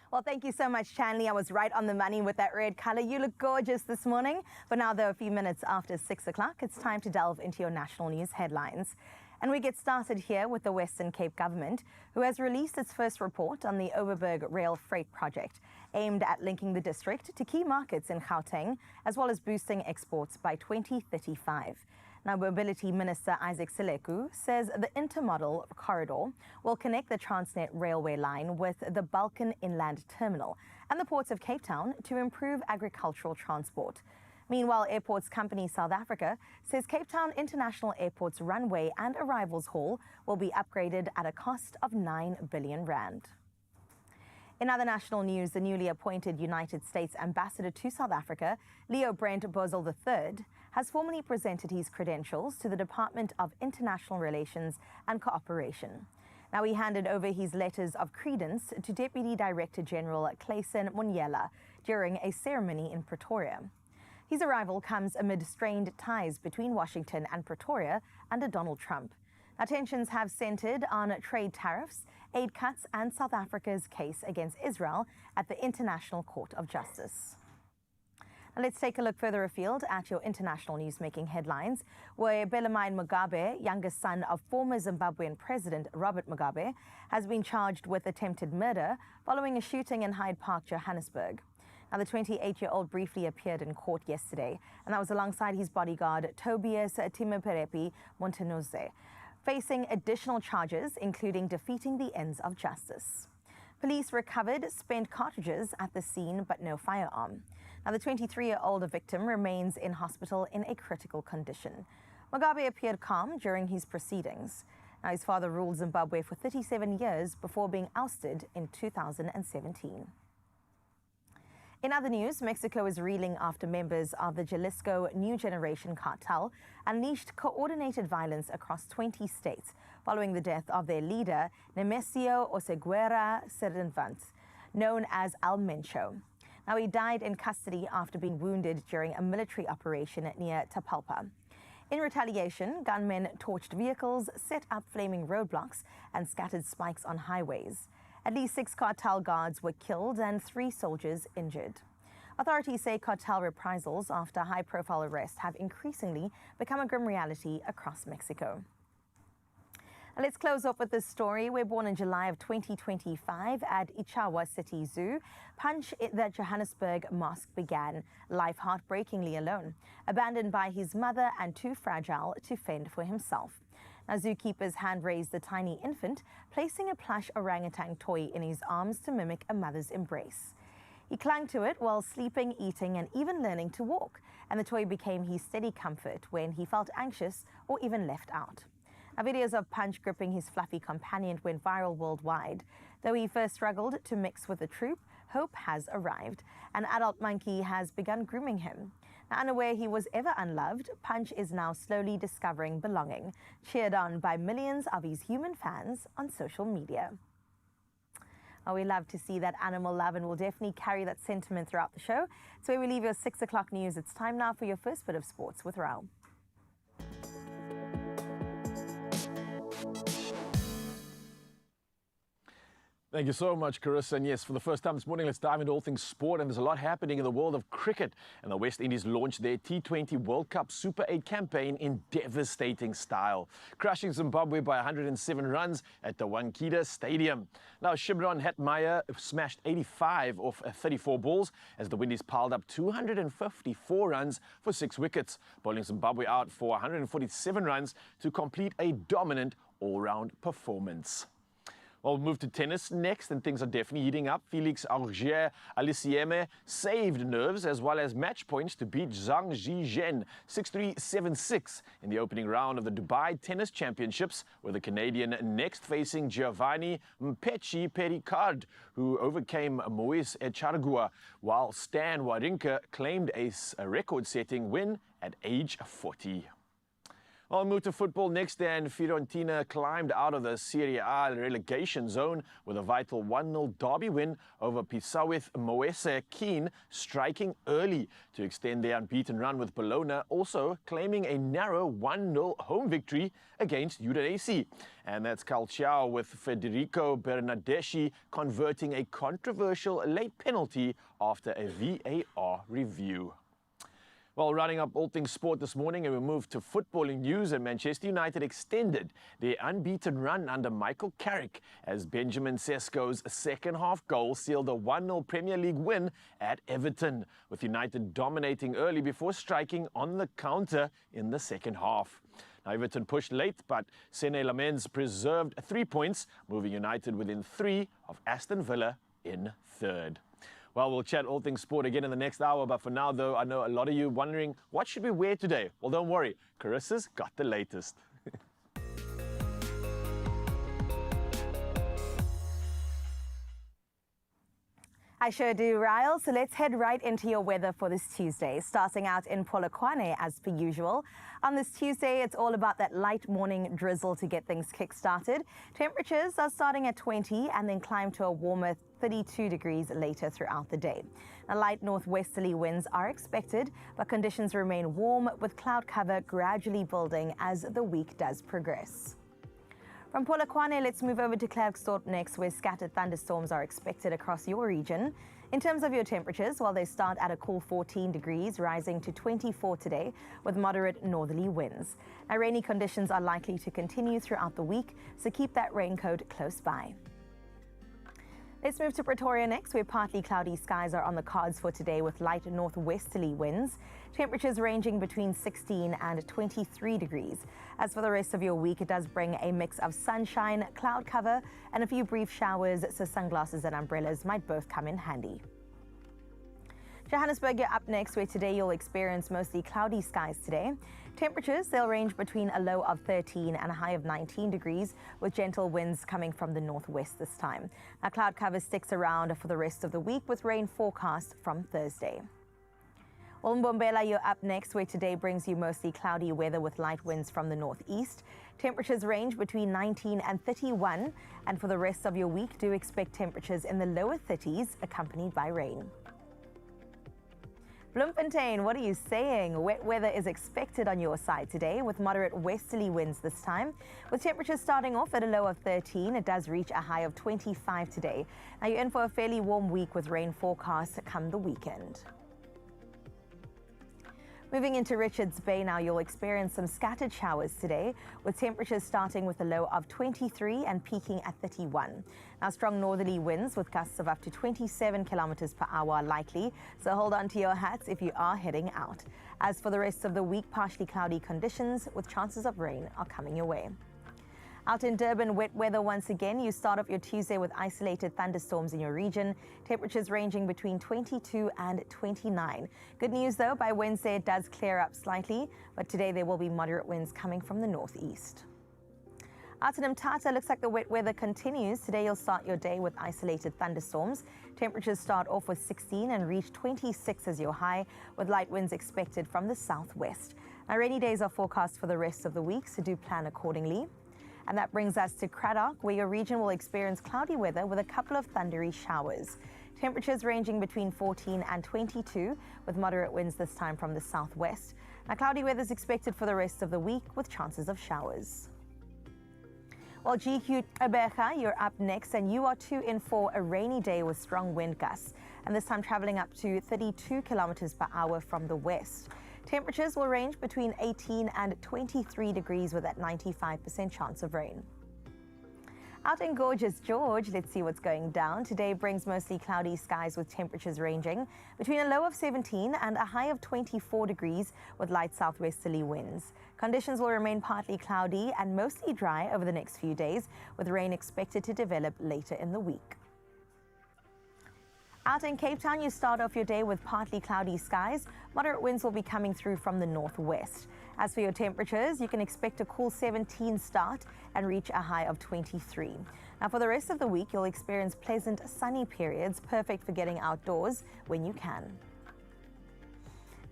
Well, thank you so much, Chanley. I was right on the money with that red color. You look gorgeous this morning. But now, though, a few minutes after 6 o'clock, it's time to delve into your national news headlines. And we get started here with the Western Cape government, who has released its first report on the Overberg Rail Freight project, aimed at linking the district to key markets in Gauteng, as well as boosting exports by 2035. Now, Mobility Minister Isaac Seleku says the intermodal corridor will connect the Transnet railway line with the Balkan Inland Terminal and the ports of Cape Town to improve agricultural transport. Meanwhile, Airports Company South Africa says Cape Town International Airport's runway and arrivals hall will be upgraded at a cost of 9 billion rand. In other national news, the newly appointed United States Ambassador to South Africa, Leo Brent Bozell III, has formally presented his credentials to the Department of International Relations and Cooperation. Now, he handed over his letters of credence to Deputy Director General Clayson Monyela during a ceremony in Pretoria. His arrival comes amid strained ties between Washington and Pretoria under Donald Trump. Now, tensions have centered on trade tariffs, aid cuts, and South Africa's case against Israel at the International Court of Justice. Now, let's take a look further afield at your international newsmaking headlines, where Bellarmine Mugabe, youngest son of former Zimbabwean President Robert Mugabe, has been charged with attempted murder following a shooting in Hyde Park, Johannesburg. Now, the 28-year-old briefly appeared in court yesterday, and that was alongside his bodyguard, Tobias Timeperepi Montenoze, facing additional charges, including defeating the ends of justice. Police recovered spent cartridges at the scene, but no firearm. Now, the 23-year-old victim remains in hospital in a critical condition. Mugabe appeared calm during his proceedings. Now, his father ruled Zimbabwe for 37 years before being ousted in 2017. In other news, Mexico is reeling after members of the Jalisco New Generation cartel unleashed coordinated violence across 20 states following the death of their leader, Nemesio Oseguera Cervantes, known as El Mencho. Now, he died in custody after being wounded during a military operation near Tapalpa. In retaliation, gunmen torched vehicles, set up flaming roadblocks, and scattered spikes on highways. At least 6 cartel guards were killed and 3 soldiers injured. Authorities say cartel reprisals after high-profile arrests have increasingly become a grim reality across Mexico. And let's close off with this story. We're born in July of 2025 at Ichawa City Zoo. Punch at the Johannesburg mosque began life heartbreakingly alone, abandoned by his mother and too fragile to fend for himself. Now, zookeepers hand-raised the tiny infant, placing a plush orangutan toy in his arms to mimic a mother's embrace. He clung to it while sleeping, eating, and even learning to walk, and the toy became his steady comfort when he felt anxious or even left out. Now, videos of Punch gripping his fluffy companion went viral worldwide. Though he first struggled to mix with the troop, hope has arrived. An adult monkey has begun grooming him. Now, unaware he was ever unloved, Punch is now slowly discovering belonging, cheered on by millions of his human fans on social media. Oh, we love to see that animal love, and we'll definitely carry that sentiment throughout the show. So where we leave your 6 o'clock news, it's time now for your first bit of sports with Raul. Thank you so much, Carissa. And yes, for the first time this morning, let's dive into all things sport. And there's a lot happening in the world of cricket. And the West Indies launched their T20 World Cup Super 8 campaign in devastating style, crushing Zimbabwe by 107 runs at the Wankhede Stadium. Now, Shimron Hetmeyer smashed 85 off 34 balls as the Windies piled up 254 runs for 6 wickets, bowling Zimbabwe out for 147 runs to complete a dominant all-round performance. Well, we'll move to tennis next, and things are definitely heating up. Felix Auger-Aliassime saved nerves as well as match points to beat Zhang Zhizhen 6-3, 7-6 in the opening round of the Dubai Tennis Championships, with the Canadian next facing Giovanni Mpetshi Pericard, who overcame Moise Echargua, while Stan Wawrinka claimed a record-setting win at age 40. I'll move to football next, and Fiorentina climbed out of the Serie A relegation zone with a vital 1-0 derby win over Pisauith Moise Keane, striking early to extend their unbeaten run, with Bologna also claiming a narrow 1-0 home victory against Udinese. And that's Calciao, with Federico Bernardeschi converting a controversial late penalty after a VAR review. Well, running up all things sport this morning, and we move to footballing news, and Manchester United extended their unbeaten run under Michael Carrick as Benjamin Sesko's second-half goal sealed a 1-0 Premier League win at Everton, with United dominating early before striking on the counter in the second half. Now, Everton pushed late, but Sene Lamens preserved 3 points, moving United within 3 of Aston Villa in third. Well, we'll chat all things sport again in the next hour, but for now, though, I know a lot of you wondering, what should we wear today? Well, don't worry, Carissa's got the latest. I sure do, Ryle. So let's head right into your weather for this Tuesday, starting out in Polokwane as per usual. On this Tuesday, it's all about that light morning drizzle to get things kick-started. Temperatures are starting at 20 and then climb to a warmer 32 degrees later throughout the day. Now, light northwesterly winds are expected, but conditions remain warm with cloud cover gradually building as the week does progress. From Polokwane, let's move over to Klerksdorp next, where scattered thunderstorms are expected across your region. In terms of your temperatures, well, they start at a cool 14 degrees, rising to 24 today with moderate northerly winds. Now, rainy conditions are likely to continue throughout the week, so keep that raincoat close by. Let's move to Pretoria next, where partly cloudy skies are on the cards for today with light northwesterly winds. Temperatures ranging between 16 and 23 degrees. As for the rest of your week, it does bring a mix of sunshine, cloud cover, and a few brief showers, so sunglasses and umbrellas might both come in handy. Johannesburg, you're up next, where today you'll experience mostly cloudy skies today. Temperatures, they'll range between a low of 13 and a high of 19 degrees, with gentle winds coming from the northwest this time. Now, cloud cover sticks around for the rest of the week, with rain forecast from Thursday. Well, Mbombela, you're up next, where today brings you mostly cloudy weather with light winds from the northeast. Temperatures range between 19 and 31, and for the rest of your week, do expect temperatures in the lower 30s, accompanied by rain. Bloemfontein, what are you saying? Wet weather is expected on your side today with moderate westerly winds this time. With temperatures starting off at a low of 13, it does reach a high of 25 today. Now, you're in for a fairly warm week with rain forecast come the weekend. Moving into Richards Bay now, you'll experience some scattered showers today, with temperatures starting with a low of 23 and peaking at 31. Now, strong northerly winds with gusts of up to 27 kilometers per hour are likely, so hold on to your hats if you are heading out. As for the rest of the week, partially cloudy conditions with chances of rain are coming your way. Out in Durban, wet weather once again. You start off your Tuesday with isolated thunderstorms in your region. Temperatures ranging between 22 and 29. Good news though, by Wednesday it does clear up slightly, but today there will be moderate winds coming from the northeast. Out in Mthatha, looks like the wet weather continues. Today you'll start your day with isolated thunderstorms. Temperatures start off with 16 and reach 26 as your high, with light winds expected from the southwest. Now, rainy days are forecast for the rest of the week, so do plan accordingly. And that brings us to Cradock, where your region will experience cloudy weather with a couple of thundery showers. Temperatures ranging between 14 and 22, with moderate winds this time from the southwest. Now, cloudy weather is expected for the rest of the week with chances of showers. Well, GQ Abeja, you're up next, and you are 2 in for a rainy day with strong wind gusts, and this time traveling up to 32 kilometers per hour from the west. Temperatures will range between 18 and 23 degrees with that 95% chance of rain. Out in gorgeous George, let's see what's going down. Today brings mostly cloudy skies with temperatures ranging between a low of 17 and a high of 24 degrees with light southwesterly winds. Conditions will remain partly cloudy and mostly dry over the next few days, with rain expected to develop later in the week. Out in Cape Town, you start off your day with partly cloudy skies. Moderate winds will be coming through from the northwest. As for your temperatures, you can expect a cool 17 start and reach a high of 23. Now, for the rest of the week, you'll experience pleasant sunny periods, perfect for getting outdoors when you can.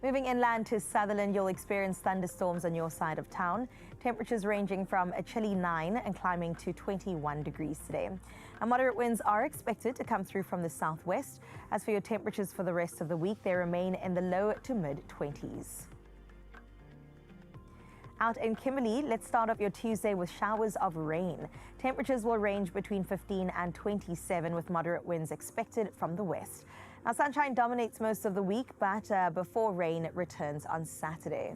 Moving inland to Sutherland, you'll experience thunderstorms on your side of town. Temperatures ranging from a chilly 9 and climbing to 21 degrees today. And moderate winds are expected to come through from the southwest. As for your temperatures for the rest of the week, they remain in the low to mid-20s. Out in Kimberley, let's start off your Tuesday with showers of rain. Temperatures will range between 15 and 27 with moderate winds expected from the west. Now, sunshine dominates most of the week, but before rain returns on Saturday.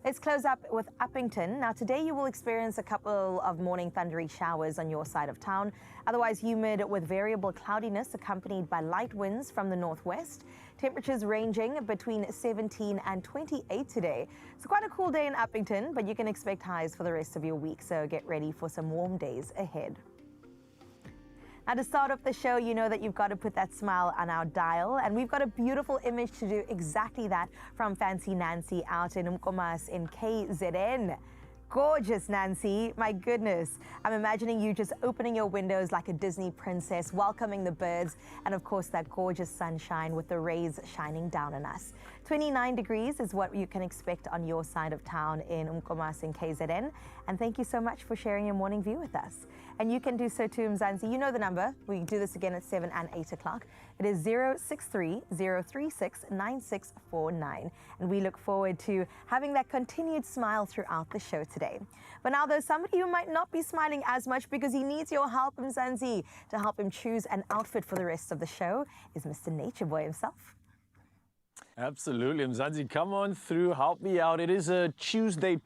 Let's close up with Uppington. Now, today you will experience a couple of morning thundery showers on your side of town. Otherwise humid with variable cloudiness accompanied by light winds from the northwest. Temperatures ranging between 17 and 28 today. It's quite a cool day in Uppington, but you can expect highs for the rest of your week, so get ready for some warm days ahead. Now, to start off the show, you know that you've got to put that smile on our dial, and we've got a beautiful image to do exactly that from Fancy Nancy out in Umkomas in KZN. Gorgeous, Nancy. My goodness. I'm imagining you just opening your windows like a Disney princess, welcoming the birds, and of course that gorgeous sunshine with the rays shining down on us. 29 degrees is what you can expect on your side of town in Umkomas in KZN. And thank you so much for sharing your morning view with us. And you can do so too, Mzansi. You know the number. We do this again at 7 and 8 o'clock. It is 063-036-9649. And we look forward to having that continued smile throughout the show today. But now there's somebody who might not be smiling as much because he needs your help, Mzansi. To help him choose an outfit for the rest of the show is Mr. Nature Boy himself. Absolutely, Mzansi, come on through, help me out. It is a Tuesday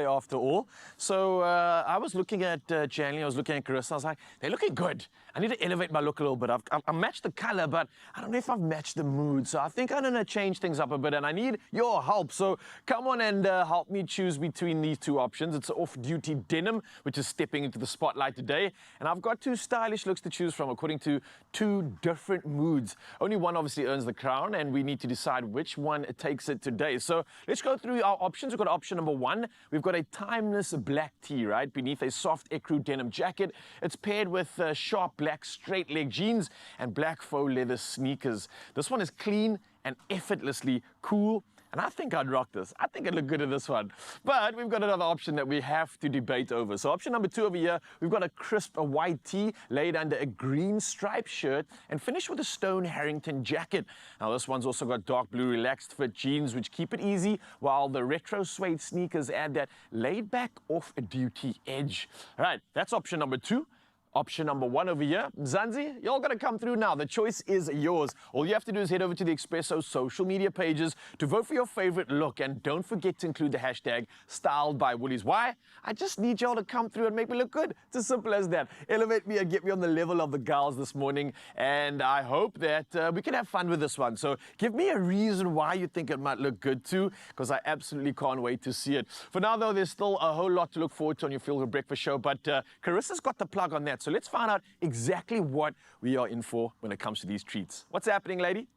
after all. So I was looking at Janley, I was looking at Carissa, I was like, they're looking good. I need to elevate my look a little bit. I've matched the color, but I don't know if I've matched the mood. So I think I'm gonna change things up a bit, and I need your help. So come on and help me choose between these two options. It's off-duty denim, which is stepping into the spotlight today. And I've got two stylish looks to choose from according to two different moods. Only one obviously earns the crown, and we need to decide which one takes it today. So let's go through our options. We've got option number one. We've got a timeless black tee, right, beneath a soft ecru denim jacket. It's paired with sharp black straight leg jeans and black faux leather sneakers. This one is clean and effortlessly cool. And I think I'd rock this. I think I'd look good in this one. But we've got another option that we have to debate over. So option number two over here, we've got a crisp white tee laid under a green striped shirt and finished with a stone Harrington jacket. Now this one's also got dark blue relaxed fit jeans which keep it easy, while the retro suede sneakers add that laid back off-duty edge. All right, that's option number two. Option number one over here, Mzansi, you're gonna come through now. The choice is yours. All you have to do is head over to the Expresso social media pages to vote for your favorite look, and don't forget to include the hashtag Styled by Woolies. Why? I just need y'all to come through and make me look good. It's as simple as that. Elevate me and get me on the level of the gals this morning, and I hope that we can have fun with this one. So give me a reason why you think it might look good too, because I absolutely can't wait to see it. For now though, there's still a whole lot to look forward to on your Feel Good Breakfast show, but Carissa's got the plug on that. So let's find out exactly what we are in for when it comes to these treats. What's happening, lady?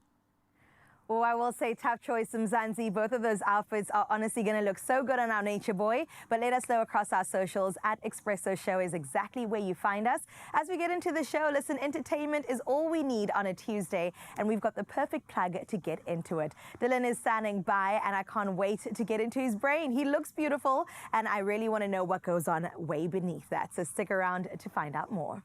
Oh, I will say tough choice, Mzansi. Both of those outfits are honestly going to look so good on our Nature Boy. But let us know across our socials at Expresso Show is exactly where you find us. As we get into the show, listen, entertainment is all we need on a Tuesday, and we've got the perfect plug to get into it. Dylan is standing by, and I can't wait to get into his brain. He looks beautiful, and I really want to know what goes on way beneath that. So stick around to find out more.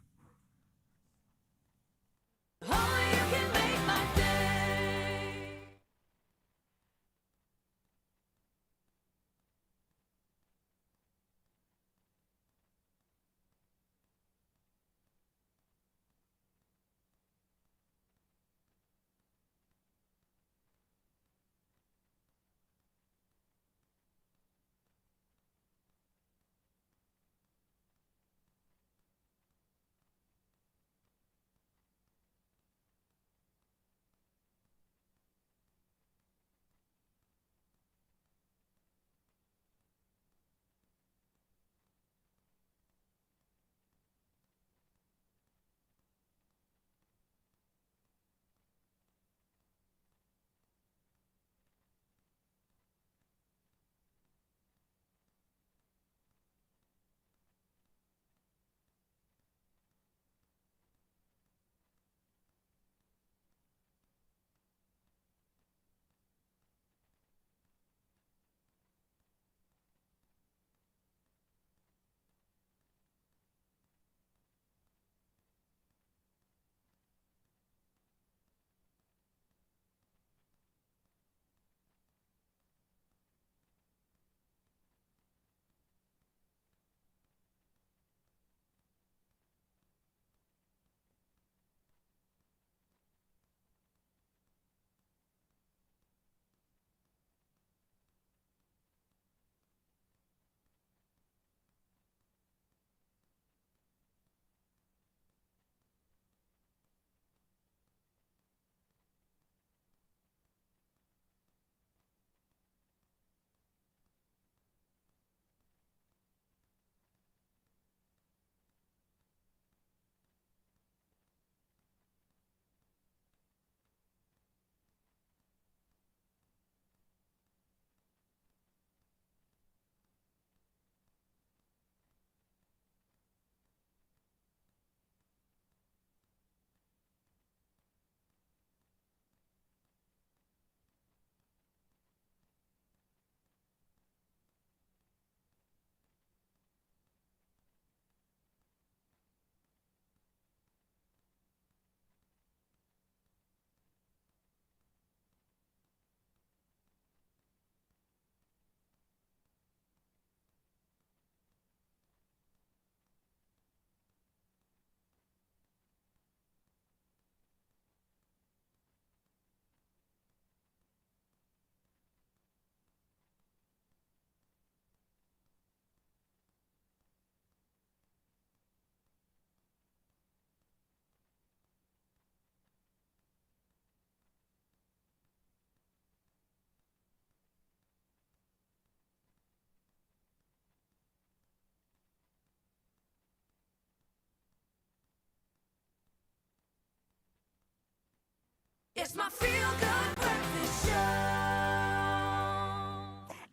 It's my feel-good breakfast show.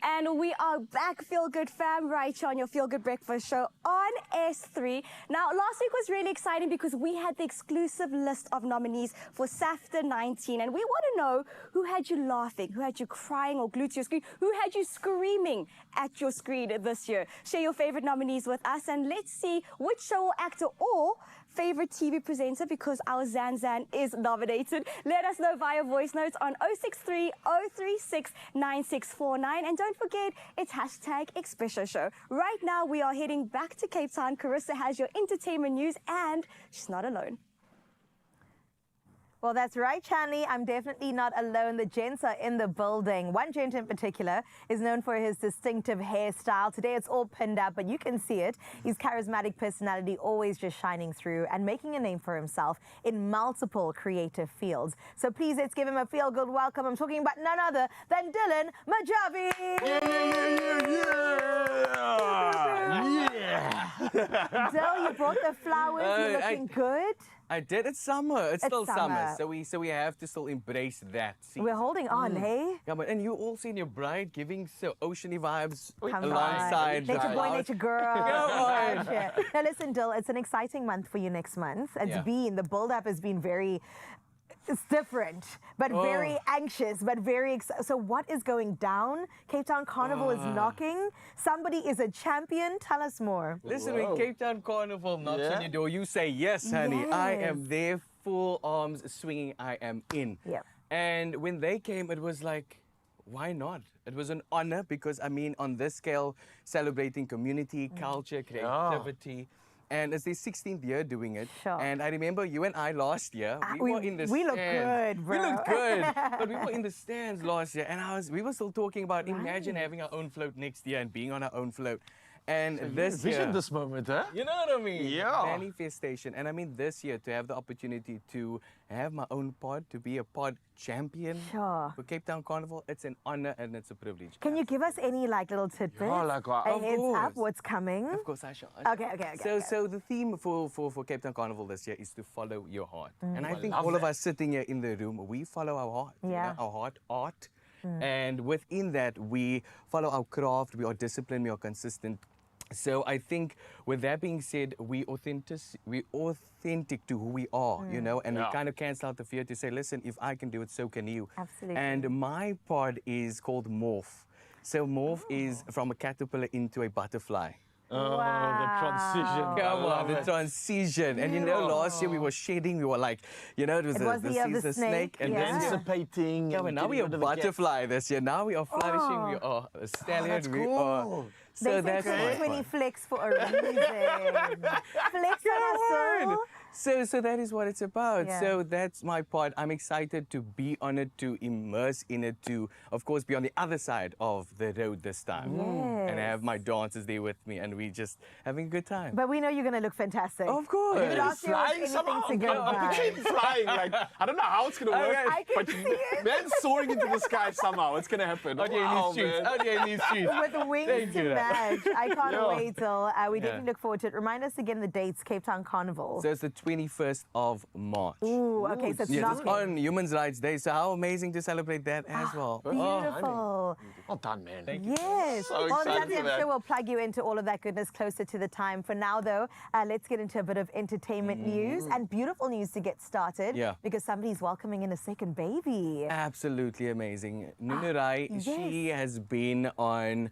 And we are back, Feel Good Fam, right here on your Feel Good Breakfast Show on S3. Now, last week was really exciting because we had the exclusive list of nominees for SAFTA 19. And we want to know who had you laughing, who had you crying or glued to your screen, who had you screaming at your screen this year. Share your favorite nominees with us and let's see which show or actor or favorite TV presenter, because our Zan Zan is nominated. Let us know via voice notes on 063 036 9649. And don't forget, it's hashtag Expresso Show. Right now, we are heading back to Cape Town. Carissa has your entertainment news, and she's not alone. Well, that's right, Chanley. I'm definitely not alone. The gents are in the building. One gent in particular is known for his distinctive hairstyle. Today it's all pinned up, but you can see it. His charismatic personality always just shining through and making a name for himself in multiple creative fields. So please, let's give him a feel-good welcome. I'm talking about none other than Dylan Majavie. Yeah. Dill, you brought the flowers. You're looking good. I did. It's summer. It's still summer. So we have to still embrace that. See? We're holding on, hey? Yeah, but and you all seen your bride giving so oceany vibes Come alongside on. Nature boy, nature girl. Come on. Now listen, Dill, it's an exciting month for you next month. The build-up has been very... It's different, but very anxious, but very so what is going down? Cape Town Carnival is knocking. Somebody is a champion. Tell us more. Listen, when Cape Town Carnival knocks on your door, you say, yes, honey, I am there, full arms swinging, I am in. Yep. And when they came, it was like, why not? It was an honor because, I mean, on this scale, celebrating community, culture, creativity. And it's their 16th year doing it. Sure. And I remember you and I last year, we were in the we stands. look good, bro. We look good, but we were in the stands last year. And we were still talking about, imagine having our own float next year and being on our own float. And this year... Vision this moment, huh? You know what I mean? Yeah. Manifestation. And I mean this year to have the opportunity to have my own pod, to be a pod champion Sure. for Cape Town Carnival, it's an honor and it's a privilege. Can you give us any little tidbits? Yeah, like what? A Of heads up course. what's coming? Of course, I shall. Okay. So the theme for Cape Town Carnival this year is to follow your heart. And I think love all of that. us sitting here in the room, we follow our heart. you Yeah. know, our heart, art. And within that, we follow our craft, we are disciplined, we are consistent. So I think with that being said, we authentic to who we are, you know, and we kind of cancel out the fear to say, listen, if I can do it, so can you. Absolutely. And my pod is called Morph. So Morph is from a caterpillar into a butterfly. Oh, Wow. the transition. Come I on, love the it. transition. And you know, last year we were shedding, we were like, you know, it was the year of the season snake, and yeah. then Anticipating. yeah, but now we are butterfly this year. Now we are flourishing. We are a stallion. that's we cool. are. So They that's said my 2020 part. flex for a reason. Flex on us, So that is what it's about. Yeah. So that's my part. I'm excited to be on it, to immerse in it, to, of course, be on the other side of the road this time. And have my dancers there with me, and we just having a good time. But we know you're going to look fantastic. Of course. Maybe last year was Flying anything somehow. to go I'm by. picturing flying. Like, I don't know how it's going to work. I can but see it. Then soaring into the sky somehow. It's going to happen. Out here in Wow, these streets. man. Out here in these streets. With wings Thank to you. match. I can't Yeah. wait till we definitely look forward to it. Remind us again the dates, Cape Town Carnival. So it's the 21st of March. Ooh, okay, so it's Yes, it's knocking. on Human Rights Day, so how amazing to celebrate that as well. Beautiful. Well done, man. Yes. So Well, excited Nancy, for I'm that. sure we'll plug you into all of that goodness closer to the time. For now, though, let's get into a bit of entertainment news and beautiful news to get started. Yeah. Because somebody's welcoming in a second baby. Absolutely amazing. Nunurai, yes. she has been on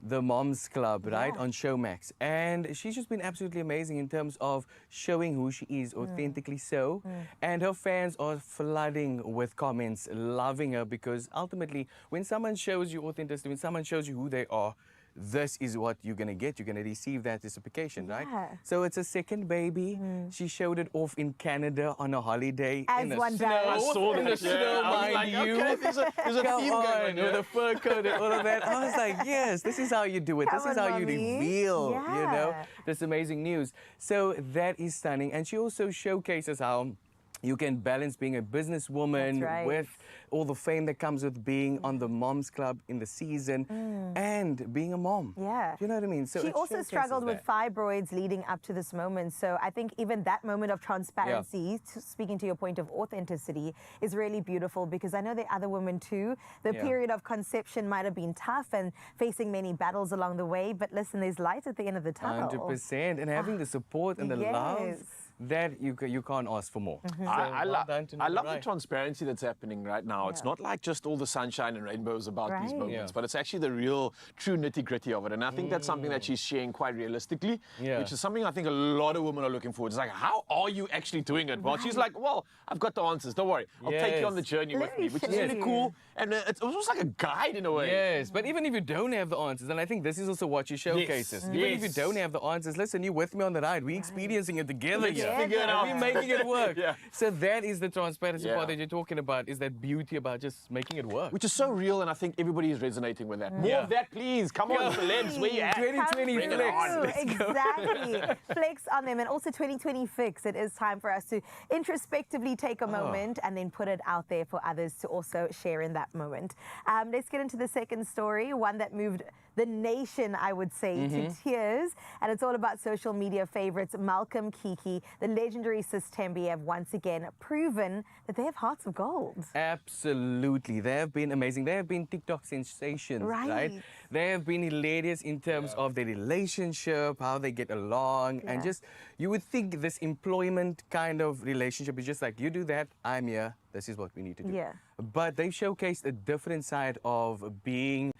the Moms Club, right, Yeah. on Showmax. And she's just been absolutely amazing in terms of showing who she is, authentically so. And her fans are flooding with comments, loving her, because ultimately, when someone shows you authenticity, when someone shows you who they are, this is what you're going to get. You're going to receive that reciprocation, right? Yeah. So it's a second baby. She showed it off in Canada on a holiday. As in the one snow. does. I saw In the that. snow, Yeah. I was mind like, you. okay, there's a Come theme going on, on. with Yeah. a fur coat and all of that. I was like, yes, this is how you do it. Come This is on, how you mommy. reveal, you know, Yeah. this amazing news. So that is stunning. And she also showcases how You can balance being a businesswoman That's right. with all the fame that comes with being on the Moms Club in the season and being a mom. Yeah. Do you know what I mean? So She it also showcases struggled with that. fibroids leading up to this moment. So I think even that moment of transparency, speaking to your point of authenticity, is really beautiful, because I know there are other women too. The Yeah. period of conception might have been tough and facing many battles along the way. But listen, there's light at the end of the tunnel. 100%. And having the support and the love, Yes. that you can't ask for more. So I well done to love the Nominee. transparency that's happening right now. It's not like just all the sunshine and rainbows about these Right. moments, Yeah. but it's actually the real, true nitty-gritty of it. And I think that's something that she's sharing quite realistically, Yeah. which is something I think a lot of women are looking for. It's like, how are you actually doing it? Well, she's like, well, I've got the answers. Don't worry. I'll take you on the Yes. journey Let with me me, which is show really you. cool. And it's almost like a guide in a way. Yes, but even if you don't have the answers, and I think this is also what she showcases. Even if you Yes. don't have the answers, listen, you're with me on the ride. We're experiencing it together Let's here. figure it And out. we're making it work. Yeah. So that is the transparency Yeah. part that you're talking about, is that beauty about just making it work. Which is so real, and I think everybody is resonating with that. More of that, please. Come on, celebs, where you at? 2020 Come flex. through. Let's go. Exactly. Flex on them. And also 2020 fix. It is time for us to introspectively take a moment and then put it out there for others to also share in that moment. Let's get into the second story, one that moved the nation, I would say, to tears. And it's all about social media favorites Malcolm, Kiki, the legendary Sistembi have once again proven that they have hearts of gold. Absolutely. They have been amazing. They have been TikTok sensations, right? Right. They have been hilarious in terms of their relationship, how they get along, and Yeah. just, you would think this employment kind of relationship is just like, you do that, I'm here, this is what we need to do. Yeah. But they've showcased a different side of being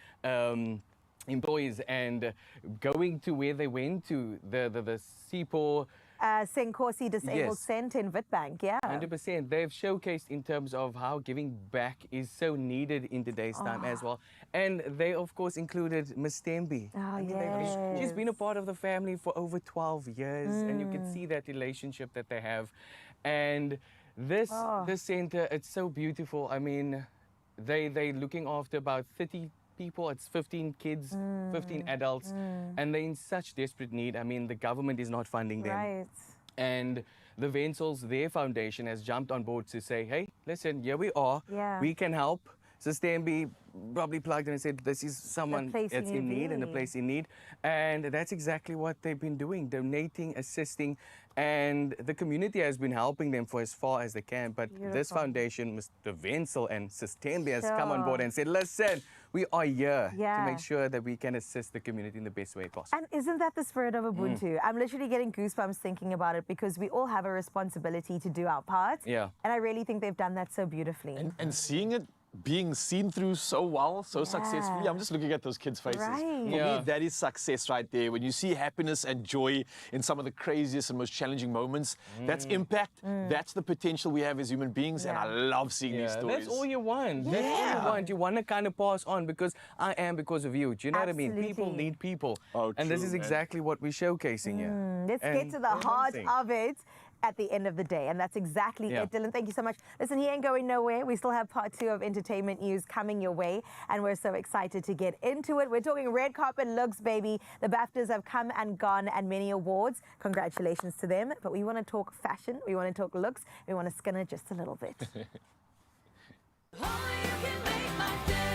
employees and going to where they went to, the Seapo. Senkosi Disabled Yes. Center in Witbank, yeah. 100%. They've showcased in terms of how giving back is so needed in today's time as well. And they, of course, included Miss Stembi. Oh, She's been a yes. part of the family for over 12 years, and you can see that relationship that they have. And this center, it's so beautiful. I mean, they're looking after about 30 people. It's 15 kids, 15 adults, and they're in such desperate need. I mean, the government is not funding them. Right. And the Wenzels, their foundation, has jumped on board to say, hey, listen, here we are. Yeah. We can help. So Stembi probably plugged in and said, this is someone place that's you in need and a be. place in need. And that's exactly what they've been doing, donating, assisting. And the community has been helping them for as far as they can. But this Beautiful. foundation, Mr. Wenzel and Sistembi has come on board Sure. and said, listen, we are here Yeah. to make sure that we can assist the community in the best way possible. And isn't that the spirit of Ubuntu? I'm literally getting goosebumps thinking about it, because we all have a responsibility to do our part. Yeah. And I really think they've done that so beautifully. And seeing it being seen through so well, so successfully, I'm just looking at those kids' faces. Right. For Yeah. me, that is success right there. When you see happiness and joy in some of the craziest and most challenging moments, that's impact, that's the potential we have as human beings, and I love seeing these stories. That's all you want. That's all you want. You want to kind of pass on because I am because of you. Do you know what I mean? People Absolutely. need people. Oh, and this true, is man. exactly what we're showcasing here. Let's get And to the they're heart amazing. of it at the end of the day. And that's exactly Yeah. it, Dylan. Thank you so much. Listen, he ain't going nowhere. We still have part 2 of entertainment news coming your way. And we're so excited to get into it. We're talking red carpet looks, baby. The BAFTAs have come and gone, and many awards. Congratulations to them. But we want to talk fashion. We want to talk looks. We want to skin it just a little bit. Only you can make my day.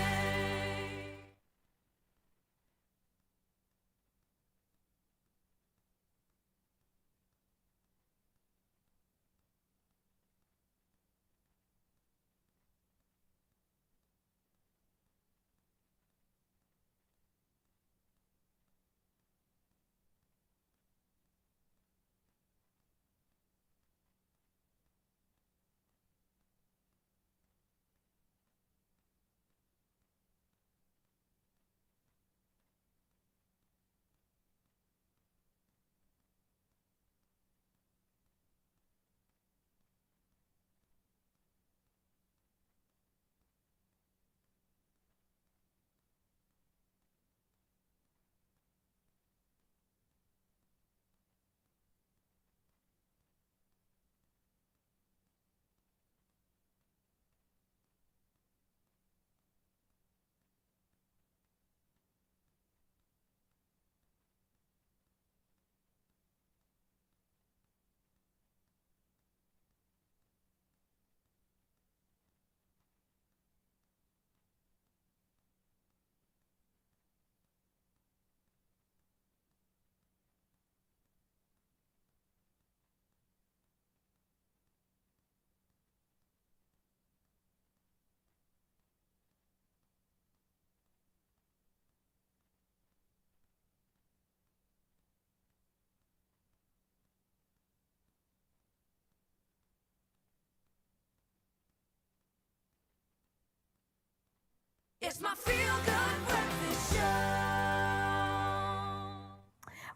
It's my feel-good breakfast show.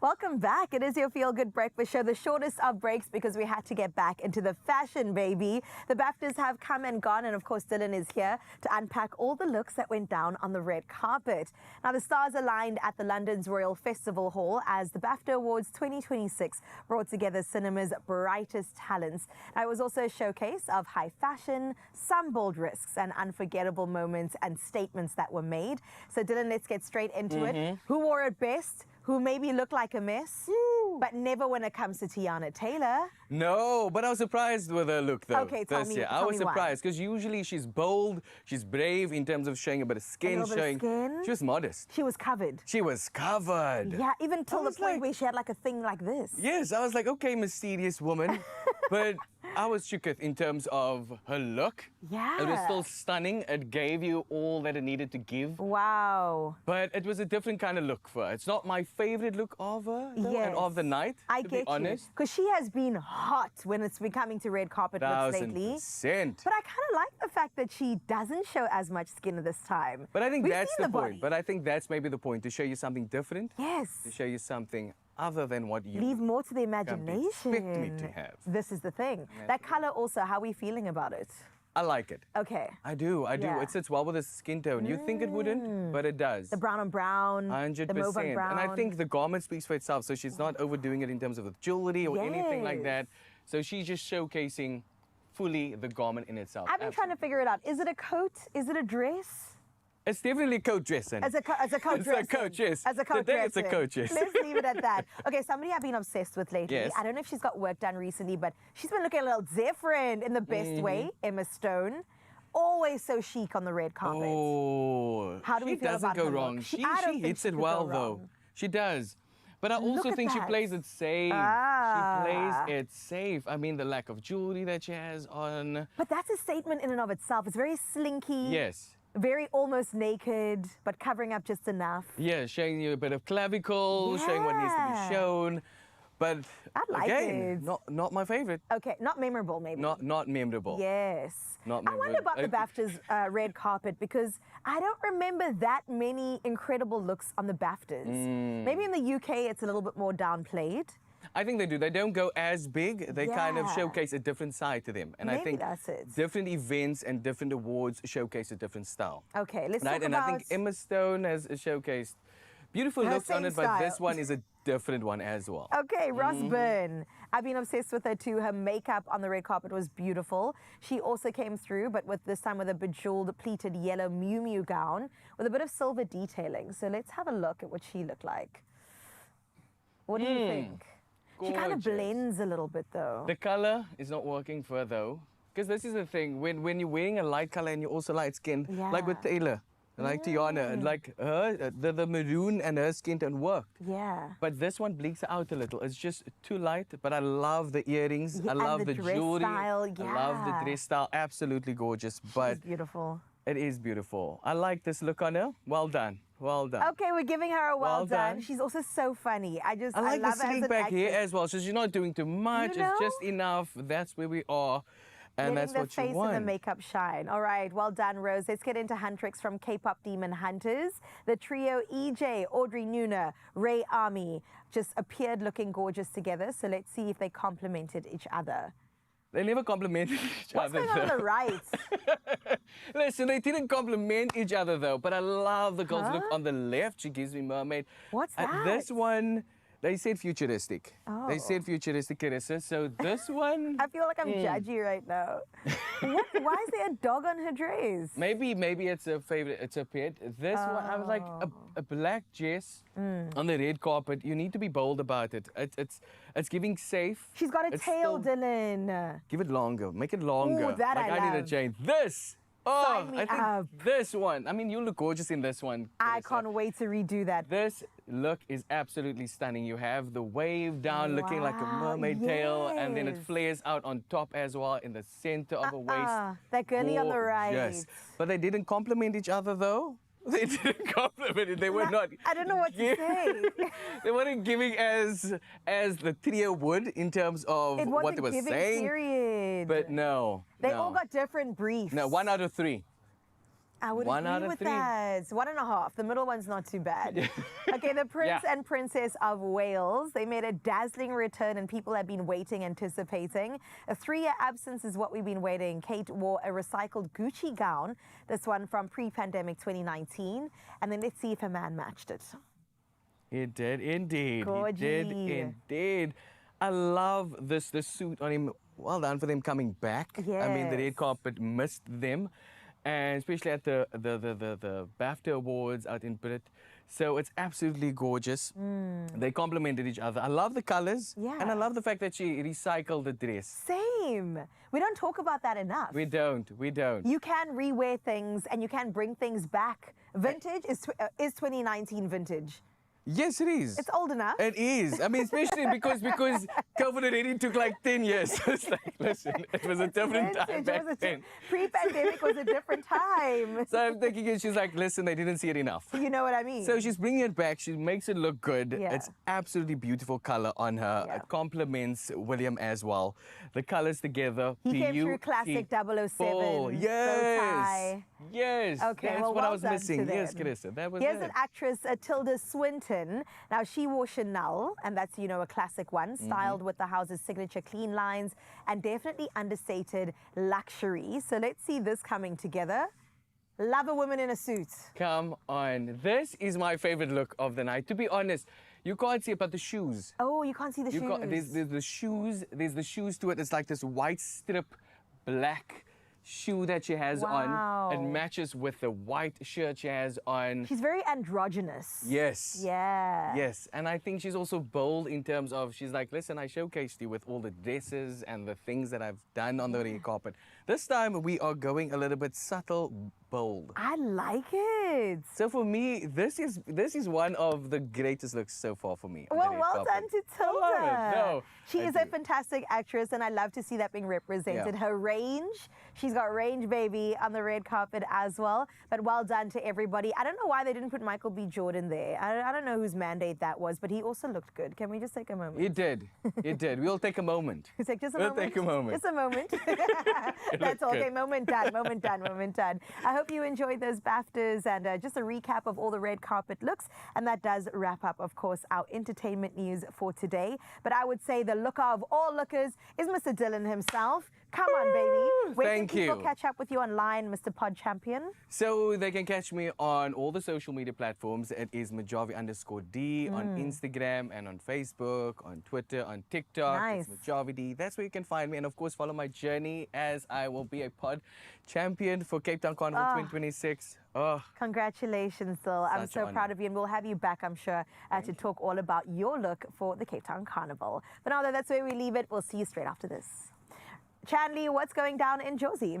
Welcome back. It is your Feel Good Breakfast Show, the shortest of breaks because we had to get back into the fashion, baby. The BAFTAs have come and gone, and of course, Dylan is here to unpack all the looks that went down on the red carpet. Now, the stars aligned at the London's Royal Festival Hall as the BAFTA Awards 2026 brought together cinema's brightest talents. Now, it was also a showcase of high fashion, some bold risks, and unforgettable moments and statements that were made. So, Dylan, let's get straight into it. Who wore it best? Who maybe looked like a mess, but never when it comes to Tiana Taylor. No, but I was surprised with her look, though. Okay, tell me I was why. surprised because usually she's bold, she's brave in terms of showing a bit of skin, little bit of skin. She was modest. She was covered. She was covered. Yeah, even till the was point like- where she had like a thing like this. Yes, I was like, okay, mysterious woman. But I was shooketh in terms of her look. Yeah. It was still stunning. It gave you all that it needed to give. Wow. But it was a different kind of look for her. It's not my favorite look of her, though, and of the night, I to get be honest. you. Because she has been hot when it's been coming to red carpet looks lately. 1000%. But I kind of like the fact that she doesn't show as much skin this time. But I think We've that's seen the point. body. But I think that's maybe the point, to show you something different, Yes. to show you something other than what you Leave more to the come to imagination. expect me to have. This is the thing. That color also, how are we feeling about it? I like it. Okay. I do. Yeah. It sits well with the skin tone. You think it wouldn't, but it does. The brown on brown, 100%. the mauve on brown. And I think the garment speaks for itself. So she's not overdoing it in terms of the jewelry or anything like Yes. that. So she's just showcasing fully the garment in itself. I've been trying to figure it out. Is it a coat? Is it a dress? It's definitely a coat dressing. As a coat It's a dressing. coat dress. As a coat Today it's a dressing. coat dress. Let's leave it at that. Okay, somebody I've been obsessed with lately. Yes. I don't know if she's got work done recently, but she's been looking a little different in the best Mm-hmm. way. Emma Stone. Always so chic on the red carpet. Oh, How do we she feel doesn't about go her look? wrong. I She don't think hits she it could go well, though. wrong. She does. But I also at think she that. plays it safe. Ah. She plays it safe. I mean, the lack of jewelry that she has on. But that's a statement in and of itself. It's very slinky. Yes. Very almost naked, but covering up just enough. Yeah, showing you a bit of clavicle, showing what needs to Yeah. be shown. But I like again, it. not my favorite. Okay, not memorable maybe. Not memorable. Yes. Not I wonder about the memorable. BAFTAs red carpet because I don't remember that many incredible looks on the BAFTAs. Mm. Maybe in the UK it's a little bit more downplayed. I think they do. They don't go as big. They kind of Yeah. showcase a different side to them. And I Maybe think that's it. different events and different awards showcase a different style. Okay, let's Right? talk And about... I think Emma Stone has showcased beautiful Her looks on same it, but this style. one is a different one as well. Okay, Ross Byrne. I've been obsessed with her too. Her makeup on the red carpet was beautiful. She also came through, but with this time with a bejeweled pleated yellow Miu Miu gown with a bit of silver detailing. So let's have a look at what she looked like. What do you think? She kind of Gorgeous. blends a little bit though. The color is not working for her though. Because this is the thing, when you're wearing a light color and you're also light skinned, like with Taylor, like Tiana, and like her, the maroon and her skin tone worked. Yeah. But this one bleaks out a little. It's just too light, but I love the earrings. Yeah, I and love the the dress jewelry. style, I love the yeah. dress style. Absolutely gorgeous. But She's beautiful. it is beautiful. I like this look on her. Well done. Well done. Okay, we're giving her a well, Well done. done. She's also so funny. I I like the love her as slick an back here actress. as well. So she's not doing too much. You It's know? just enough. That's where we are. And Letting that's the what you face want. and the makeup shine. All right, well done, Rose. Let's get into Huntrix from K-pop Demon Hunters. The trio EJ, Audrey Nuna, Ray Army just appeared looking gorgeous together. So let's see if they complemented each other. They never complimented each What's other. going on on the though. right? Listen, they didn't compliment each other though. But I love the girl's look Huh? on the left. She gives me mermaid. What's This that? one, they said futuristic. They Oh. said futuristic, Carissa. So this one, I feel like I'm judgy right now. Why is there a dog on her dress? maybe it's a favorite. It's a pet. This one, I was like a black dress on the red carpet. You need to be bold about it. It's giving safe. She's got a It's tail, still- Dylan. Give it longer. Make it longer. that like I need love. to change this. Oh, Sign me I think up. this one. I mean, you look gorgeous in this one. I Carissa. can't wait to redo that. This look is absolutely stunning. You have the wave down looking like a Wow, mermaid tail, and then it yes. flares out on top as well in the center of a waist. That girlie on the right. Gorgeous. But they didn't compliment each other though. They didn't compliment it. They were not. I don't know what to say. They weren't giving as the trio would in terms of It what wasn't they were giving, saying. period. But no. They no. all got different briefs. No, 1 out of 3. I would 1 out agree of with 3. that. 1.5. The middle one's not too bad. Okay, the Prince and Princess of Wales, they made a dazzling return and people have been waiting, anticipating. A 3-year absence is what we've been waiting. Kate wore a recycled Gucci gown, this one from pre-pandemic 2019. And then let's see if her man matched it. He did indeed. Gorgy. He did indeed. I love this suit on him. Well done for them coming back. I mean, the red Yes. carpet missed them, and especially at the BAFTA Awards out in Brit. So it's absolutely gorgeous. They complemented each other. I love the colors. Yeah. And I love the fact that she recycled the dress. Same. We don't talk about that enough. We don't. You can rewear things and you can bring things back. Vintage is 2019 vintage. Yes, it is. It's old enough. It is. I mean, especially because COVID already took like 10 years. It's like, listen, it was a different time Vintage, back then. Pre-pandemic was a different time. So I'm thinking, and she's like, listen, they didn't see it enough. You know what I mean? So she's bringing it back. She makes it look good. Yeah. It's absolutely beautiful color on her. Yeah. It complements William as well. The colors together. He came through classic 007. Full. bow Yes. tie. Yes. Okay, That's well, what I well was done missing. to Yes, them. Carissa. That was Here's it. an actress, Tilda Swinton. Now, she wore Chanel, and that's, you know, a classic one, styled with the house's signature clean lines and definitely understated luxury. So let's see this coming together. Love a woman in a suit. Come on. This is my favorite look of the night. To be honest, you can't see it, but the shoes. Oh, you can't see the You shoes. got, there's the shoes. There's the shoes to it. It's like this white strip, black shoe that she has Wow. on. It matches with the white shirt she has on. She's very androgynous. Yes. Yeah. Yes, and I think she's also bold in terms of she's like, listen, I showcased you with all the dresses and the things that I've done on the red carpet. This time we are going a little bit subtle, bold. I like it. So for me, this is one of the greatest looks so far for me. on the Well, red well carpet. done to I love Tilda. it. No, She I is a do. fantastic actress, and I love to see that being represented. Yeah. Her range, she's got range, baby, on the red carpet as well. But well done to everybody. I don't know why they didn't put Michael B. Jordan there. I don't know whose mandate that was, but he also looked good. Can we just take a moment? It did. It did. We'll take a moment. He's like, just a We'll moment. take a moment. Just a moment. That's all. good. Okay, moment done, moment done, moment done. I hope you enjoyed those BAFTAs and just a recap of all the red carpet looks. And that does wrap up, of course, our entertainment news for today. But I would say the looker of all lookers is Mr. Dylan himself. Come on, baby. Where Thank can people you. catch up with you online, Mr. Pod Champion? So they can catch me on all the social media platforms. It is Majavie_D on Instagram and on Facebook, on Twitter, on TikTok. Nice. It's Majavie D. That's where you can find me. And of course, follow my journey as I will be a pod champion for Cape Town Carnival 2026. Oh, Congratulations, Phil. I'm Such so honor. proud of you, and we'll have you back, I'm sure, to talk all about your look for the Cape Town Carnival. But now that that's where we leave it, we'll see you straight after this. Chanley, what's going down in Josie?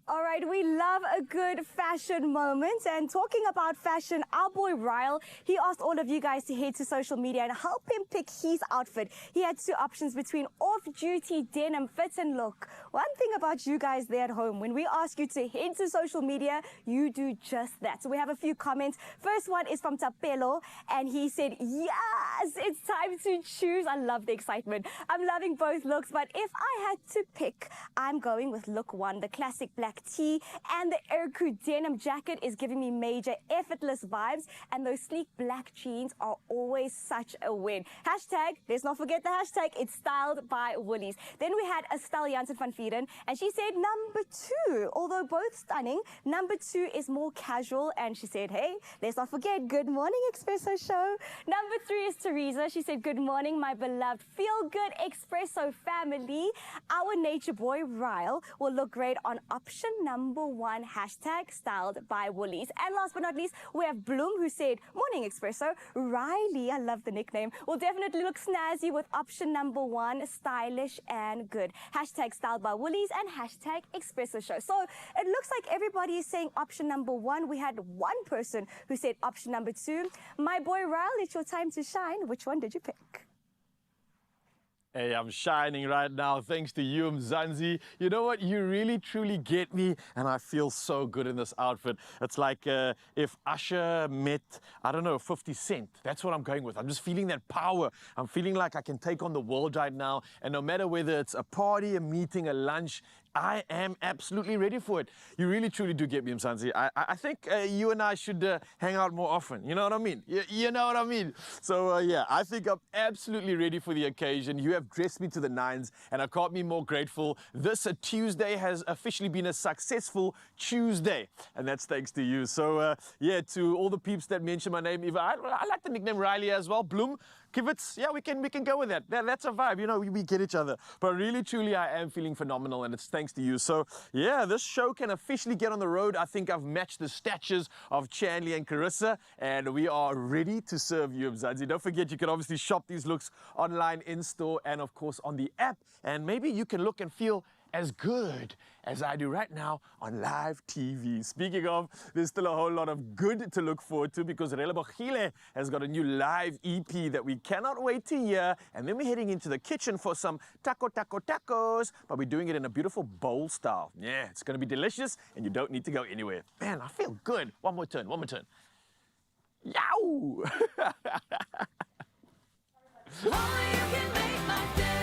All right, we love a good fashion moment. And talking about fashion, our boy Ryle, he asked all of you guys to head to social media and help him pick his outfit. He had 2 options between off-duty denim fit and look. One thing about you guys there at home, when we ask you to head to social media, you do just that. So we have a few comments. First one is from Tapelo, and he said, yes, it's time to choose. I love the excitement. I'm loving both looks, but if I had to pick, I'm going with look 1, the classic black tee, and the Erku denim jacket is giving me major effortless vibes, and those sleek black jeans are always such a win. Hashtag, let's not forget the hashtag, it's styled by Woolies. Then we had Estelle Janssen van Vieren, and she said number 2, although both stunning, number 2 is more casual, and she said, hey, let's not forget, good morning Expresso show. Number 3 is Teresa. She said, good morning, my beloved feel-good Expresso family. Our nature boy, Ryle, will look great on option number 1, hashtag styled by Woolies. And last but not least, we have Bloom, who said, morning Expresso. Riley, I love the nickname, will definitely look snazzy with option number 1, stylish and good. Hashtag styled by Woolies and hashtag Expresso show. So it looks like everybody is saying option number 1. We had one person who said option number 2. My boy Ryle, it's your time to shine. Which one did you pick? Hey, I'm shining right now thanks to you, Mzansi. You know what? You really, truly get me, and I feel so good in this outfit. It's like if Usher met, I don't know, 50 Cent. That's what I'm going with. I'm just feeling that power. I'm feeling like I can take on the world right now, and no matter whether it's a party, a meeting, a lunch, I am absolutely ready for it. You really truly do get me, Mzansi. I think you and I should hang out more often. You know what I mean? You know what I mean? So yeah, I think I'm absolutely ready for the occasion. You have dressed me to the nines, and I can't be more grateful. This Tuesday has officially been a successful Tuesday, and that's thanks to you. So yeah, to all the peeps that mention my name, I like the nickname Riley as well. Bloom. Kivitz, yeah, we can go with that. That's a vibe, you know, we get each other. But really, truly, I am feeling phenomenal, and it's thanks to you. So, yeah, this show can officially get on the road. I think I've matched the statures of Chanley and Carissa, and we are ready to serve you, Mzansi. Don't forget, you can obviously shop these looks online, in-store, and of course on the app. And maybe you can look and feel as good as I do right now on live TV. Speaking of, there's still a whole lot of good to look forward to because Relebogile has got a new live EP that we cannot wait to hear. And then we're heading into the kitchen for some tacos, but we're doing it in a beautiful bowl style. Yeah, it's going to be delicious and you don't need to go anywhere. Man, I feel good. One more turn. Yow! Only you can make my day.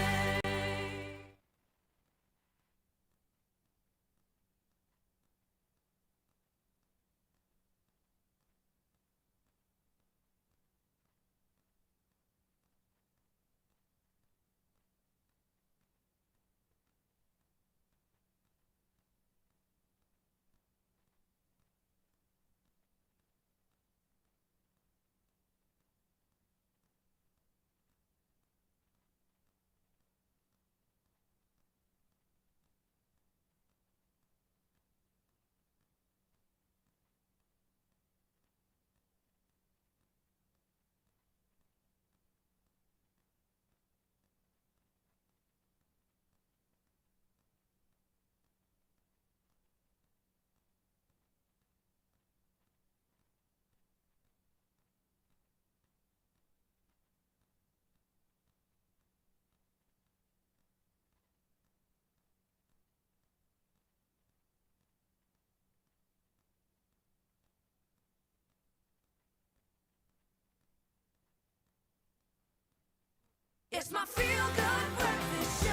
It's my feel-good breakfast show.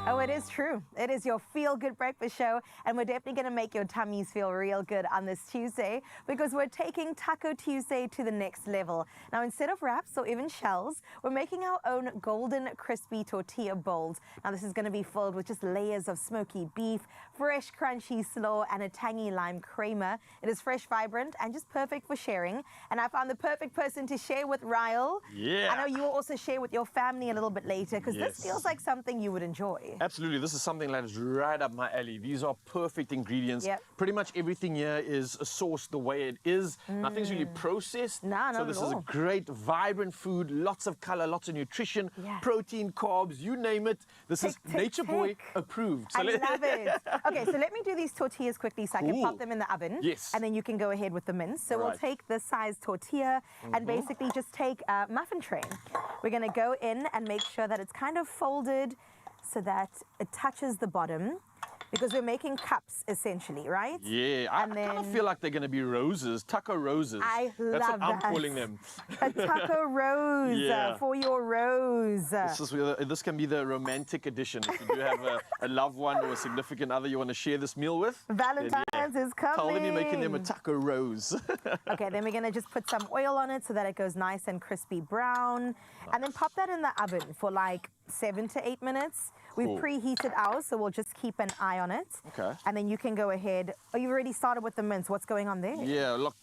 Oh, it is true. It is your feel-good breakfast show, and we're definitely going to make your tummies feel real good on this Tuesday because we're taking Taco Tuesday to the next level. Now, instead of wraps or even shells, we're making our own golden crispy tortilla bowls. Now, this is going to be filled with just layers of smoky beef, fresh crunchy slaw, and a tangy lime creamer. It is fresh, vibrant, and just perfect for sharing. And I found the perfect person to share with, Ryle. Yeah. I know you will also share with your family a little bit later because this feels like something you would enjoy. Absolutely, this is something that is right up my alley. These are perfect ingredients. Yep. Pretty much everything here is sourced the way it is. Nothing's really processed. No, so not this at is a all. great, vibrant food, lots of color, lots of nutrition, Yeah. protein, carbs, you name it. This is Tick, Nature Boy tick. approved. I love it. Okay, so let me do these tortillas quickly so I can Cool. pop them in the oven. Yes. And then you can go ahead with the mince. So we'll Alright. take this size tortilla and basically just take a muffin tray. We're going to go in and make sure that it's kind of folded so that it touches the bottom because we're making cups essentially, right? Yeah, I And kind of then- feel like they're going to be roses, taco roses. I That's what love I'm that. calling them. A taco rose Yeah. for your rose. This can be the romantic edition. If you do have a loved one or a significant other you want to share this meal with. then Valentine's is coming. Tell them you're making them a taco rose. Okay, then we're gonna just put some oil on it so that it goes nice and crispy brown. And then pop that in the oven for like 7 to 8 minutes. We've Cool. preheated ours, so we'll just keep an eye on it. Okay. And then you can go ahead. Oh, you've already started with the mince. What's going on there? Yeah, look,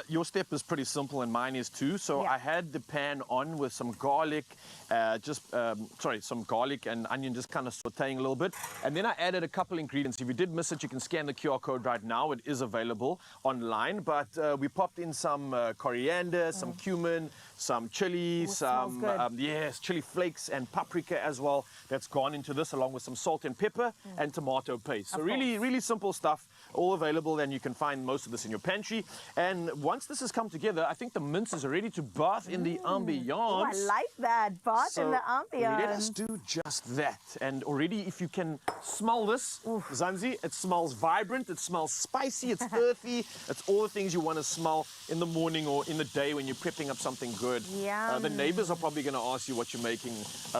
your step is pretty simple and mine is too. So Yeah. I had the pan on with some garlic, some garlic and onion just kind of sauteing a little bit. And then I added a couple ingredients. If you did miss it, you can scan the QR code right now. It is available online. But we popped in some coriander, some cumin, some chili, Ooh, smells some, good. chili flakes and paprika as well. That's gone into this along with some salt and pepper and tomato paste. So Of really, course. really simple stuff, all available, and you can find most of this in your pantry. And once this has come together, I think the mince is ready to bath in the ambiance. Oh, I like that. Bath So in the ambiance. let us do just that. And already, if you can smell this, Zanzi, it smells vibrant, it smells spicy, it's earthy. It's all the things you want to smell in the morning or in the day when you're prepping up something good. good. The neighbors are probably going to ask you what you're making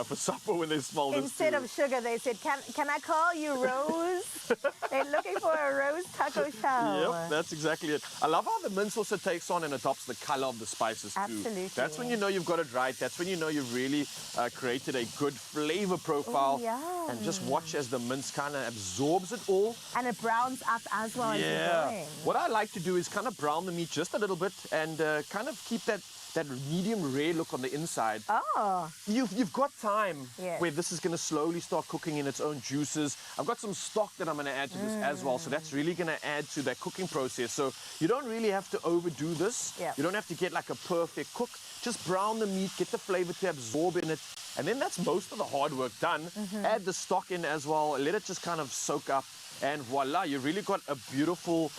for supper when they smell this. Instead too. of sugar, they said, can I call you Rose? They're looking for a Rose taco shell. Yep, that's exactly it. I love how the mince also takes on and adopts the color of the spices too. Absolutely. That's when you know you've got it right. That's when you know you've really created a good flavor profile. yum. And just watch as the mince kind of absorbs it all. And it browns up as well as you're going. What I like to do is kind of brown the meat just a little bit and kind of keep that medium rare look on the inside. Oh, You've got time Yes. where this is going to slowly start cooking in its own juices. I've got some stock that I'm going to add to this as well, so that's really going to add to that cooking process. So you don't really have to overdo this. Yeah. You don't have to get like a perfect cook. Just brown the meat, get the flavor to absorb in it, and then that's most of the hard work done. Add the stock in as well, let it just kind of soak up, and voila, you really got a beautiful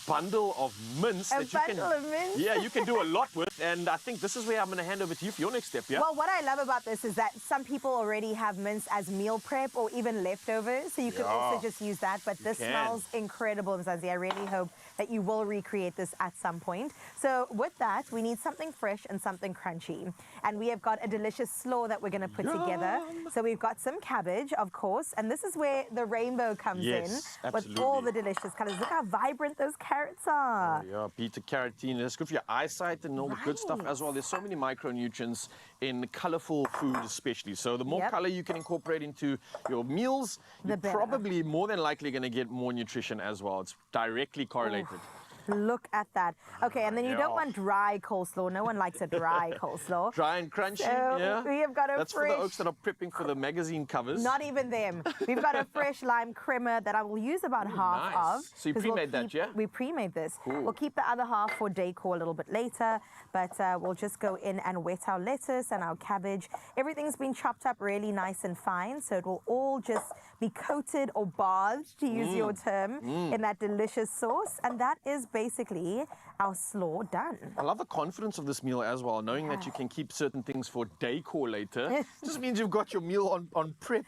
bundle of mince A that you bundle of mince? Yeah, you can do a lot with, and I think this is where I'm going to hand over to you for your next step, yeah? well, what I love about this is that some people already have mince as meal prep or even leftovers, so you can also just use that. But this can. smells incredible, Mzansi. I really hope that you will recreate this at some point. So with that, we need something fresh and something crunchy. And we have got a delicious slaw that we're going to put together. So we've got some cabbage, of course, and this is where the rainbow comes Yes, in with all the absolutely. delicious colors. Look how vibrant those carrots are. Yeah, beta-carotene. It's good for your eyesight and all the good stuff Right. as well. There's so many micronutrients in colorful food especially. So the more Yep. color you can incorporate into your meals, The you're better. probably more than likely going to get more nutrition as well. It's directly correlated. Look at that. Okay, and then you don't Yeah. want dry coleslaw. No one likes a dry coleslaw. Dry and crunchy, So yeah. we have got a That's fresh... for the oaks that are prepping for the magazine covers. Not even them. We've got a fresh lime crema that I will use about half nice. of. So you 'cause pre-made that, keep- yeah? We pre-made this. Cool. We'll keep the other half for decor a little bit later, but we'll just go in and wet our lettuce and our cabbage. Everything's been chopped up really nice and fine, so it will all just be coated or bathed, to use your term, in that delicious sauce. And that is basically our slaw done. I love the confidence of this meal as well, knowing that you can keep certain things for decor later. Just means you've got your meal on prep.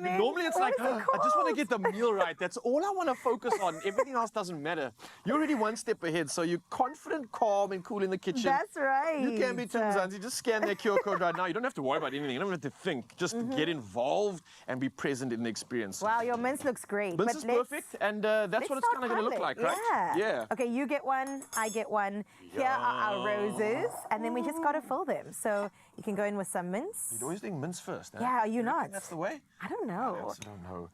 mean, Normally it's what like, is it I just want to called?" get the meal right. That's all I want to focus on. Everything else doesn't matter. You're already one step ahead, so you're confident, calm, and cool in the kitchen. That's right. You can be too, Mzansi. Just scan their QR code right now. You don't have to worry about anything. You don't have to think. Just get involved and be present in the experience. Wow, your mince looks great. This but is let's- perfect, and that's let's what it's start kind of going to look like, piling. right? Yeah. Okay, you get one, I get one. Here are our roses, and then we just got to fill them. So you can go in with some mince. You're always doing mince first, eh? Yeah, are you reckon not? That's the way? I don't I know. also don't know.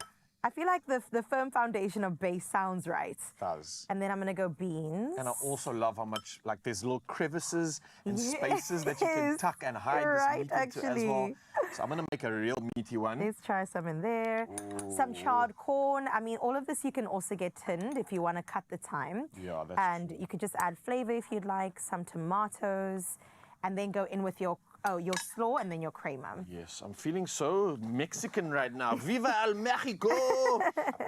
I feel like the firm foundation of base sounds right. Does. And then I'm gonna go beans. And I also love how much, like, there's little crevices and spaces that you can Yes, tuck and hide right, this meat into as well. actually. So I'm gonna make a real meaty one. Let's try some in there. Some charred corn. I mean, all of this you can also get tinned if you want to cut the time. Yeah, that's And you could just add flavor if you'd like, some tomatoes, and then go in with your slaw and then your crema. Yes, I'm feeling so Mexican right now. Viva el Mexico!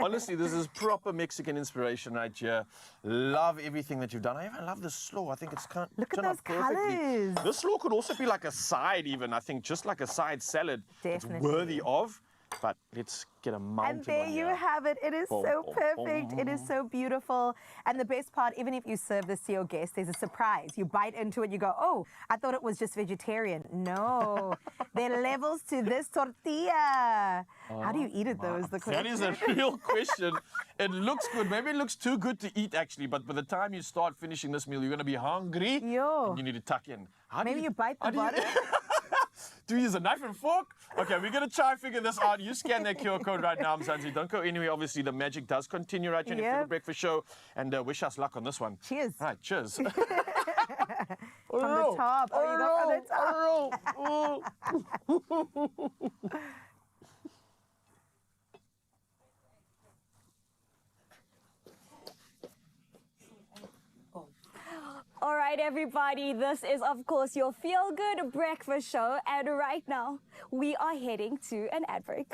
Honestly, this is proper Mexican inspiration right here. Love everything that you've done. I even love the slaw. I think it's kind Look at turned out those perfectly. colours. This slaw could also be like a side even. I think just like a side salad. Definitely. It's worthy of. But let's get a mountain And there one you here. have it. It is Boom, so boom, perfect. boom. It is so beautiful. And the best part, even if you serve this to your guests, there's a surprise. You bite into it, you go, oh, I thought it was just vegetarian. No, there are levels to this tortilla. How do you eat it, though, is the question. That is a real question. It looks good. Maybe it looks too good to eat, actually. But by the time you start finishing this meal, you're going to be hungry. Yo. And you need to tuck in. How do Maybe you bite the how do you- bottom. Do you use a knife and fork? Okay, we're going to try and figure this out. You scan that QR code right now, Mzansi. Don't go anywhere. Obviously, the magic does continue right here in the Yep. Feel Breakfast Show. And wish us luck on this one. Cheers. All right, cheers. From the top. Oh, you go from the top. All right, everybody, this is, of course, your feel-good breakfast show. And right now, we are heading to an ad break.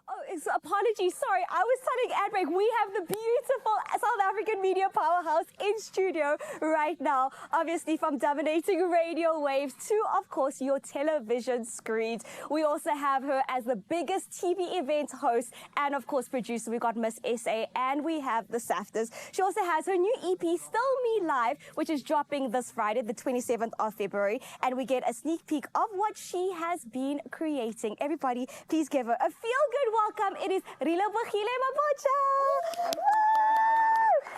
Oh, So apologies, sorry, I was telling ad break, we have the beautiful South African media powerhouse in studio right now, obviously from dominating radio waves to, of course, your television screens. We also have her as the biggest TV event host and, of course, producer. We got Miss SA and we have the SAFTAs. She also has her new EP, Still Me Live, which is dropping this Friday, the 27th of February, and we get a sneak peek of what she has been creating. Everybody, please give her a feel-good welcome. It is Relebogile Mabotja.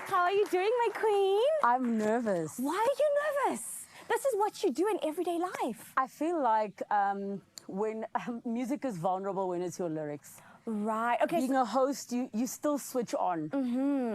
How are you doing, my queen? I'm nervous. Why are you nervous? This is what you do in everyday life. I feel like when music is vulnerable when it's your lyrics. Right. Okay. Being a host, you still switch on.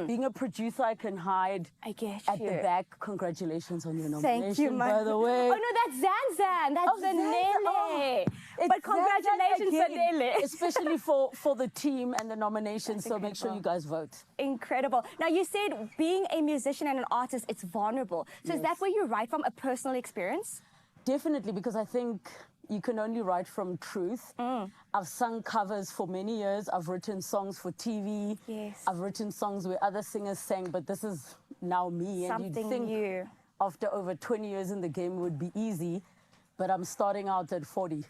Being a producer, I can hide I get at you. the back. Congratulations on your nomination, Thank you, by the way. Oh no, that's Zanzan. That's Oh, Zanzan. Zanele. It's But congratulations, Zanzan again, Zanele. especially for the team and the nominations. So make sure you guys vote. Incredible. Now, you said being a musician and an artist, it's vulnerable. So is that where you write from, a personal experience? Definitely, because I think you can only write from truth. I've sung covers for many years. I've written songs for TV. Yes. I've written songs where other singers sang, but this is now me. And Something you'd think new. after over 20 years in the game it would be easy, but I'm starting out at 40.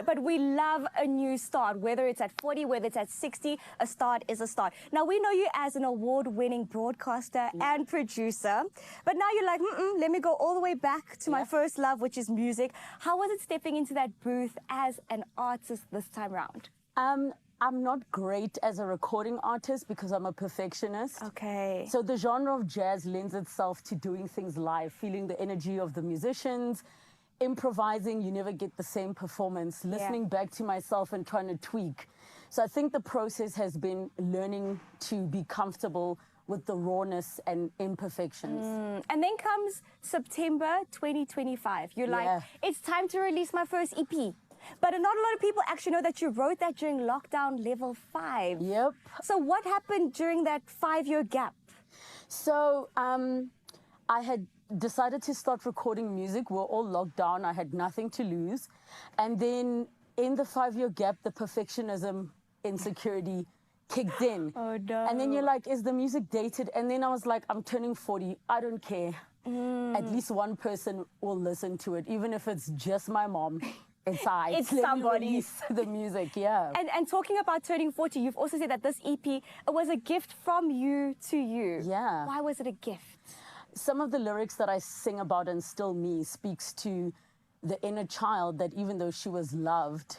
But we love a new start, whether it's at 40, whether it's at 60, a start is a start. Now, we know you as an award-winning broadcaster and producer, but now you're like, let me go all the way back to my first love, which is music. How was it stepping into that booth as an artist this time around? I'm not great as a recording artist because I'm a perfectionist. Okay. So the genre of jazz lends itself to doing things live, feeling the energy of the musicians, improvising. You never get the same performance, listening back to myself and trying to tweak. So I think the process has been learning to be comfortable with the rawness and imperfections. And then comes September 2025. You're like, it's time to release my first EP. But not a lot of people actually know that you wrote that during lockdown level 5. Yep. So what happened during that 5-year gap? So I had decided to start recording music. We're all locked down. I had nothing to lose. And then in the 5-year gap, the perfectionism, insecurity kicked in. Oh, no. And then you're like, is the music dated? And then I was like, I'm turning 40. I don't care. At least one person will listen to it, even if it's just my mom. It's I. It's Let me somebody. release the music, yeah. And talking about turning 40, you've also said that this EP, it was a gift from you to you. Yeah. Why was it a gift? Some of the lyrics that I sing about in Still Me speaks to the inner child that even though she was loved,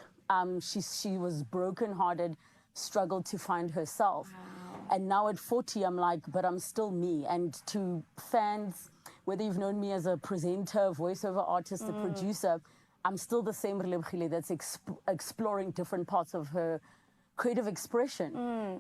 she was brokenhearted, struggled to find herself. Wow. And now at 40, I'm like, but I'm still me. And to fans, whether you've known me as a presenter, voiceover artist, a producer, I'm still the same Relebogile that's exploring different parts of her creative expression.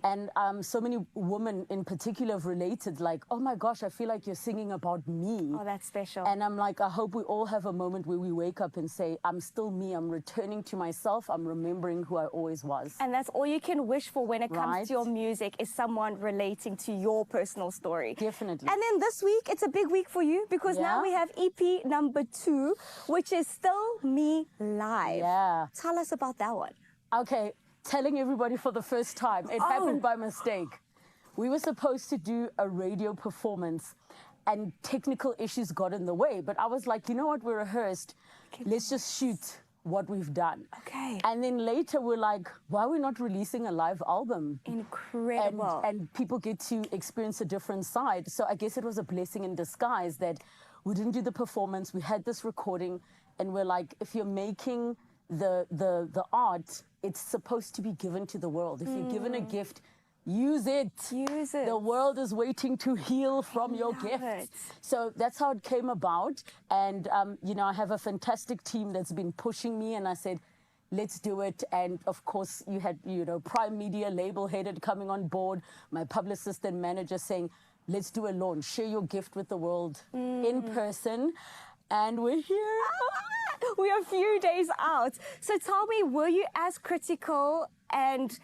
And so many women in particular have related, like, oh my gosh, I feel like you're singing about me. Oh, that's special. And I'm like, I hope we all have a moment where we wake up and say, I'm still me, I'm returning to myself, I'm remembering who I always was. And that's all you can wish for when it comes Right. to your music, is someone relating to your personal story. Definitely. And then this week, it's a big week for you because now Yeah. we have EP number 2, which is Still Me Live. Yeah. Tell us about that one. Okay, telling everybody for the first time. It happened by mistake. We were supposed to do a radio performance and technical issues got in the way. But I was like, you know what, we rehearsed. Let's just shoot what we've done. Okay. And then later we're like, why are we not releasing a live album? Incredible. And people get to experience a different side. So I guess it was a blessing in disguise that we didn't do the performance. We had this recording and we're like, if you're making the art, it's supposed to be given to the world. If you're given a gift, use it. Use it. The world is waiting to heal from your love gift. it. So that's how it came about. And, you know, I have a fantastic team that's been pushing me. And I said, let's do it. And of course, you had, you know, Prime Media, label headed, coming on board, my publicist and manager saying, let's do a launch, share your gift with the world in person. And we're here. We are a few days out. So tell me, were you as critical and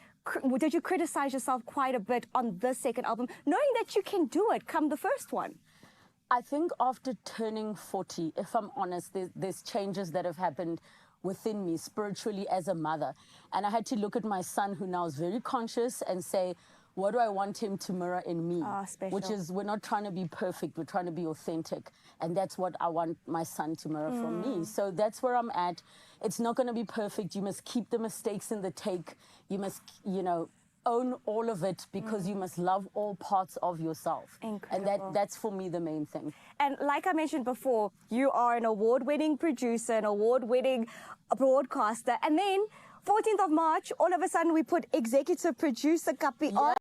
did you criticize yourself quite a bit on the second album, knowing that you can do it come the first one? I think after turning 40, if I'm honest, there's changes that have happened within me spiritually as a mother. And I had to look at my son, who now is very conscious, and say, what do I want him to mirror in me? Special. Which is, we're not trying to be perfect, we're trying to be authentic. And that's what I want my son to mirror from me. So that's where I'm at. It's not going to be perfect. You must keep the mistakes in the take. You must, own all of it, because you must love all parts of yourself. Incredible. And that's for me the main thing. And like I mentioned before, you are an award-winning producer, an award-winning broadcaster. And then 14th of March, all of a sudden we put executive producer Kapi on,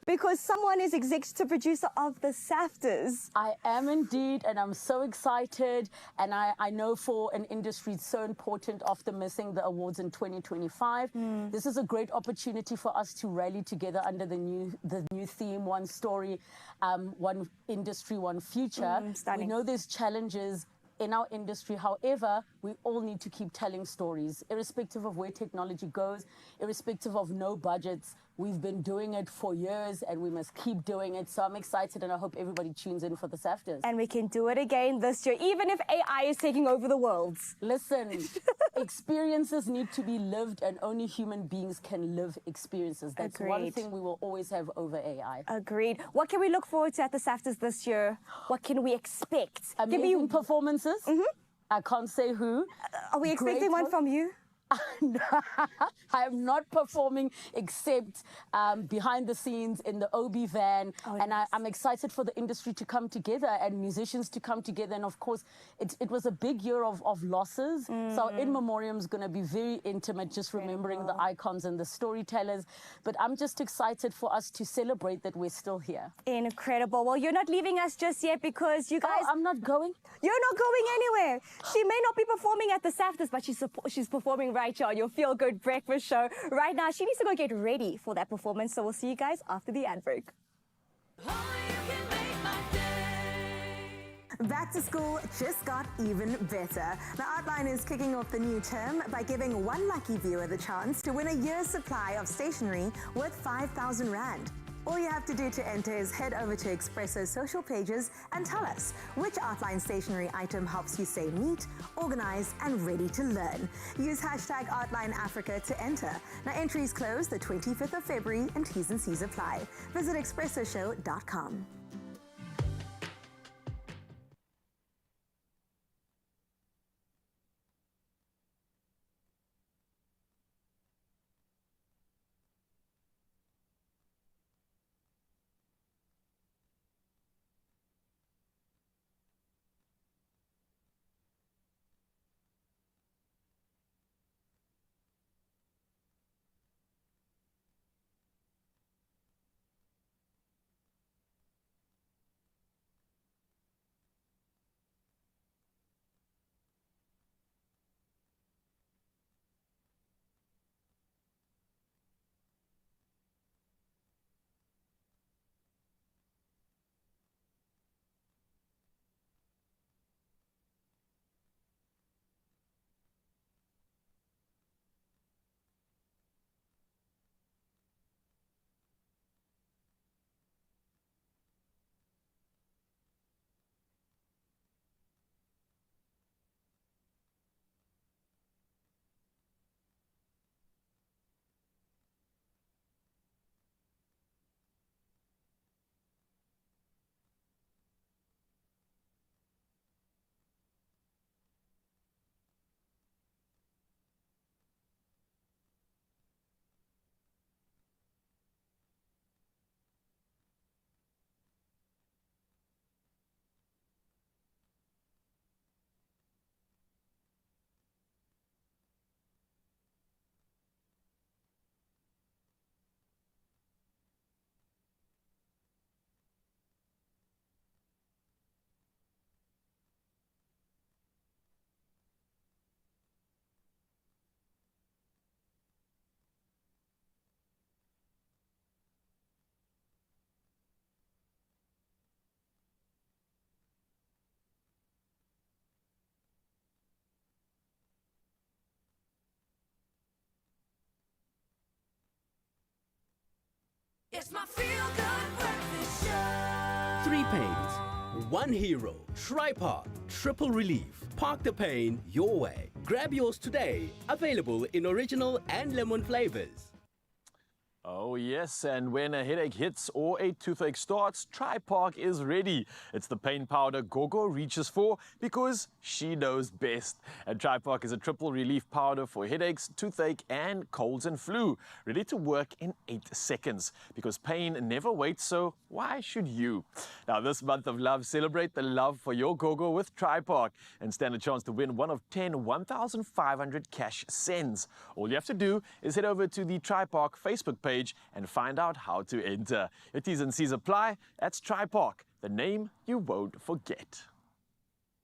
because someone is executive producer of the SAFTAs. I am indeed, and I'm so excited. And I know for an industry it's so important after missing the awards in 2025. This is a great opportunity for us to rally together under the new theme, one story, one industry, one future. Stunning. We know there's challenges in our industry. However, we all need to keep telling stories, irrespective of where technology goes, irrespective of no budgets. We've been doing it for years, and we must keep doing it. So I'm excited, and I hope everybody tunes in for the SAFTAs. And we can do it again this year, even if AI is taking over the world. Listen, experiences need to be lived, and only human beings can live experiences. That's one Agreed. thing we will always have over AI. Agreed. What can we look forward to at the SAFTAs this year? What can we expect? Amazing performances. I can't say who. Are we expecting Great one from you? I am not performing except behind the scenes in the OB van. And I'm excited for the industry to come together and musicians to come together. And of course, it was a big year of losses. So in memoriam is going to be very intimate, just remembering the icons and the storytellers. But I'm just excited for us to celebrate that we're still here. Incredible. Well, you're not leaving us just yet, because you guys... Oh, I'm not going? You're not going anywhere. She may not be performing at the SAFTAs, but she's performing right here on your Feel Good Breakfast show. Right now, she needs to go get ready for that performance. So we'll see you guys after the ad break. Only you can make my day. Back to school just got even better. Now, Outline is kicking off the new term by giving one lucky viewer the chance to win a year's supply of stationery worth 5,000 Rand. All you have to do to enter is head over to Expresso's social pages and tell us which Outline stationery item helps you stay neat, organized, and ready to learn. Use hashtag OutlineAfrica to enter. Now, entries close the 25th of February and T's and C's apply. Visit expressoshow.com. It's my feel good breakfast show. 3 pains, one hero. Tri-Park, triple relief. Park the pain your way. Grab yours today. Available in original and lemon flavors. Oh yes, and when a headache hits or a toothache starts, Tri-Park is ready. It's the pain powder Gogo reaches for because she knows best. And Tri-Park is a triple relief powder for headaches, toothache and colds and flu. Ready to work in 8 seconds because pain never waits, so why should you? Now this month of love, celebrate the love for your Gogo with Tri-Park and stand a chance to win one of 10 1,500 cash cents. All you have to do is head over to the Tri-Park Facebook page and find out how to enter. Your T's and C's apply. That's Tri-Park, the name you won't forget.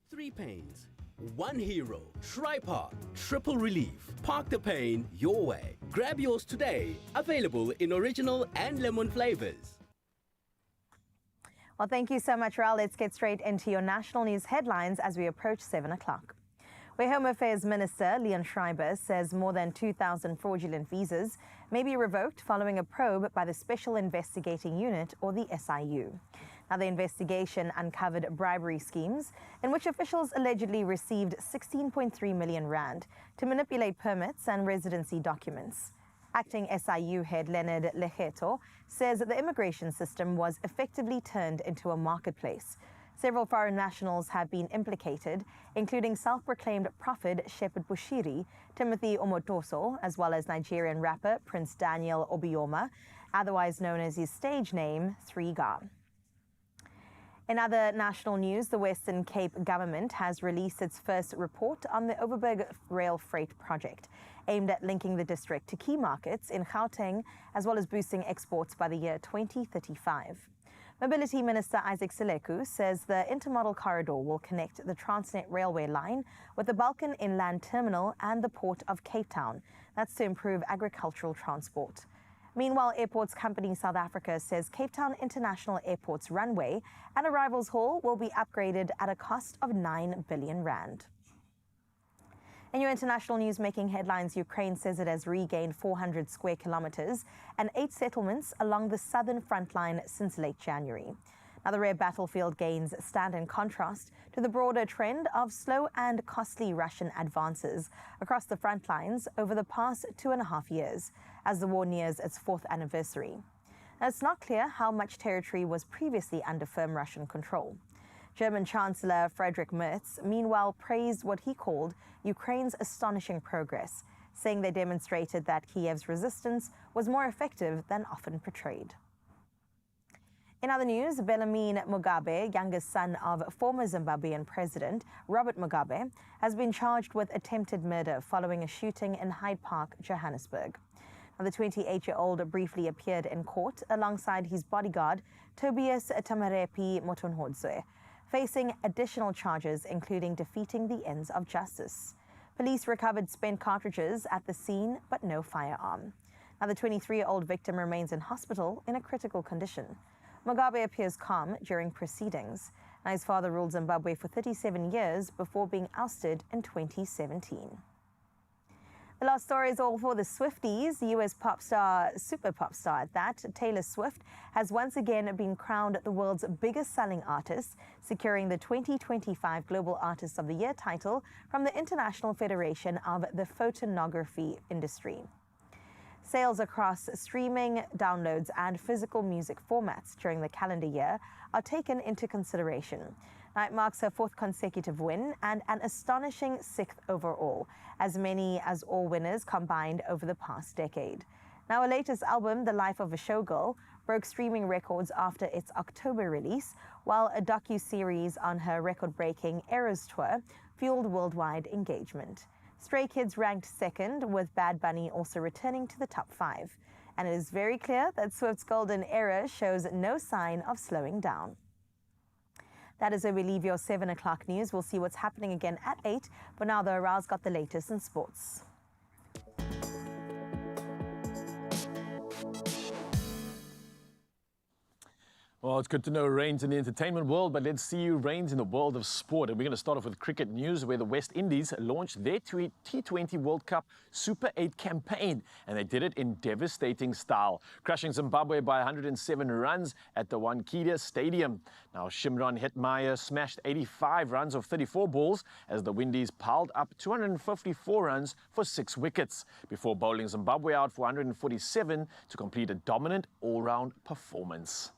3 pains, one hero. Tri-Park, triple relief. Park the pain your way. Grab yours today. Available in original and lemon flavors. Well, thank you so much, Raul. Let's get straight into your national news headlines as we approach 7 o'clock. Where Home Affairs Minister Leon Schreiber says more than 2,000 fraudulent visas may be revoked following a probe by the Special Investigating Unit, or the SIU. Now, the investigation uncovered bribery schemes in which officials allegedly received 16.3 million rand to manipulate permits and residency documents. Acting SIU head Leonard Legeto says that the immigration system was effectively turned into a marketplace. Several foreign nationals have been implicated, including self-proclaimed prophet Shepherd Bushiri, Timothy Omotoso, as well as Nigerian rapper Prince Daniel Obioma, otherwise known as his stage name, 3Ga. In other national news, the Western Cape government has released its first report on the Overberg Rail Freight project, aimed at linking the district to key markets in Gauteng, as well as boosting exports by the year 2035. Mobility Minister Isaac Seleku says the intermodal corridor will connect the Transnet railway line with the Balkan Inland Terminal and the Port of Cape Town. That's to improve agricultural transport. Meanwhile, Airports Company South Africa says Cape Town International Airport's runway and arrivals hall will be upgraded at a cost of 9 billion rand. In your international news making headlines, Ukraine says it has regained 400 square kilometers and 8 settlements along the southern front line since late January. Now, the rare battlefield gains stand in contrast to the broader trend of slow and costly Russian advances across the front lines over the past 2.5 years, as the war nears its 4th anniversary. Now, it's not clear how much territory was previously under firm Russian control. German Chancellor Friedrich Merz, meanwhile, praised what he called Ukraine's astonishing progress, saying they demonstrated that Kiev's resistance was more effective than often portrayed. In other news, Bellarmine Mugabe, youngest son of former Zimbabwean President Robert Mugabe, has been charged with attempted murder following a shooting in Hyde Park, Johannesburg. Now, the 28-year-old briefly appeared in court alongside his bodyguard, Tobias Tamarepi Motonhodzwe, facing additional charges, including defeating the ends of justice. Police recovered spent cartridges at the scene, but no firearm. Now, the 23-year-old victim remains in hospital in a critical condition. Mugabe appears calm during proceedings. Now, his father ruled Zimbabwe for 37 years before being ousted in 2017. The last story is all for the Swifties. US pop star, super pop star at that, Taylor Swift, has once again been crowned the world's biggest selling artist, securing the 2025 Global Artist of the Year title from the International Federation of the Photography Industry. Sales across streaming, downloads, and physical music formats during the calendar year are taken into consideration. Now, it marks her 4th consecutive win and an astonishing 6th overall, as many as all winners combined over the past decade. Now, her latest album, The Life of a Showgirl, broke streaming records after its October release, while a docu-series on her record-breaking Eras tour fueled worldwide engagement. Stray Kids ranked 2nd, with Bad Bunny also returning to the top 5. And it is very clear that Swift's golden era shows no sign of slowing down. That is where we leave your 7 o'clock news. We'll see what's happening again at 8. But now, though, Raul's got the latest in sports. Well, it's good to know rains in the entertainment world, but let's see rains in the world of sport. And we're going to start off with cricket news, where the West Indies launched their T20 World Cup Super 8 campaign, and they did it in devastating style, crushing Zimbabwe by 107 runs at the Wankhede Stadium. Now, Shimron Hetmeyer smashed 85 runs of 34 balls as the Windies piled up 254 runs for 6 wickets, before bowling Zimbabwe out for 147 to complete a dominant all-round performance.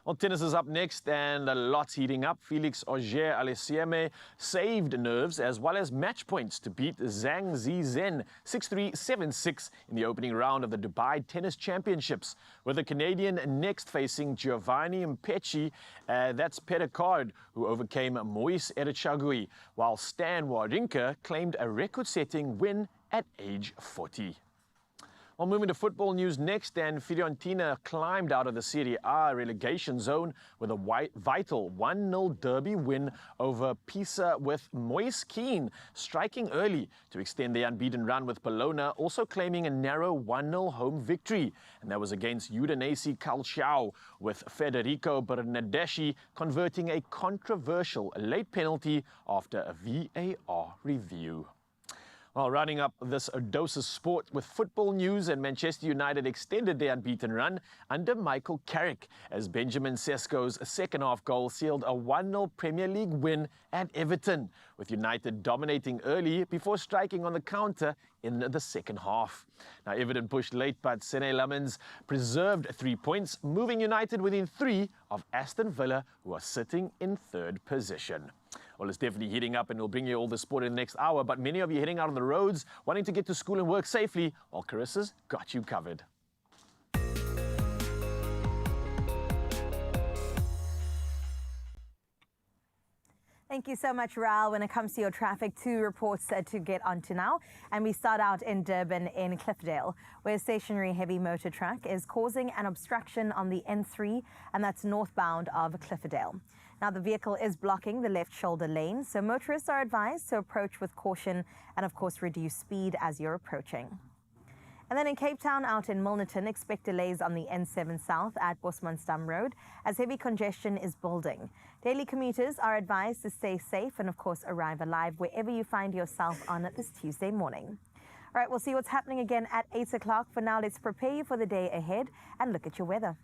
Well, tennis is up next, and a lot's heating up. Felix Auger-Aliassime saved nerves as well as match points to beat Zhang Zizhen 6-3, 7-6 in the opening round of the Dubai Tennis Championships, with the Canadian next facing Giovanni Mpecci. That's Pedicard, who overcame Moise Erechagui, while Stan Wawrinka claimed a record-setting win at age 40. Well, moving to football news next, and Fiorentina climbed out of the Serie A relegation zone with a vital 1-0 derby win over Pisa, with Moise Kean striking early to extend their unbeaten run, with Bologna also claiming a narrow 1-0 home victory. And that was against Udinese Calcio, with Federico Bernardeschi converting a controversial late penalty after a VAR review. Well, rounding up this dose of sport with football news, and Manchester United extended their unbeaten run under Michael Carrick as Benjamin Sesko's second-half goal sealed a 1-0 Premier League win at Everton, with United dominating early before striking on the counter in the second half. Now, Everton pushed late, but Sene Lamens preserved 3 points, moving United within 3 of Aston Villa, who are sitting in third position. Well, it's definitely heating up, and we'll bring you all the sport in the next hour. But many of you heading out on the roads, wanting to get to school and work safely, well, Carissa's got you covered. Thank you so much, Raul. When it comes to your traffic, 2 reports to get onto now. And we start out in Durban in Cliffdale, where a stationary heavy motor truck is causing an obstruction on the N3, and that's northbound of Cliffdale. Now, the vehicle is blocking the left shoulder lane, so motorists are advised to approach with caution and, of course, reduce speed as you're approaching. And then in Cape Town, out in Milnerton, expect delays on the N7 South at Bosmansdam Road as heavy congestion is building. Daily commuters are advised to stay safe and, of course, arrive alive wherever you find yourself on this Tuesday morning. All right, we'll see what's happening again at 8 o'clock. For now, let's prepare you for the day ahead and look at your weather.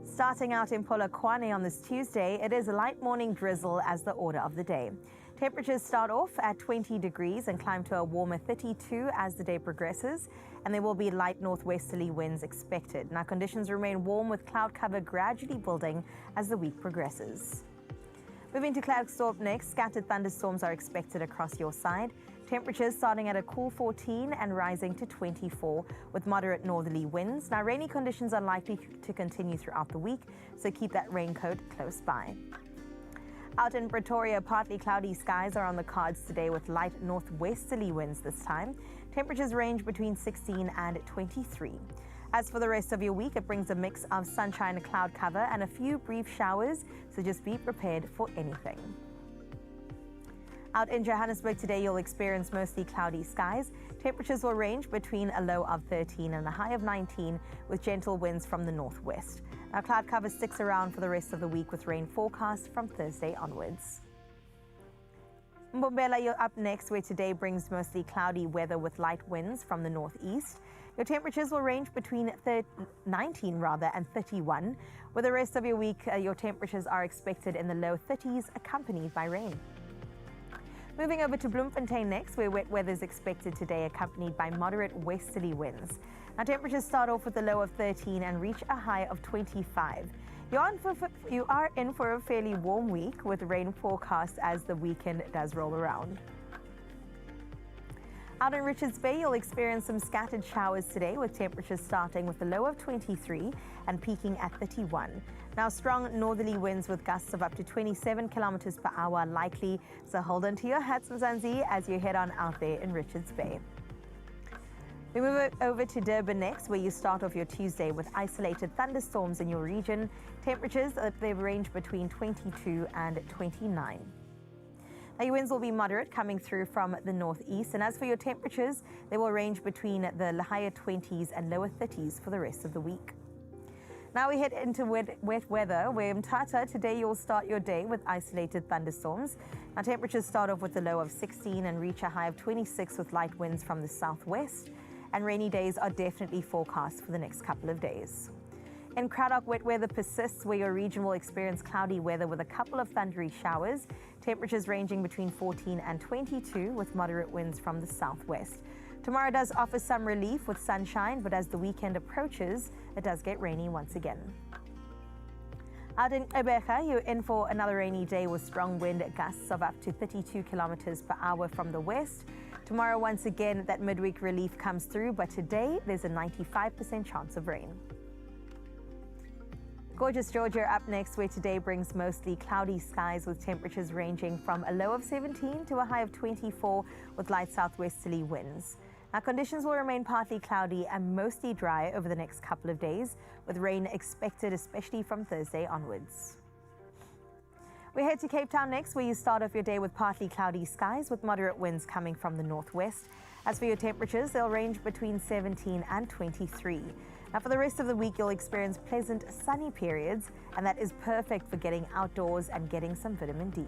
Starting out in Polokwane on this Tuesday, it is a light morning drizzle as the order of the day. Temperatures start off at 20 degrees and climb to a warmer 32 as the day progresses, and there will be light northwesterly winds expected. Now, conditions remain warm with cloud cover gradually building as the week progresses. Moving to Klerksdorp next, scattered thunderstorms are expected across your side. Temperatures starting at a cool 14 and rising to 24 with moderate northerly winds. Now, rainy conditions are likely to continue throughout the week, so keep that raincoat close by. Out in Pretoria, partly cloudy skies are on the cards today with light northwesterly winds this time. Temperatures range between 16 and 23. As for the rest of your week, it brings a mix of sunshine, cloud cover, and a few brief showers, so just be prepared for anything. Out in Johannesburg today, you'll experience mostly cloudy skies. Temperatures will range between a low of 13 and a high of 19 with gentle winds from the northwest. Now, cloud cover sticks around for the rest of the week with rain forecast from Thursday onwards. Mbombela, you're up next, where today brings mostly cloudy weather with light winds from the northeast. Your temperatures will range between 19 and 31. With the rest of your week, your temperatures are expected in the low 30s, accompanied by rain. Moving over to Bloemfontein next, where wet weather is expected today, accompanied by moderate westerly winds. Now, temperatures start off with a low of 13 and reach a high of 25. You are in for a fairly warm week with rain forecast as the weekend does roll around. Out in Richards Bay, you'll experience some scattered showers today with temperatures starting with a low of 23 and peaking at 31. Now, strong northerly winds with gusts of up to 27 kilometers per hour likely, so hold on to your hats, Mzansi, as you head on out there in Richards Bay. We move over to Durban next, where you start off your Tuesday with isolated thunderstorms in your region. Temperatures, they range between 22 and 29. Now, your winds will be moderate coming through from the northeast, and as for your temperatures, they will range between the higher 20s and lower 30s for the rest of the week. Now we head into wet weather, where in Tata today you'll start your day with isolated thunderstorms. Now temperatures start off with a low of 16 and reach a high of 26 with light winds from the southwest. And rainy days are definitely forecast for the next couple of days. In Cradock, wet weather persists, where your region will experience cloudy weather with a couple of thundery showers. Temperatures ranging between 14 and 22 with moderate winds from the southwest. Tomorrow does offer some relief with sunshine, but as the weekend approaches, it does get rainy once again. Out in Gqeberha, you're in for another rainy day with strong wind gusts of up to 32 kilometers per hour from the west. Tomorrow, once again, that midweek relief comes through, but today there's a 95% chance of rain. Gorgeous Georgia up next, where today brings mostly cloudy skies with temperatures ranging from a low of 17 to a high of 24 with light southwesterly winds. Now, conditions will remain partly cloudy and mostly dry over the next couple of days, with rain expected especially from Thursday onwards. We head to Cape Town next, where you start off your day with partly cloudy skies with moderate winds coming from the northwest. As for your temperatures, they'll range between 17 and 23. Now, for the rest of the week, you'll experience pleasant sunny periods, and that is perfect for getting outdoors and getting some vitamin D.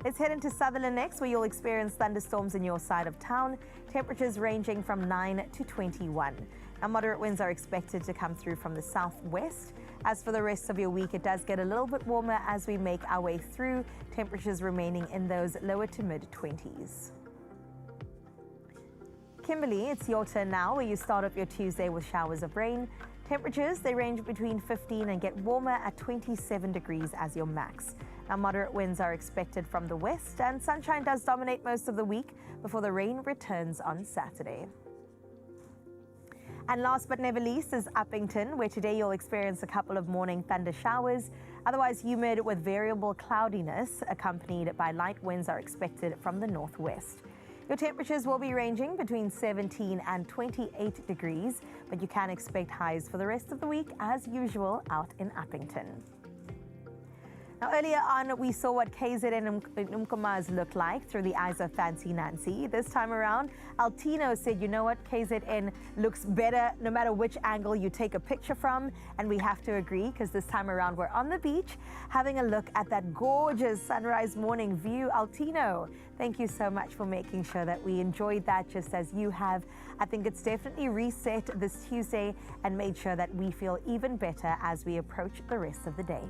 Let's head into Sutherland next, where you'll experience thunderstorms in your side of town, temperatures ranging from 9 to 21. Now, moderate winds are expected to come through from the southwest. As for the rest of your week, it does get a little bit warmer as we make our way through, temperatures remaining in those lower to mid-20s. Kimberley, it's your turn now, where you start off your Tuesday with showers of rain. Temperatures, they range between 15 and get warmer at 27 degrees as your max. Now, moderate winds are expected from the west, and sunshine does dominate most of the week before the rain returns on Saturday. And last but never least is Uppington, where today you'll experience a couple of morning thunder showers. Otherwise humid with variable cloudiness, accompanied by light winds are expected from the northwest. Your temperatures will be ranging between 17 and 28 degrees, but you can expect highs for the rest of the week as usual out in Uppington. Now, earlier on, we saw what KZN and Umkomaas look like through the eyes of Fancy Nancy. This time around, Altino said, you know what, KZN looks better no matter which angle you take a picture from. And we have to agree, because this time around, we're on the beach having a look at that gorgeous sunrise morning view. Altino, thank you so much for making sure that we enjoyed that just as you have. I think it's definitely reset this Tuesday and made sure that we feel even better as we approach the rest of the day.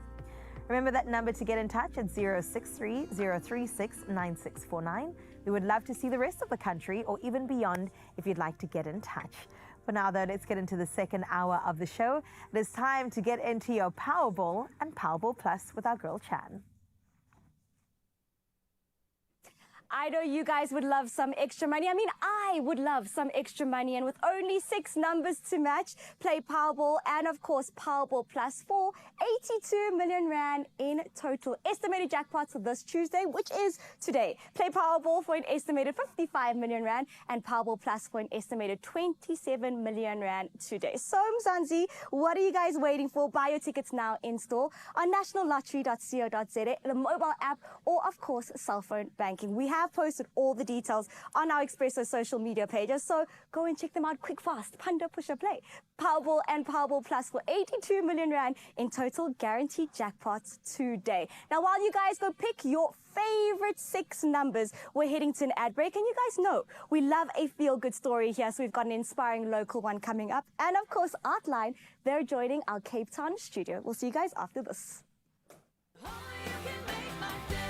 Remember that number to get in touch at 063 036 9649. We would love to see the rest of the country or even beyond if you'd like to get in touch. For now, though, let's get into the second hour of the show. It is time to get into your Powerball and Powerball Plus with our girl Chan. I know you guys would love some extra money. I mean, I would love some extra money. And with only 6 numbers to match, play Powerball and, of course, Powerball Plus for 82 million rand in total. Estimated jackpots for this Tuesday, which is today. Play Powerball for an estimated 55 million rand and Powerball Plus for an estimated 27 million rand today. So, Mzansi, what are you guys waiting for? Buy your tickets now in store on nationallottery.co.za, the mobile app, or, of course, cell phone banking. We have posted all the details on our Expresso social media pages, so go and check them out quick, fast. Panda, push or play. Powerball and Powerball Plus for 82 million rand in total guaranteed jackpots today. Now, while you guys go pick your favorite 6 numbers, we're heading to an ad break, and you guys know we love a feel-good story here, so we've got an inspiring local one coming up. And of course, Artline, they're joining our Cape Town studio. We'll see you guys after this. Oh, you can make my day.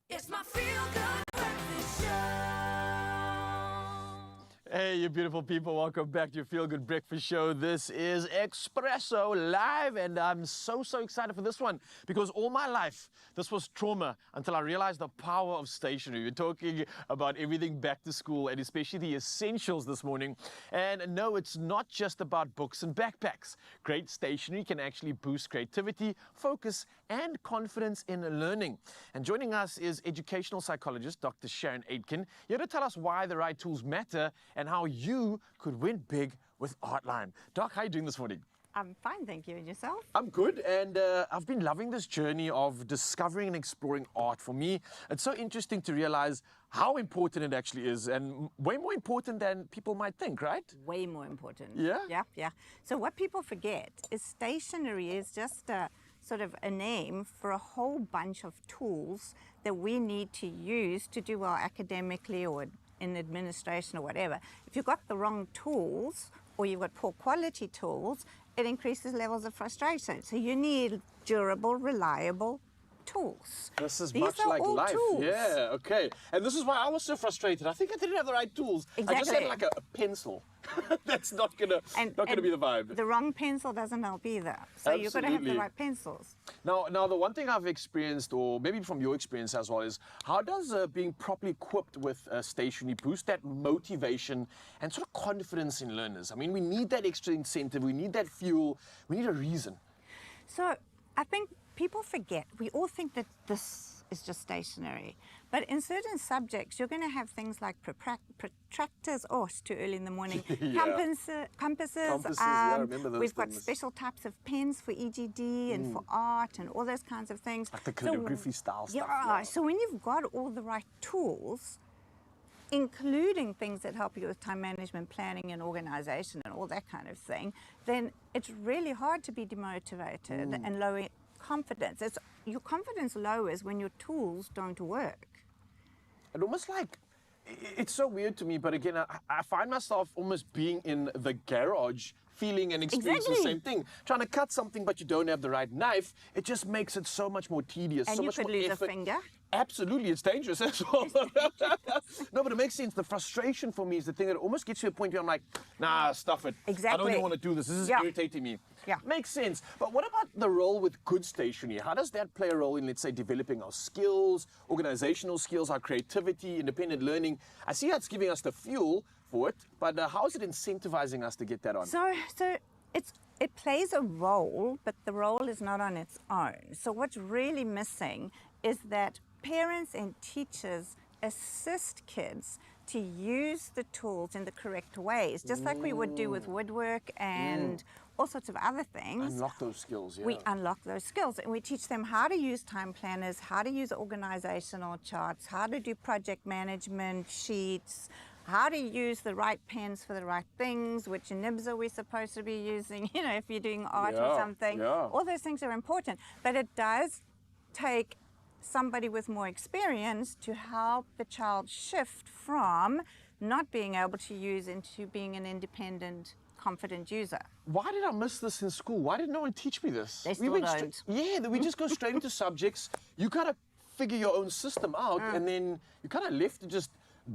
It's my feel good breakfast show. Hey, you beautiful people, welcome back to your Feel Good Breakfast Show. This is Expresso Live, and I'm so excited for this one because all my life, this was trauma until I realized the power of stationery. We're talking about everything back to school and especially the essentials this morning. And no, it's not just about books and backpacks. Great stationery can actually boost creativity, focus, and confidence in learning. And joining us is educational psychologist Dr. Sharon Aitken, here to tell us why the right tools matter and how you could win big with Artline. Doc, how are you doing this morning? I'm fine, thank you. And yourself? I'm good, and I've been loving this journey of discovering and exploring art. For me, it's so interesting to realize how important it actually is, and way more important than people might think, right? Way more important. Yeah? Yeah. So what people forget is stationery is just a sort of a name for a whole bunch of tools that we need to use to do well academically or in administration or whatever. If you've got the wrong tools or you've got poor quality tools, it increases levels of frustration. So you need durable, reliable tools. This is These much are like all life. tools. Yeah, okay. And this is why I was so frustrated. I think I didn't have the right tools. I just had Exactly. like a pencil. That's not gonna be the vibe. The wrong pencil doesn't help either. So you've got to have the Absolutely. right pencils. Now, the one thing I've experienced, or maybe from your experience as well, is how does being properly equipped with stationery boost that motivation and sort of confidence in learners? I mean, we need that extra incentive, we need that fuel, we need a reason. So I think people forget, we all think that this is just stationery. But in certain subjects, you're going to have things like protractors. Oh, it's too early in the morning. Yeah. Compasses. Yeah, I remember those We've got things. special types of pens for EGD and for art and all those kinds of things. Like the calligraphy style stuff. Yeah, so when you've got all the right tools, including things that help you with time management, planning and organization and all that kind of thing, then it's really hard to be demotivated and low confidence. Your confidence lowers when your tools don't work. And almost like, it's so weird to me, but again, I find myself almost being in the garage, feeling and experiencing the Exactly. same thing. Trying to cut something, but you don't have the right knife, it just makes it so much more tedious, And so you much could more lose a effort. finger. Absolutely, it's dangerous as well. No, but it makes sense. The frustration for me is the thing that almost gets to a point where I'm like, nah, stuff it. I don't Exactly. even want to do this. This is Yeah. irritating me. Yeah. Makes sense. But what about the role with good stationery? How does that play a role in, let's say, developing our skills, organizational skills, our creativity, independent learning? I see that's giving us the fuel for it, but how is it incentivizing us to get that on? So it plays a role, but the role is not on its own. So what's really missing is that parents and teachers assist kids to use the tools in the correct ways, just like we would do with woodwork and all sorts of other things. Unlock those skills, yeah. We unlock those skills and we teach them how to use time planners, how to use organizational charts, how to do project management sheets, how to use the right pens for the right things, which nibs are we supposed to be using, if you're doing art or Yeah, something. yeah. All those things are important, but it does take somebody with more experience to help the child shift from not being able to use into being an independent, confident user. Why did I miss this in school? Why did no one teach me this? They still went don't. We just go straight into subjects. You kind of figure your own system out, and then you kind of left to just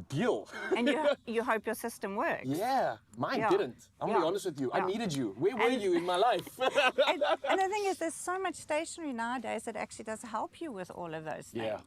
deal. And you hope your system works. Yeah, mine Yeah. didn't. I'm gonna be Yeah. honest with you. I Yeah. needed you. Where were And- you in my life? And the thing is, there's so much stationery nowadays that actually does help you with all of those things. Yeah.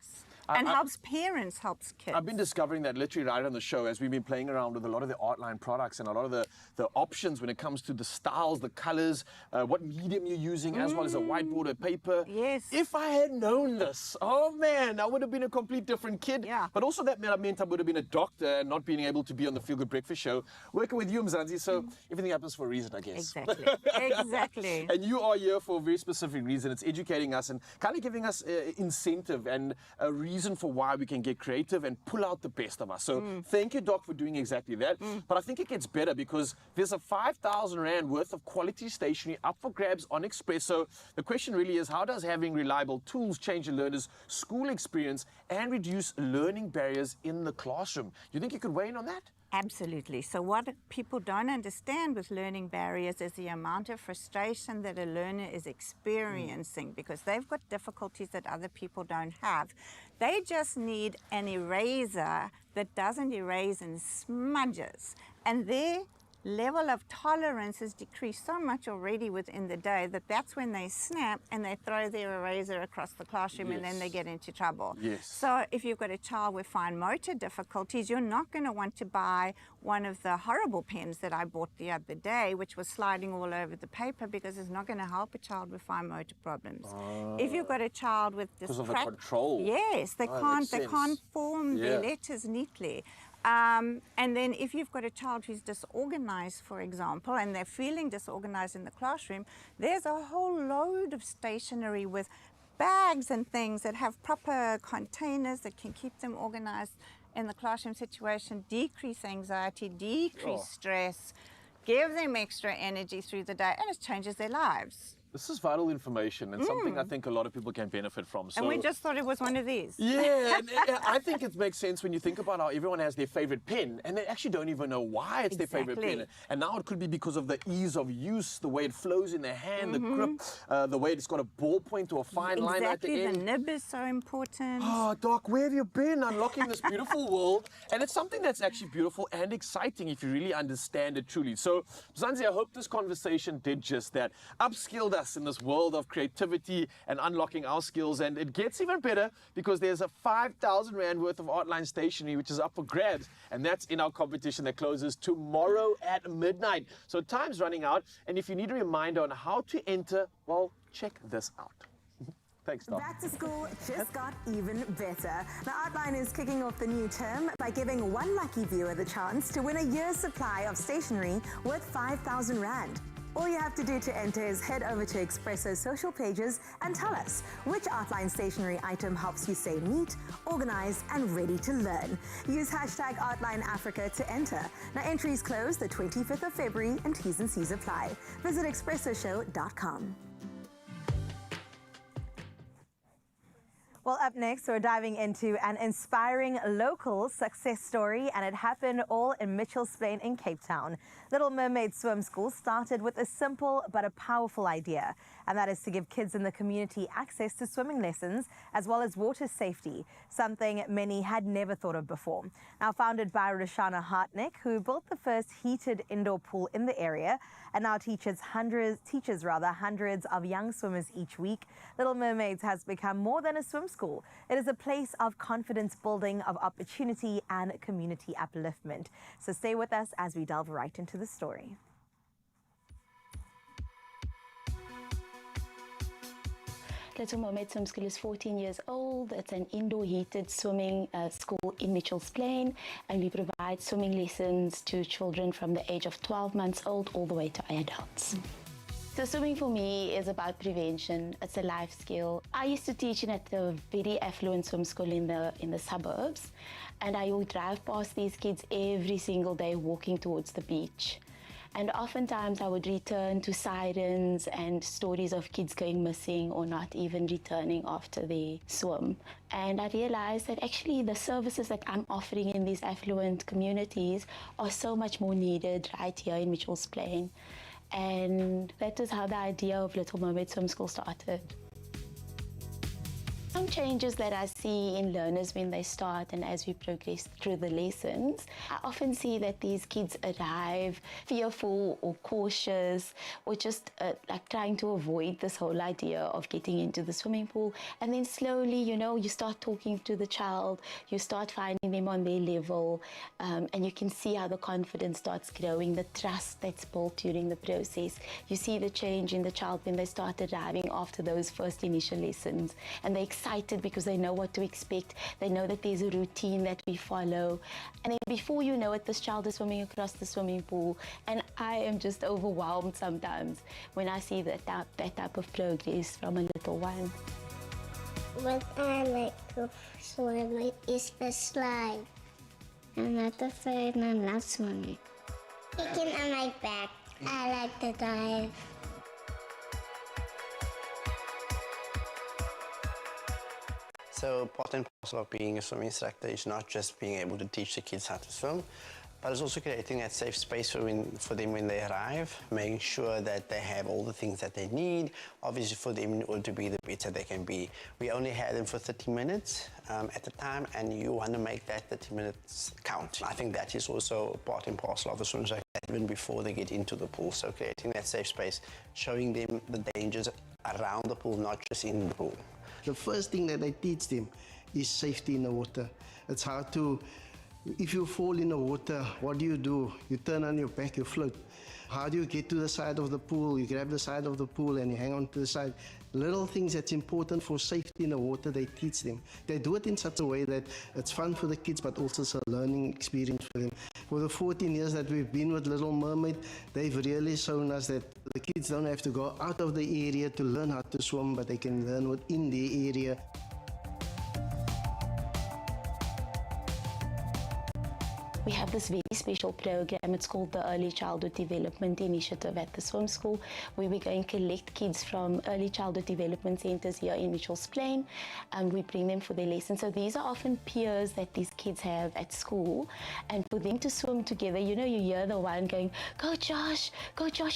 And I- helps parents, helps kids. I've been discovering that literally right on the show as we've been playing around with a lot of the Artline products and a lot of the options when it comes to the styles, the colors, what medium you're using, as well as a whiteboard or paper. Yes. If I had known this, oh man, I would have been a complete different kid. Yeah. But also that meant I would have been a doctor and not being able to be on the Feel Good Breakfast Show, working with you, Mzansi. So everything happens for a reason, I guess. Exactly. Exactly. And you are here for a very specific reason. It's educating us and kind of giving us incentive and a reason for why we can get creative and pull out the best of us. So thank you, Doc, for doing exactly that. But I think it gets better because there's a 5,000 Rand worth of quality stationery up for grabs on Expresso. The question really is, how does having reliable tools change a learner's school experience and reduce learning barriers in the classroom? You think you could weigh in on that? Absolutely. So what people don't understand with learning barriers is the amount of frustration that a learner is experiencing because they've got difficulties that other people don't have. They just need an eraser that doesn't erase and smudges. And their level of tolerance has decreased so much already within the day that that's when they snap and they throw their eraser across the classroom and then they get into trouble. Yes. So if you've got a child with fine motor difficulties, you're not going to want to buy one of the horrible pens that I bought the other day, which was sliding all over the paper, because it's not going to help a child with fine motor problems. If you've got a child with Because of the control. yes, they makes can't sense. form their letters neatly. And then if you've got a child who's disorganized, for example, and they're feeling disorganized in the classroom, there's a whole load of stationery with bags and things that have proper containers that can keep them organized in the classroom situation, decrease anxiety, decrease stress, give them extra energy through the day, and it changes their lives. This is vital information and something I think a lot of people can benefit from. So, And we just thought it was one of these. yeah, and I think it makes sense when you think about how everyone has their favorite pen and they actually don't even know why it's their favorite pen. Exactly. And now it could be because of the ease of use, the way it flows in their hand, the grip, the way it's got a ballpoint or a fine line at the Exactly, end. the nib is so important. Oh, Doc, where have you been unlocking this beautiful world? And it's something that's actually beautiful and exciting if you really understand it truly. So, Zanzi, I hope this conversation did just that. Upskilled us in this world of creativity and unlocking our skills. And it gets even better because there's a 5,000 Rand worth of Artline stationery which is up for grabs. And that's in our competition that closes tomorrow at midnight. So time's running out. And if you need a reminder on how to enter, well, check this out. Thanks, Doc. Back to school just got even better. Now, Artline is kicking off the new term by giving one lucky viewer the chance to win a year's supply of stationery worth 5,000 Rand. All you have to do to enter is head over to Expresso's social pages and tell us which Artline stationery item helps you stay neat, organized, and ready to learn. Use hashtag ArtlineAfrica to enter. Now, entries close the 25th of February and T's and C's apply. Visit expressoshow.com. Well, up next, we're diving into an inspiring local success story, and it happened all in Mitchell's Plain in Cape Town. Little Mermaids Swim School started with a simple but a powerful idea, and that is to give kids in the community access to swimming lessons as well as water safety, something many had never thought of before. Now, founded by Roshana Hartnick, who built the first heated indoor pool in the area and now teaches hundreds of young swimmers each week, Little Mermaids has become more than a swim school. It is a place of confidence building, of opportunity and community upliftment. So stay with us as we delve right into the story. Little Mermaid Swim School is 14 years old. It's an indoor heated swimming school in Mitchell's Plain, and we provide swimming lessons to children from the age of 12 months old all the way to adults. So swimming for me is about prevention. It's a life skill. I used to teach at a very affluent swim school in the suburbs, and I would drive past these kids every single day walking towards the beach. And oftentimes I would return to sirens and stories of kids going missing or not even returning after the swim. And I realized that actually the services that I'm offering in these affluent communities are so much more needed right here in Mitchell's Plain. And that is how the idea of Little Mermaid Swim School started. Some changes that I see in learners when they start and as we progress through the lessons, I often see that these kids arrive fearful or cautious or just like trying to avoid this whole idea of getting into the swimming pool. And then slowly, you start talking to the child, you start finding them on their level, and you can see how the confidence starts growing, the trust that's built during the process. You see the change in the child when they start arriving after those first initial lessons, and they're excited because they know what to expect. They know that there's a routine that we follow. And then before you know it, this child is swimming across the swimming pool. And I am just overwhelmed sometimes when I see that type of progress from a little one. What I like to swim is the slide. I'm not afraid and I'm not swimming. Kicking on my back. I like to dive. So part and parcel of being a swimming instructor is not just being able to teach the kids how to swim, but it's also creating that safe space for them when they arrive, making sure that they have all the things that they need, obviously for them in order to be the better they can be. We only had them for 30 minutes at a time, and you want to make that 30 minutes count. I think that is also part and parcel of the swimmers even before they get into the pool. So creating that safe space, showing them the dangers around the pool, not just in the pool. The first thing that I teach them is safety in the water. It's how to, if you fall in the water, what do? You turn on your back, you float. How do you get to the side of the pool? You grab the side of the pool and you hang on to the side. Little things that's important for safety in the water, they teach them. They do it in such a way that it's fun for the kids, but also it's a learning experience for them. For the 14 years that we've been with Little Mermaid, they've really shown us that the kids don't have to go out of the area to learn how to swim, but they can learn within the area. We have this very special program. It's called the Early Childhood Development Initiative at the swim school, where we're going to collect kids from early childhood development centers here in Mitchell's Plain, and we bring them for their lessons. So these are often peers that these kids have at school, and for them to swim together, you know, you hear the one going, go Josh,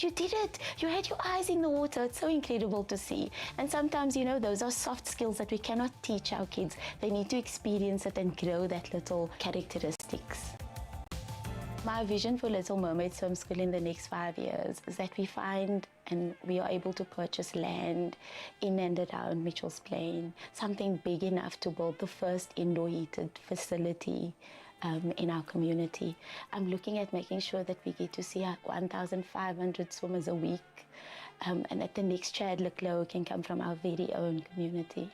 you did it. You had your eyes in the water. It's so incredible to see. And sometimes, you know, those are soft skills that we cannot teach our kids. They need to experience it and grow that little characteristics. My vision for Little Mermaid Swim School in the next 5 years is that we find and we are able to purchase land in and around Mitchell's Plain, something big enough to build the first indoor heated facility in our community. I'm looking at making sure that we get to see 1,500 swimmers a week, and that the next Chadler Glow can come from our very own community.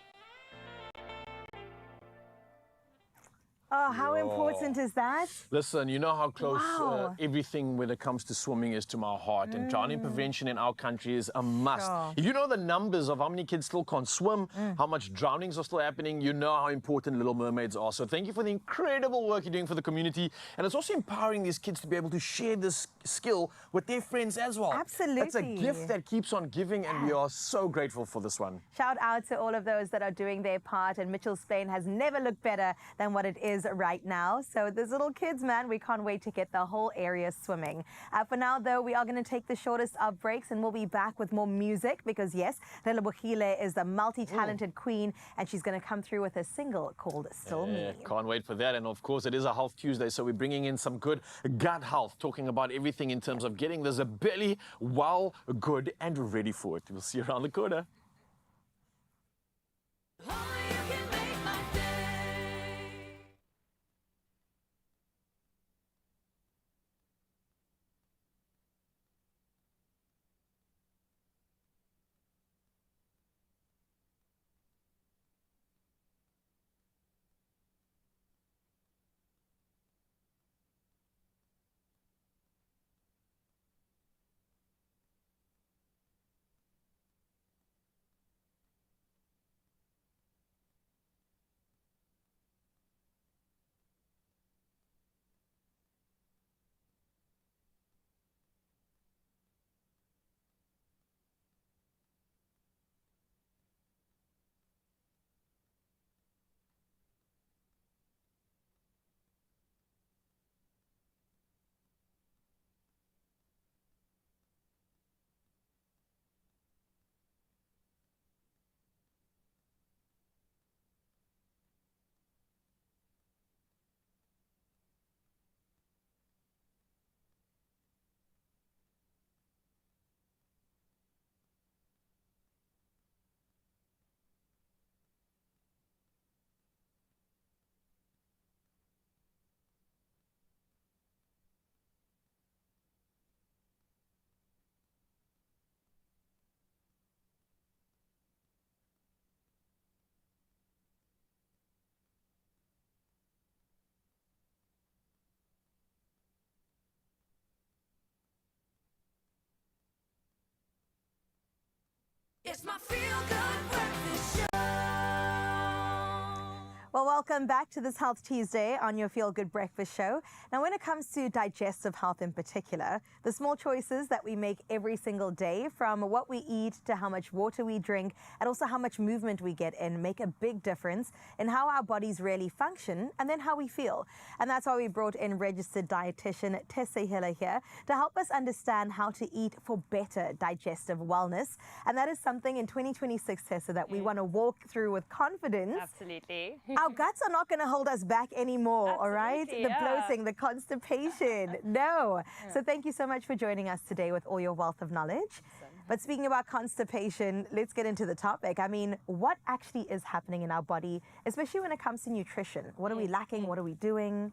Oh, how important is that? Listen, you know how close Wow. everything when it comes to swimming is to my heart, and drowning prevention in our country is a must. Sure. If you know the numbers of how many kids still can't swim, how much drownings are still happening, you know how important Little Mermaids are. So thank you for the incredible work you're doing for the community, and it's also empowering these kids to be able to share this skill with their friends as well. Absolutely. It's a gift that keeps on giving, and we are so grateful for this one. Shout out to all of those that are doing their part, and Mitchell's Plain has never looked better than what it is right now. So those little kids, man, we can't wait to get the whole area swimming. For now, though, we are going to take the shortest of breaks, and we'll be back with more music because, yes, Relebogile is the multi-talented queen, and she's going to come through with a single called Still Me. Can't wait for that. And of course, it is a Health Tuesday, so we're bringing in some good gut health, talking about everything in terms of getting this belly well, good, and ready for it. We'll see you around the corner. It's my feel-good breakfast show. Well, welcome back to this Health Tuesday on your Feel Good Breakfast Show. Now, when it comes to digestive health in particular, the small choices that we make every single day, from what we eat to how much water we drink and also how much movement we get in, make a big difference in how our bodies really function and then how we feel. And that's why we brought in registered dietitian Tessa Hiller here to help us understand how to eat for better digestive wellness. And that is something in 2026, Tessa, that we want to walk through with confidence. Absolutely. Our guts are not going to hold us back anymore, all right? Absolutely, The bloating, the constipation, no. So thank you so much for joining us today with all your wealth of knowledge. But speaking about constipation, let's get into the topic. I mean, what actually is happening in our body, especially when it comes to nutrition? What are we lacking? What are we doing?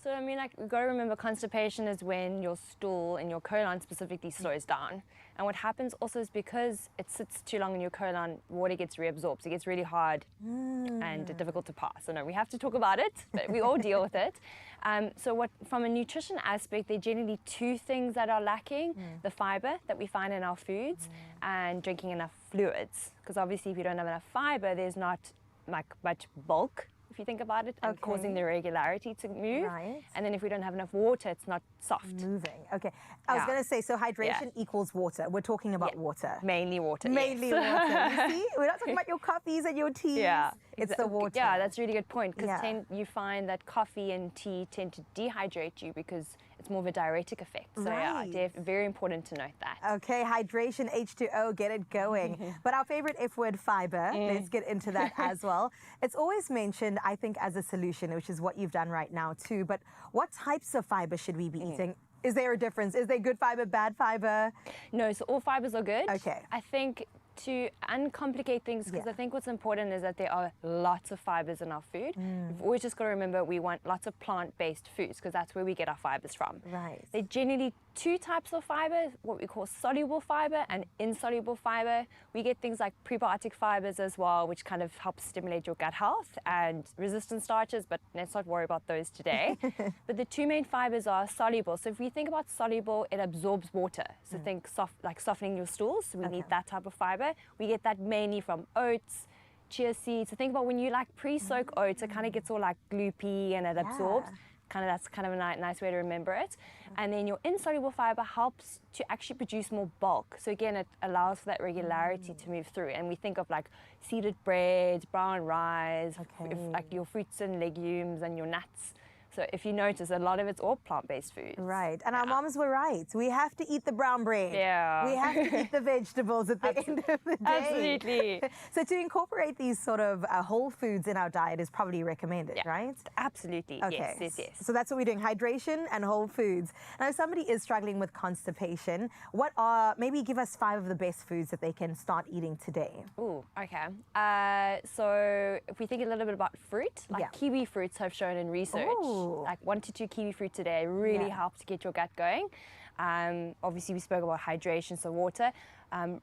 So, I mean, like, we've got to remember constipation is when your stool in your colon specifically slows down. And what happens also is because it sits too long in your colon, water gets reabsorbed. It gets really hard and difficult to pass. So, no, we have to talk about it, but we all deal with it. So, from a nutrition aspect, there are generally two things that are lacking. The fiber that we find in our foods and drinking enough fluids. Because obviously, if you don't have enough fiber, there's not much bulk, if you think about it, and causing the irregularity to move. Right. And then if we don't have enough water, it's not soft. Moving. Okay. I was going to say, so hydration equals water. We're talking about water. Mainly water. Mainly yes. water. You see? We're not talking about your coffees and your teas. Yeah. It's the water. Yeah, that's a really good point, because Yeah. you find that coffee and tea tend to dehydrate you because it's more of a diuretic effect. So Right. yeah, very important to note that. Okay, hydration, H2O, get it going. But our favorite F word, fiber, let's get into that as well. It's always mentioned, I think, as a solution, which is what you've done right now too. But what types of fiber should we be eating? Is there a difference? Is there good fiber, bad fiber? No, so all fibers are good. Okay. I think to uncomplicate things, because I think what's important is that there are lots of fibers in our food. We've always just got to remember we want lots of plant-based foods, because that's where we get our fibers from. Right. They're generally two types of fiber, what we call soluble fiber and insoluble fiber. We get things like prebiotic fibers as well, which kind of help stimulate your gut health, and resistant starches, but let's not worry about those today. But the two main fibers are soluble. So if we think about soluble, it absorbs water. So think like softening your stools. So we need that type of fiber. We get that mainly from oats, chia seeds. So think about when you like pre-soak oats, it kind of gets all like gloopy and it absorbs. That's kind of a nice way to remember it. And then your insoluble fiber helps to actually produce more bulk. So again, it allows for that regularity to move through. And we think of like seeded bread, brown rice, like your fruits and legumes and your nuts. So if you notice, a lot of it's all plant-based foods. Right, and our moms were right. We have to eat the brown bread. Yeah. We have to eat the vegetables at the end of the day. Absolutely. So to incorporate these sort of whole foods in our diet is probably recommended, right? Absolutely, Okay. yes. So that's what we're doing, hydration and whole foods. Now, if somebody is struggling with constipation, maybe give us 5 of the best foods that they can start eating today. Ooh, okay. So if we think a little bit about fruit, like kiwi fruits have shown in research, like 1 to 2 kiwi fruits a day really help to get your gut going. Obviously, we spoke about hydration, so water.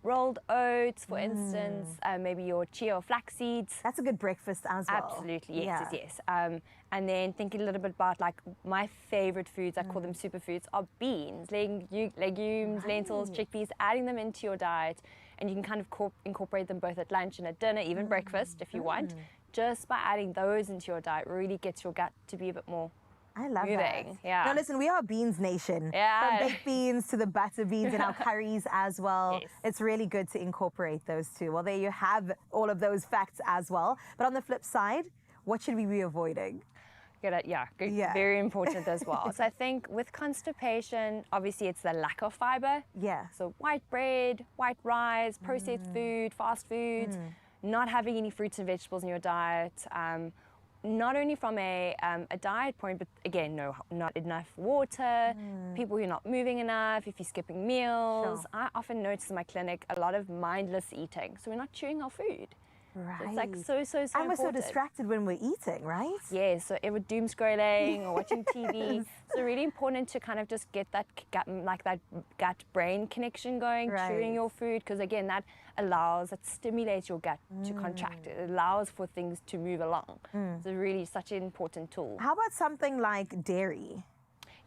Rolled oats, for instance, maybe your chia or flax seeds. That's a good breakfast as well. Absolutely, yes. And then thinking a little bit about like my favorite foods, I call them superfoods, are beans, legumes, lentils, chickpeas, adding them into your diet. And you can kind of incorporate them both at lunch and at dinner, even breakfast if you want. Just by adding those into your diet really gets your gut to be a bit more moving. That. Yeah. Now listen, we are a beans nation. Yeah. From baked beans to the butter beans in our curries as well. Yes. It's really good to incorporate those too. Well, there you have all of those facts as well. But on the flip side, what should we be avoiding? Good, very important as well. So I think with constipation, obviously it's the lack of fiber. Yeah. So white bread, white rice, processed food, fast foods, not having any fruits and vegetables in your diet. Not only from a diet point, but again, not enough water, people who are not moving enough, if you're skipping meals. Sure. I often notice in my clinic a lot of mindless eating. So we're not chewing our food. Right. So it's like so and we're so important. distracted when we're eating, right? Yeah, so ever doom scrolling or watching TV. So really important to kind of just get that gut-brain connection going, chewing your food, because again, that stimulates your gut to contract. It allows for things to move along. So really such an important tool. How about something like dairy?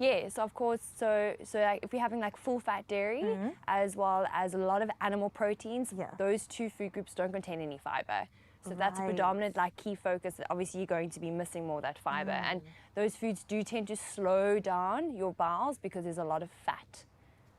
Yeah, so of course, so like if you're having like full fat dairy as well as a lot of animal proteins, those two food groups don't contain any fiber. So that's a predominant key focus. Obviously, you're going to be missing more of that fiber. And those foods do tend to slow down your bowels because there's a lot of fat.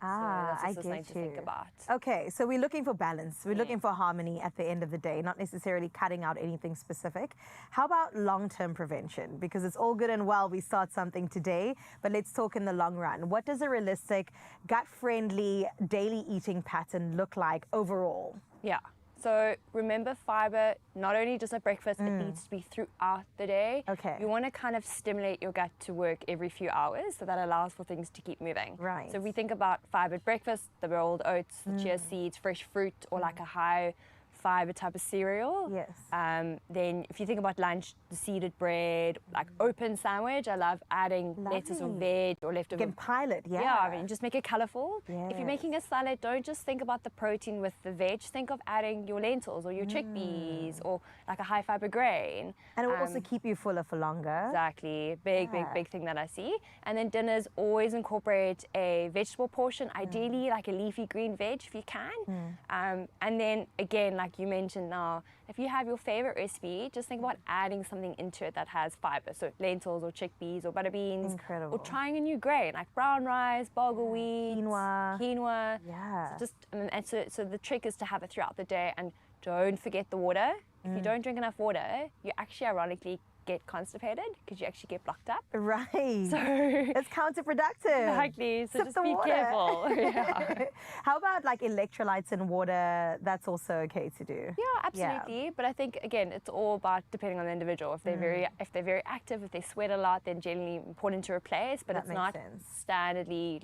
Ah, so that's I also something get to think about. Okay, so we're looking for balance. We're looking for harmony at the end of the day, not necessarily cutting out anything specific. How about long-term prevention? Because it's all good and well we start something today, but let's talk in the long run. What does a realistic, gut-friendly daily eating pattern look like overall? Yeah. So remember, fiber, not only just at breakfast, it needs to be throughout the day. Okay. You want to kind of stimulate your gut to work every few hours, so that allows for things to keep moving. Right. So if we think about fiber at breakfast, the rolled oats, the chia seeds, fresh fruit, or like a high fiber type of cereal. Yes. Then if you think about lunch, the seeded bread, like open sandwich, I love adding lettuce or veg or leftover. You can pile it, yeah. Yeah, I mean, just make it colorful. If Yes. you're making a salad, don't just think about the protein with the veg. Think of adding your lentils or your chickpeas or like a high fiber grain. And it will also keep you fuller for longer. Exactly. Big thing that I see. And then dinners, always incorporate a vegetable portion, ideally like a leafy green veg if you can. And then again, like you mentioned now, if you have your favorite recipe, just think about adding something into it that has fiber. So lentils or chickpeas or butter beans. Incredible. Or trying a new grain like brown rice, bulgur wheat, quinoa. Yeah. So the trick is to have it throughout the day, and don't forget the water. If you don't drink enough water, you actually ironically get constipated because you actually get blocked up. Right. So it's counterproductive. Exactly. So Sip just the be water. careful. Yeah. How about like electrolytes in water? That's also okay to do. Yeah, absolutely. But I think again, it's all about depending on the individual. If they're very active, if they sweat a lot, then generally important to replace. But That it's makes not sense. standardly,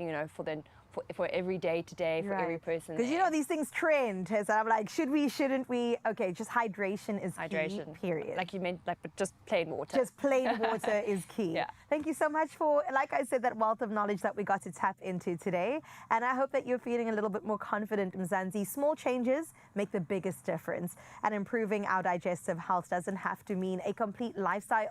for every day to day for every person. Because you know these things trend. So I'm like, should we, shouldn't we? Okay, just hydration is key, period. Like you meant, but just plain water. Just plain water is key. Yeah. Thank you so much for, like I said, that wealth of knowledge that we got to tap into today. And I hope that you're feeling a little bit more confident, Mzansi. Small changes make the biggest difference. And improving our digestive health doesn't have to mean a complete lifestyle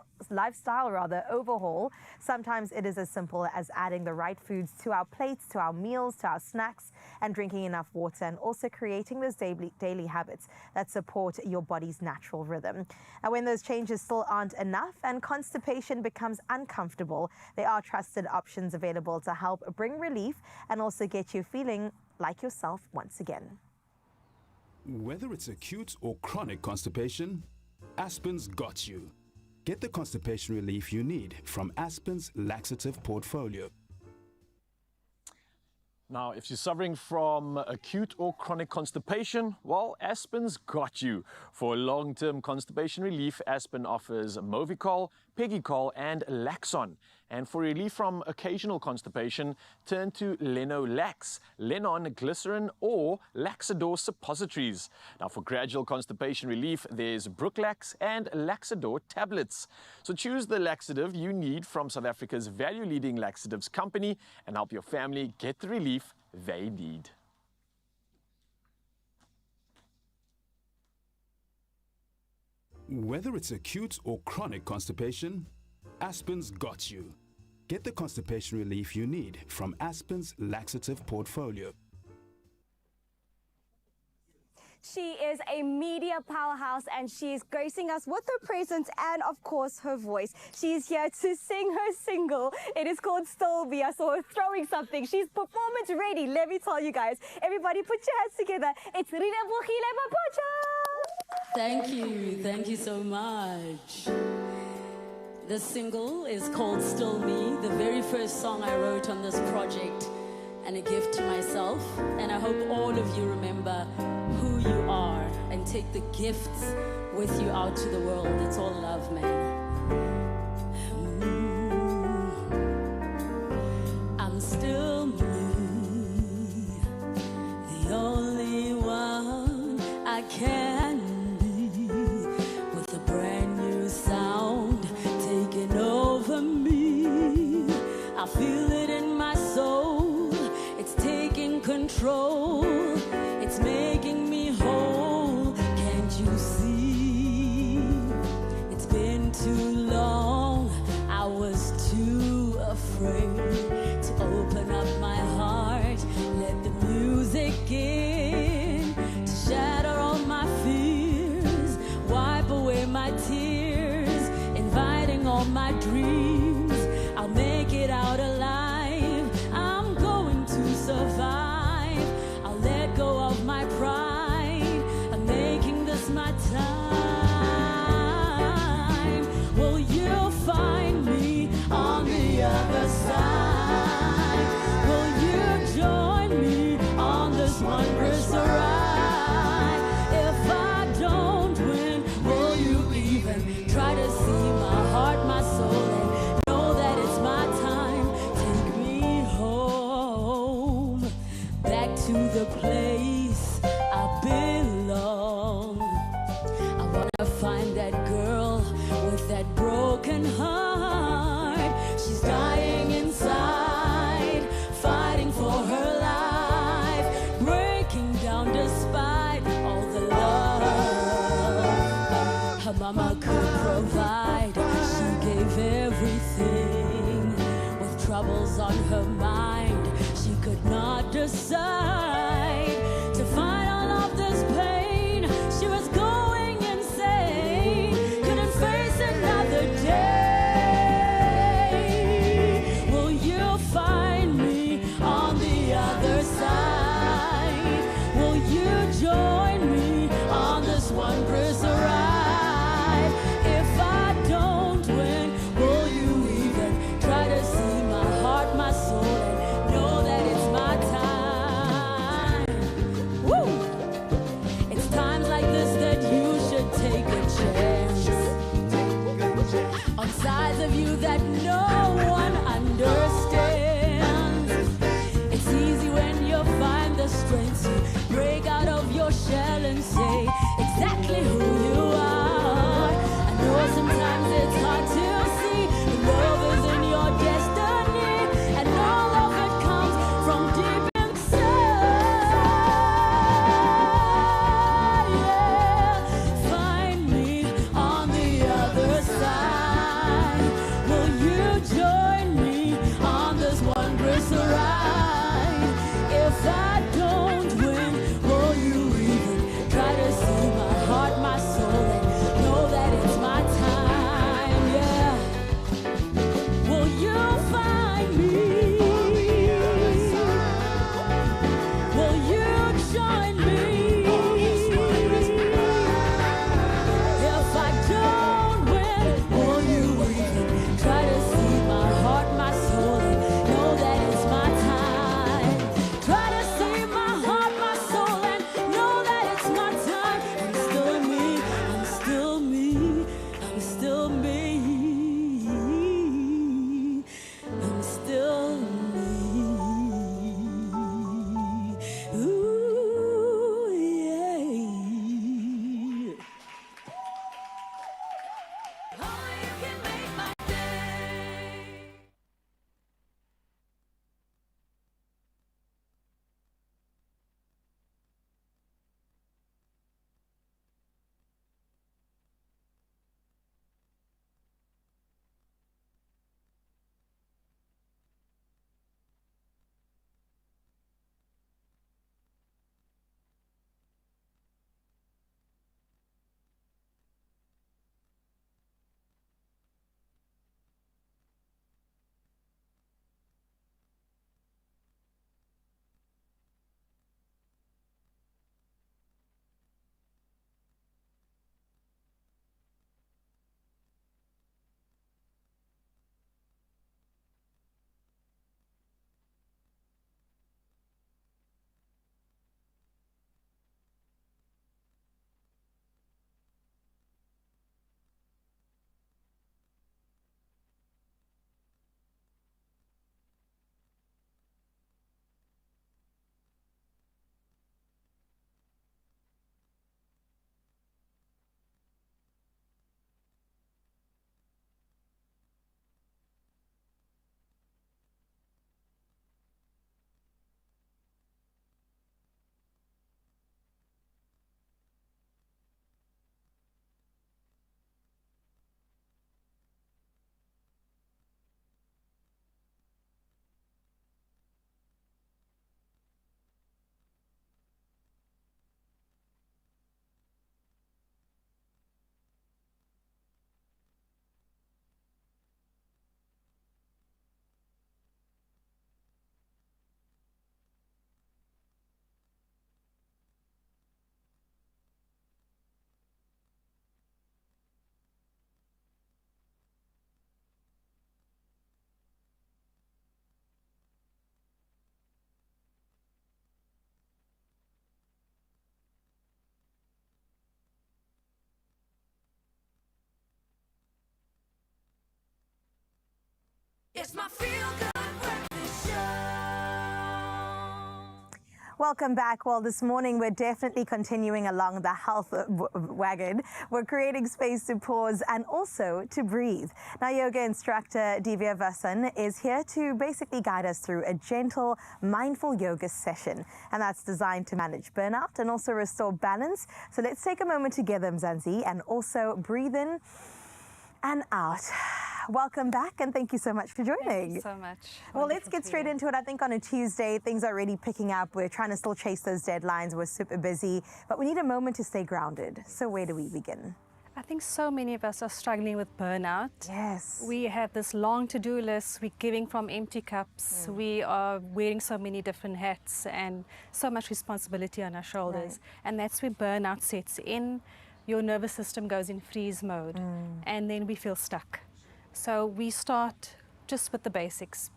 overhaul. Sometimes it is as simple as adding the right foods to our plates, to our meals, to our snacks, and drinking enough water, and also creating those daily habits that support your body's natural rhythm. And when those changes still aren't enough and constipation becomes uncomfortable, there are trusted options available to help bring relief and also get you feeling like yourself once again. Whether it's acute or chronic constipation, Aspen's got you. Get the constipation relief you need from Aspen's laxative portfolio. Now, if you're suffering from acute or chronic constipation, well, Aspen's got you. For long-term constipation relief, Aspen offers Movicol, Pegicol, and Laxon. And for relief from occasional constipation, turn to Lenolax, Lenon Glycerin, or Laxador suppositories. Now, for gradual constipation relief, there's Brooklax and Laxador tablets. So choose the laxative you need from South Africa's value-leading laxatives company and help your family get the relief they need. Whether it's acute or chronic constipation, Aspen's got you. Get the constipation relief you need from Aspen's laxative portfolio. She is a media powerhouse and she is gracing us with her presence and, of course, her voice. She is here to sing her single. It is called Still Be. I saw her throwing something. She's performance ready, let me tell you guys. Everybody put your hands together. It's Relebogile Mabotja. Thank you so much. The single is called Still Me, the very first song I wrote on this project, and a gift to myself. And I hope all of you remember who you are and take the gifts with you out to the world. It's all love, man. I'm still me, the only one I can be, with a brand new sound taking over me. I feel it in my soul, it's taking control, it's making me whole. Can't you see? It's been too long, I was too afraid to open up my heart, let the music in to shatter all my fears. it's my time, will you find me on the other side? Will you join me on this wondrous ride? If I don't win, will you even try to see my heart, my soul, and know that it's my time? Take me home, back to the place I belong. I wanna find that girl with that broken heart. She's dying inside, fighting for her life, breaking down despite all the love her mama could provide. She gave everything. With troubles on her mind, she could not decide to fight all of this pain. She was going insane, couldn't face another day. Will you find me on the other side? Will you join me on this wondrous ride? If I don't win, will you even try to see my heart, my soul, and know that it's my time? Woo! It's times like this that you should take a chance on sides of you that no one understands. It's easy when you find the strength to break out of your shell and say exactly who you are. I know sometimes it's hard to see the love is in your destiny, and all of it comes from deep inside. Yeah. Find me on the other side. Will you It's my feel-good breakfast show. Welcome back. Well, this morning we're definitely continuing along the health wagon. We're creating space to pause and also to breathe. Now, yoga instructor Divya Vasan is here to basically guide us through a gentle, mindful yoga session. And that's designed to manage burnout and also restore balance. So let's take a moment together, Mzansi, and also breathe in and out. Welcome back, and thank you so much for joining. Thank you so much. Well, let's get straight into it. I think on a Tuesday, things are really picking up. We're trying to still chase those deadlines. We're super busy, but we need a moment to stay grounded. So where do we begin? I think so many of us are struggling with burnout. Yes. We have this long to-do list. We're giving from empty cups. We are wearing so many different hats and so much responsibility on our shoulders. And that's where burnout sets in. Your nervous system goes in freeze mode, and then we feel stuck. So we start just with the basics,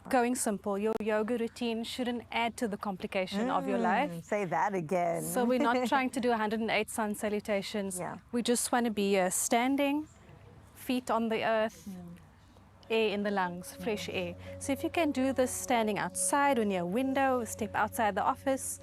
going simple. Your yoga routine shouldn't add to the complication of your life. Say that again. So we're not trying to do 108 sun salutations. We just want to be standing, feet on the earth, air in the lungs, fresh air. So if you can do this standing outside or near a window, step outside the office,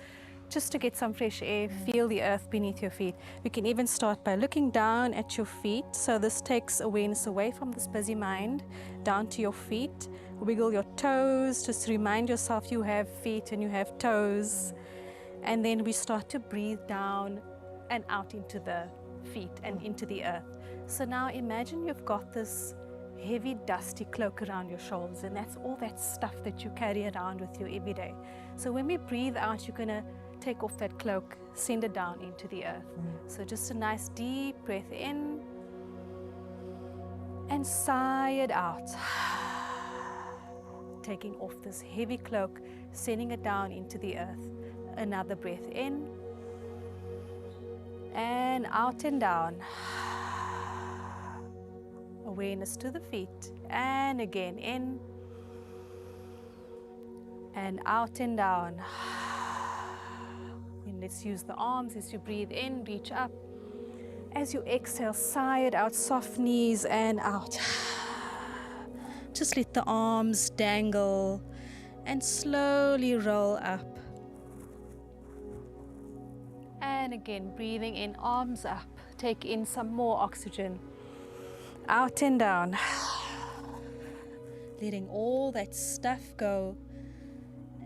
just to get some fresh air, feel the earth beneath your feet. We can even start by looking down at your feet. So this takes awareness away from this busy mind, down to your feet. Wiggle your toes, just remind yourself you have feet and you have toes. And then we start to breathe down and out into the feet and into the earth. So now imagine you've got this heavy, dusty cloak around your shoulders, and that's all that stuff that you carry around with you every day. So when we breathe out, you're going to take off that cloak, send it down into the earth. So just a nice deep breath in and sigh it out. Taking off this heavy cloak, sending it down into the earth. Another breath in and out and down. Awareness to the feet, and again in and out and down. And let's use the arms as you breathe in, reach up. As you exhale, sigh it out, soft knees and out. Just let the arms dangle and slowly roll up. And again, breathing in, arms up. Take in some more oxygen. Out and down. Letting all that stuff go.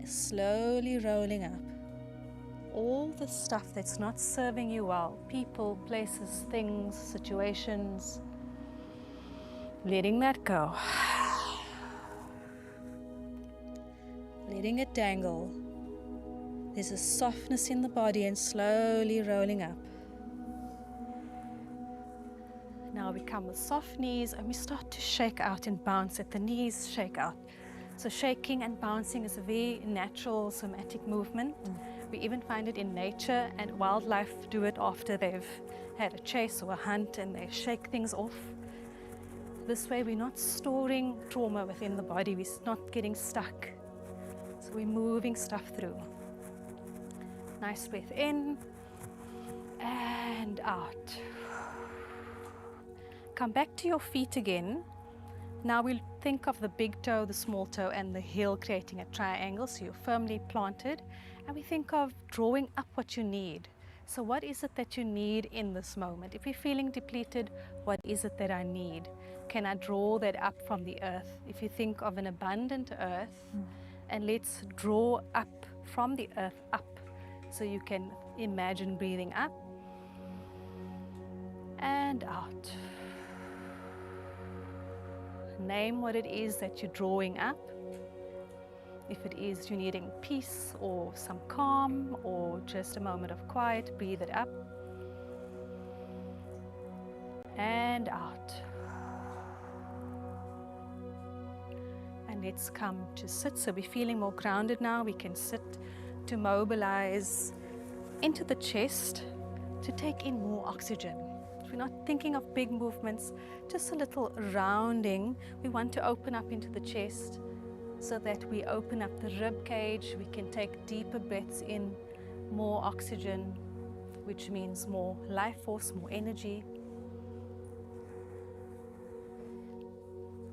Slowly rolling up. All the stuff that's not serving you well. People, places, things, situations. Letting that go. Letting it dangle. There's a softness in the body and slowly rolling up. Now we come with soft knees and we start to shake out and bounce at the knees, shake out. So shaking and bouncing is a very natural somatic movement. We even find it in nature, and wildlife do it after they've had a chase or a hunt and they shake things off. This way we're not storing trauma within the body, we're not getting stuck. So we're moving stuff through. Nice breath in and out. Come back to your feet again. Now we'll think of the big toe, the small toe, and the heel creating a triangle, so you're firmly planted. And we think of drawing up what you need. So what is it that you need in this moment? If you're feeling depleted, what is it that I need? Can I draw that up from the earth? If you think of an abundant earth, and let's draw up from the earth up. So you can imagine breathing up and out. Name what it is that you're drawing up. If it is you're needing peace or some calm or just a moment of quiet, breathe it up and out. And let's come to sit. So we're feeling more grounded now. We can sit to mobilize into the chest to take in more oxygen. We're not thinking of big movements, just a little rounding. We want to open up into the chest so that we open up the rib cage. We can take deeper breaths in, more oxygen, which means more life force, more energy.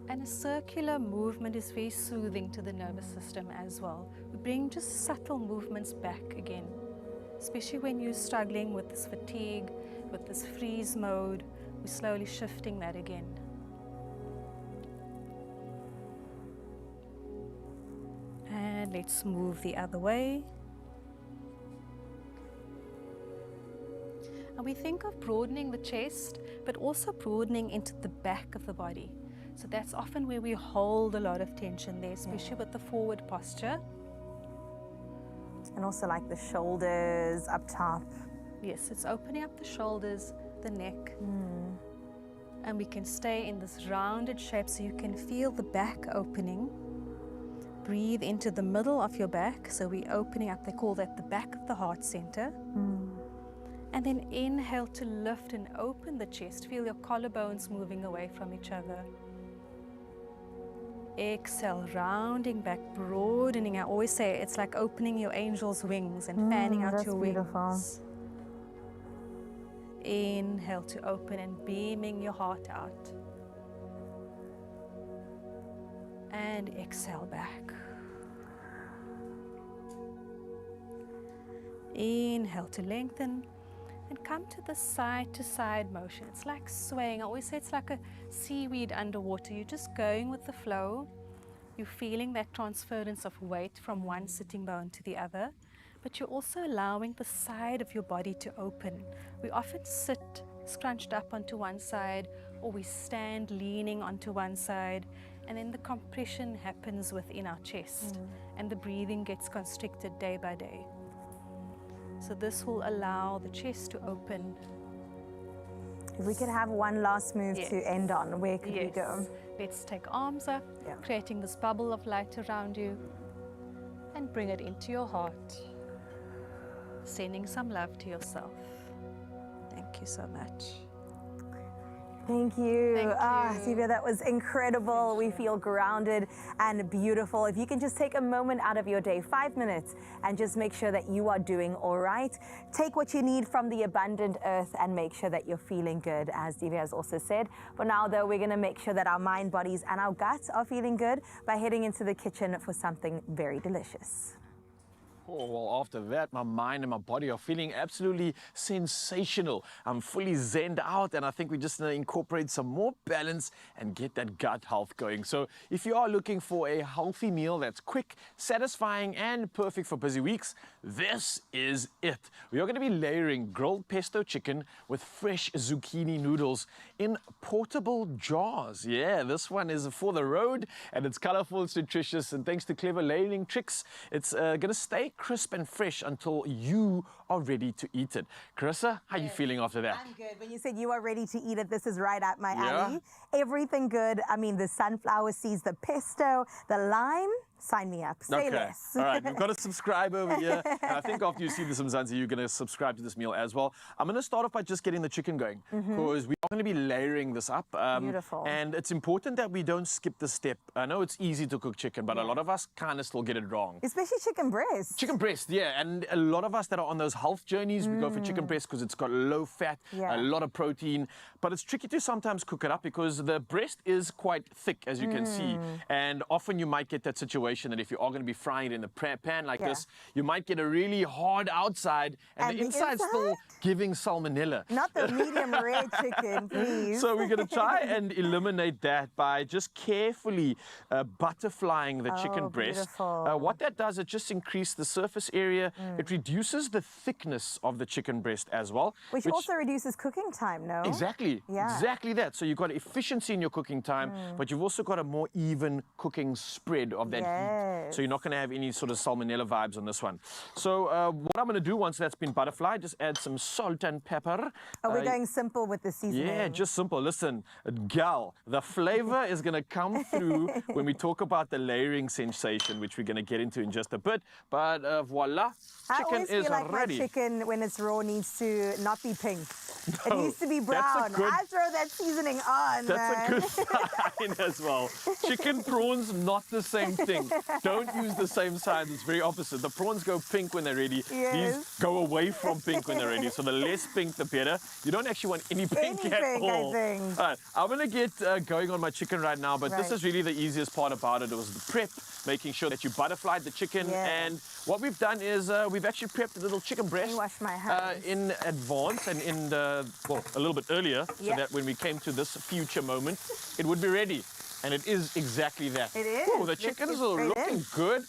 And a circular movement is very soothing to the nervous system as well. We bring just subtle movements back again, especially when you're struggling with this fatigue, with this freeze mode. We're slowly shifting that again. And let's move the other way. And we think of broadening the chest, but also broadening into the back of the body. So that's often where we hold a lot of tension there, especially with the forward posture. And also like the shoulders up top. Yes, it's opening up the shoulders, the neck. And we can stay in this rounded shape so you can feel the back opening. Breathe into the middle of your back. So we're opening up, they call that the back of the heart center. And then inhale to lift and open the chest. Feel your collarbones moving away from each other. Exhale, rounding back, broadening. I always say it's like opening your angel's wings and fanning out your wings. Inhale to open and beaming your heart out. And exhale back. Inhale to lengthen. And come to the side-to-side motion. It's like swaying. I always say it's like a seaweed underwater. You're just going with the flow. You're feeling that transference of weight from one sitting bone to the other, but you're also allowing the side of your body to open. We often sit scrunched up onto one side, or we stand leaning onto one side, and then the compression happens within our chest, and the breathing gets constricted day by day. So this will allow the chest to open. If we could have one last move to end on, where could we go? Let's take arms up, creating this bubble of light around you, and bring it into your heart. Sending some love to yourself. Thank you so much. Thank you. Sylvia, that was incredible. We feel grounded and beautiful. If you can just take a moment out of your day, 5 minutes, and just make sure that you are doing all right. Take what you need from the abundant earth and make sure that you're feeling good, as Sylvia has also said. For now, though, we're going to make sure that our mind, bodies, and our guts are feeling good by heading into the kitchen for something very delicious. Oh, well, after that, my mind and my body are feeling absolutely sensational. I'm fully zenned out, and I think we just need to incorporate some more balance and get that gut health going. So if you are looking for a healthy meal that's quick, satisfying, and perfect for busy weeks, this is it. We are going to be layering grilled pesto chicken with fresh zucchini noodles in portable jars. Yeah, this one is for the road, and it's colorful, it's nutritious, and thanks to clever layering tricks, it's going to stay crisp and fresh until you are ready to eat it. Carissa, how are you feeling after that? I'm good. When you said you are ready to eat it, this is right up my alley. Everything good. I mean, the sunflower seeds, the pesto, the lime. Sign me up. Say less. All right, we've got a subscribe over here. And I think after you see this Mzansi, you're going to subscribe to this meal as well. I'm going to start off by just getting the chicken going, because we are going to be layering this up. Beautiful. And it's important that we don't skip the step. I know it's easy to cook chicken, but a lot of us kind of still get it wrong. Especially chicken breast. Chicken breast, yeah. And a lot of us that are on those health journeys, we go for chicken breast because it's got low fat, a lot of protein. But it's tricky to sometimes cook it up because the breast is quite thick, as you can see. And often you might get that situation that if you are going to be frying it in the pan like this, you might get a really hard outside and the inside's still giving salmonella. Not the medium rare chicken, please. So we're going to try and eliminate that by just carefully butterflying the chicken breast. What that does, it just increases the surface area. It reduces the thickness of the chicken breast as well. Which also reduces cooking time, no? Exactly. Exactly that. So you've got efficiency in your cooking time, but you've also got a more even cooking spread of that heat. So you're not going to have any sort of salmonella vibes on this one. So what I'm going to do once that's been butterflied, just add some salt and pepper. Are we going simple with the seasoning? Yeah, just simple. Listen, gal, the flavor is going to come through when we talk about the layering sensation, which we're going to get into in just a bit. But voila, chicken is ready. I always feel like my chicken, when it's raw, needs to not be pink. It needs to be brown. I throw that seasoning on. That's a good sign as well. Chicken prawns, not the same thing. Don't use the same signs. It's very opposite. The prawns go pink when they're ready. These go away from pink when they're ready. So the less pink, the better. You don't actually want any pink at all. I think. All right, I'm going to get going on my chicken right now, but this is really the easiest part about it. It was the prep, making sure that you butterflied the chicken. And what we've done is we've actually prepped a little chicken breast in advance and in well, a little bit earlier, so that when we came to this future moment, it would be ready. And it is exactly that. It is. Ooh, the chickens are looking good.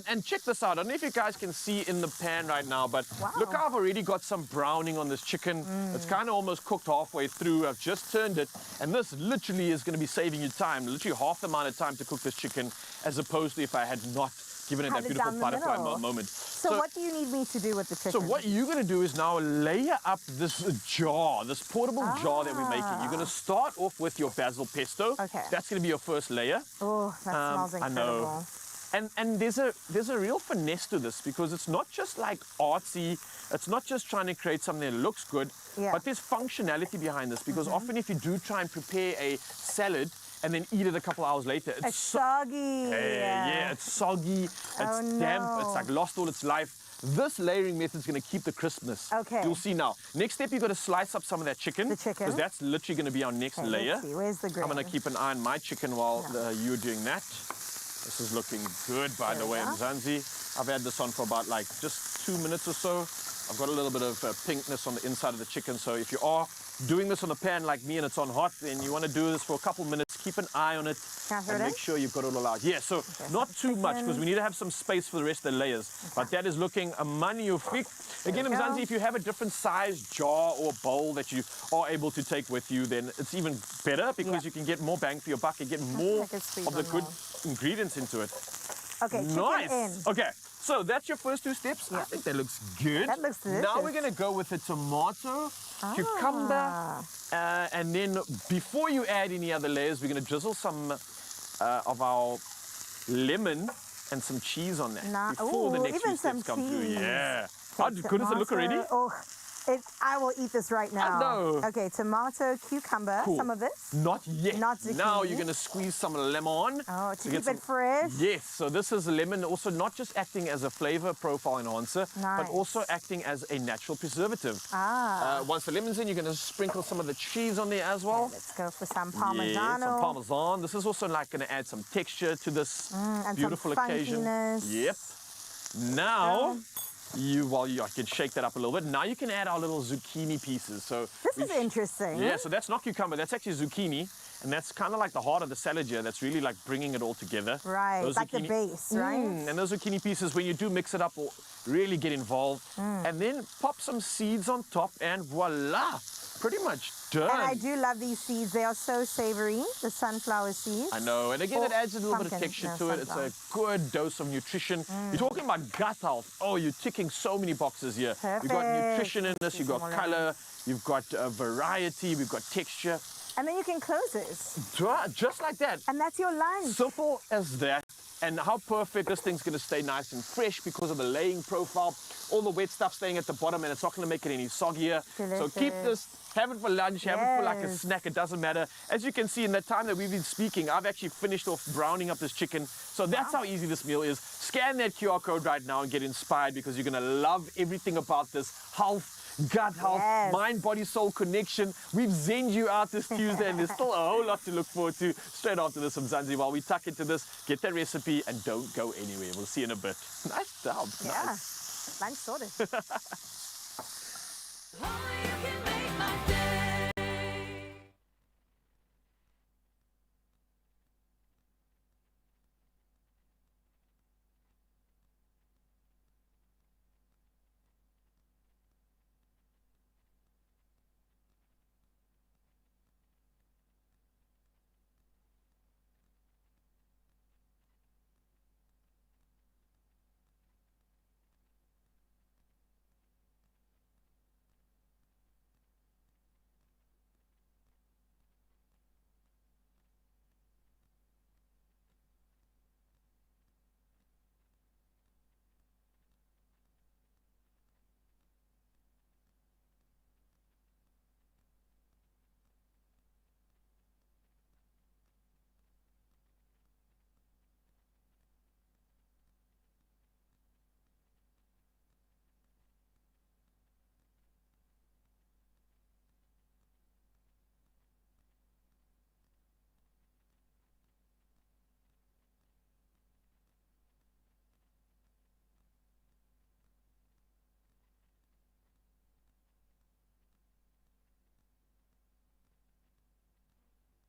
And check this out. I don't know if you guys can see in the pan right now, but look how I've already got some browning on this chicken. It's kind of almost cooked halfway through. I've just turned it. And this literally is going to be saving you time, literally half the amount of time to cook this chicken, as opposed to if I had not given it that beautiful butterfly moment. So what do you need me to do with the chicken? So what you're going to do is now layer up this jar, this portable jar that we're making. You're going to start off with your basil pesto. Okay. That's going to be your first layer. Oh, that smells incredible. I know. And there's a real finesse to this, because it's not just like artsy, it's not just trying to create something that looks good, but there's functionality behind this, because often if you do try and prepare a salad and then eat it a couple hours later, it's soggy. Yeah, it's soggy, it's damp, it's like lost all its life. This layering method is going to keep the crispness. Okay. You'll see now. Next step, you've got to slice up some of that chicken. The chicken. Because that's literally going to be our next layer. Let's see. Where's the grain? I'm going to keep an eye on my chicken while you're doing that. This is looking good, by the way, Mzansi. I've had this on for about like just 2 minutes or so. I've got a little bit of pinkness on the inside of the chicken. So if you are doing this on a pan like me and it's on hot, then you want to do this for a couple minutes. Keep an eye on it and make sure you've got it all out. Yeah, so not too much, because we need to have some space for the rest of the layers. But that is looking magnifique. Again, Mzansi, if you have a different size jar or bowl that you are able to take with you, then it's even better, because you can get more bang for your buck and get more of the good ingredients into it. Okay, nice. Chicken in. Okay, so that's your first two steps. I think that looks good. That looks delicious. Now we're going to go with the tomato, cucumber, and then before you add any other layers, we're going to drizzle some of our lemon and some cheese on that before the next few steps come through. Yeah. How good does it look already? Oh, I will eat this right now. I know. Okay, tomato, cucumber, some of this. Not yet. Not zucchini. Now you're going to squeeze some lemon. Oh, to keep it fresh. Yes, so this is lemon also not just acting as a flavor profile enhancer, but also acting as a natural preservative. Once the lemon's in, you're going to sprinkle some of the cheese on there as well. Okay, let's go for some Parmesan. Yeah, some Parmesan. This is also like going to add some texture to this and beautiful some occasion. funkiness. Yep. Now, I can shake that up a little bit. Now you can add our little zucchini pieces. So this is interesting. Yeah, so that's not cucumber, that's actually zucchini. And that's kind of like the heart of the salad here. That's really like bringing it all together. Right, those like the base, right? And those zucchini pieces, when you do mix it up, will really get involved. And then pop some seeds on top and voila, pretty much done. And I do love these seeds. They are so savory, the sunflower seeds. I know, and again, it adds a little bit of texture to it. It's a good dose of nutrition. You're talking about gut health. Oh, you're ticking so many boxes here. Perfect. You've got nutrition in this, you've got color, you've got variety, we've got texture. And then you can close this. Just like that. And that's your lunch. Simple as that. And how perfect this thing's going to stay nice and fresh because of the laying profile. All the wet stuff staying at the bottom, and it's not going to make it any soggier. Delicious. So keep this, have it for lunch, have it for like a snack, it doesn't matter. As you can see, in the time that we've been speaking, I've actually finished off browning up this chicken. So that's how easy this meal is. Scan that QR code right now and get inspired, because you're going to love everything about this health, gut health, mind, body, soul connection. We've zenned you out this Tuesday, and there's still a whole lot to look forward to straight after this from Mzansi. While we tuck into this, get that recipe and don't go anywhere. We'll see you in a bit. Nice job. Yeah, Nice. lunch sorted.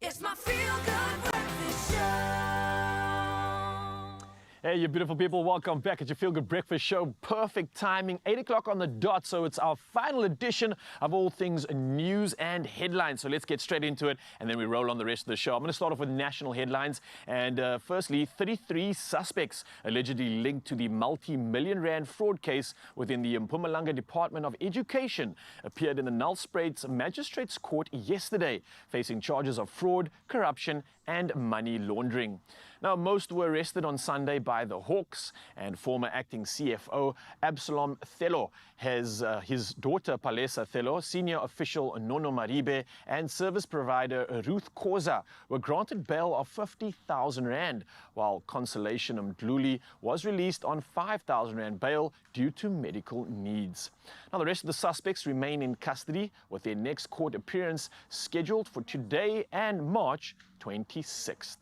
It's my feel-good breakfast show. Hey, you beautiful people, welcome back at your Feel Good Breakfast Show. Perfect timing, 8 o'clock on the dot, so it's our final edition of all things news and headlines. So let's get straight into it, and then we roll on the rest of the show. I'm going to start off with national headlines, and firstly, 33 suspects allegedly linked to the multi-million rand fraud case within the Mpumalanga Department of Education appeared in the Nelspruit Magistrates Court yesterday, facing charges of fraud, corruption, and money laundering. Now, most were arrested on Sunday by the Hawks, and former acting CFO Absalom Thelo has his daughter Palesa Thelo, senior official Nono Maribe, and service provider Ruth Khoza were granted bail of 50,000 rand, while Consolation Mdluli was released on 5,000 rand bail due to medical needs. Now, the rest of the suspects remain in custody, with their next court appearance scheduled for today and March 26th.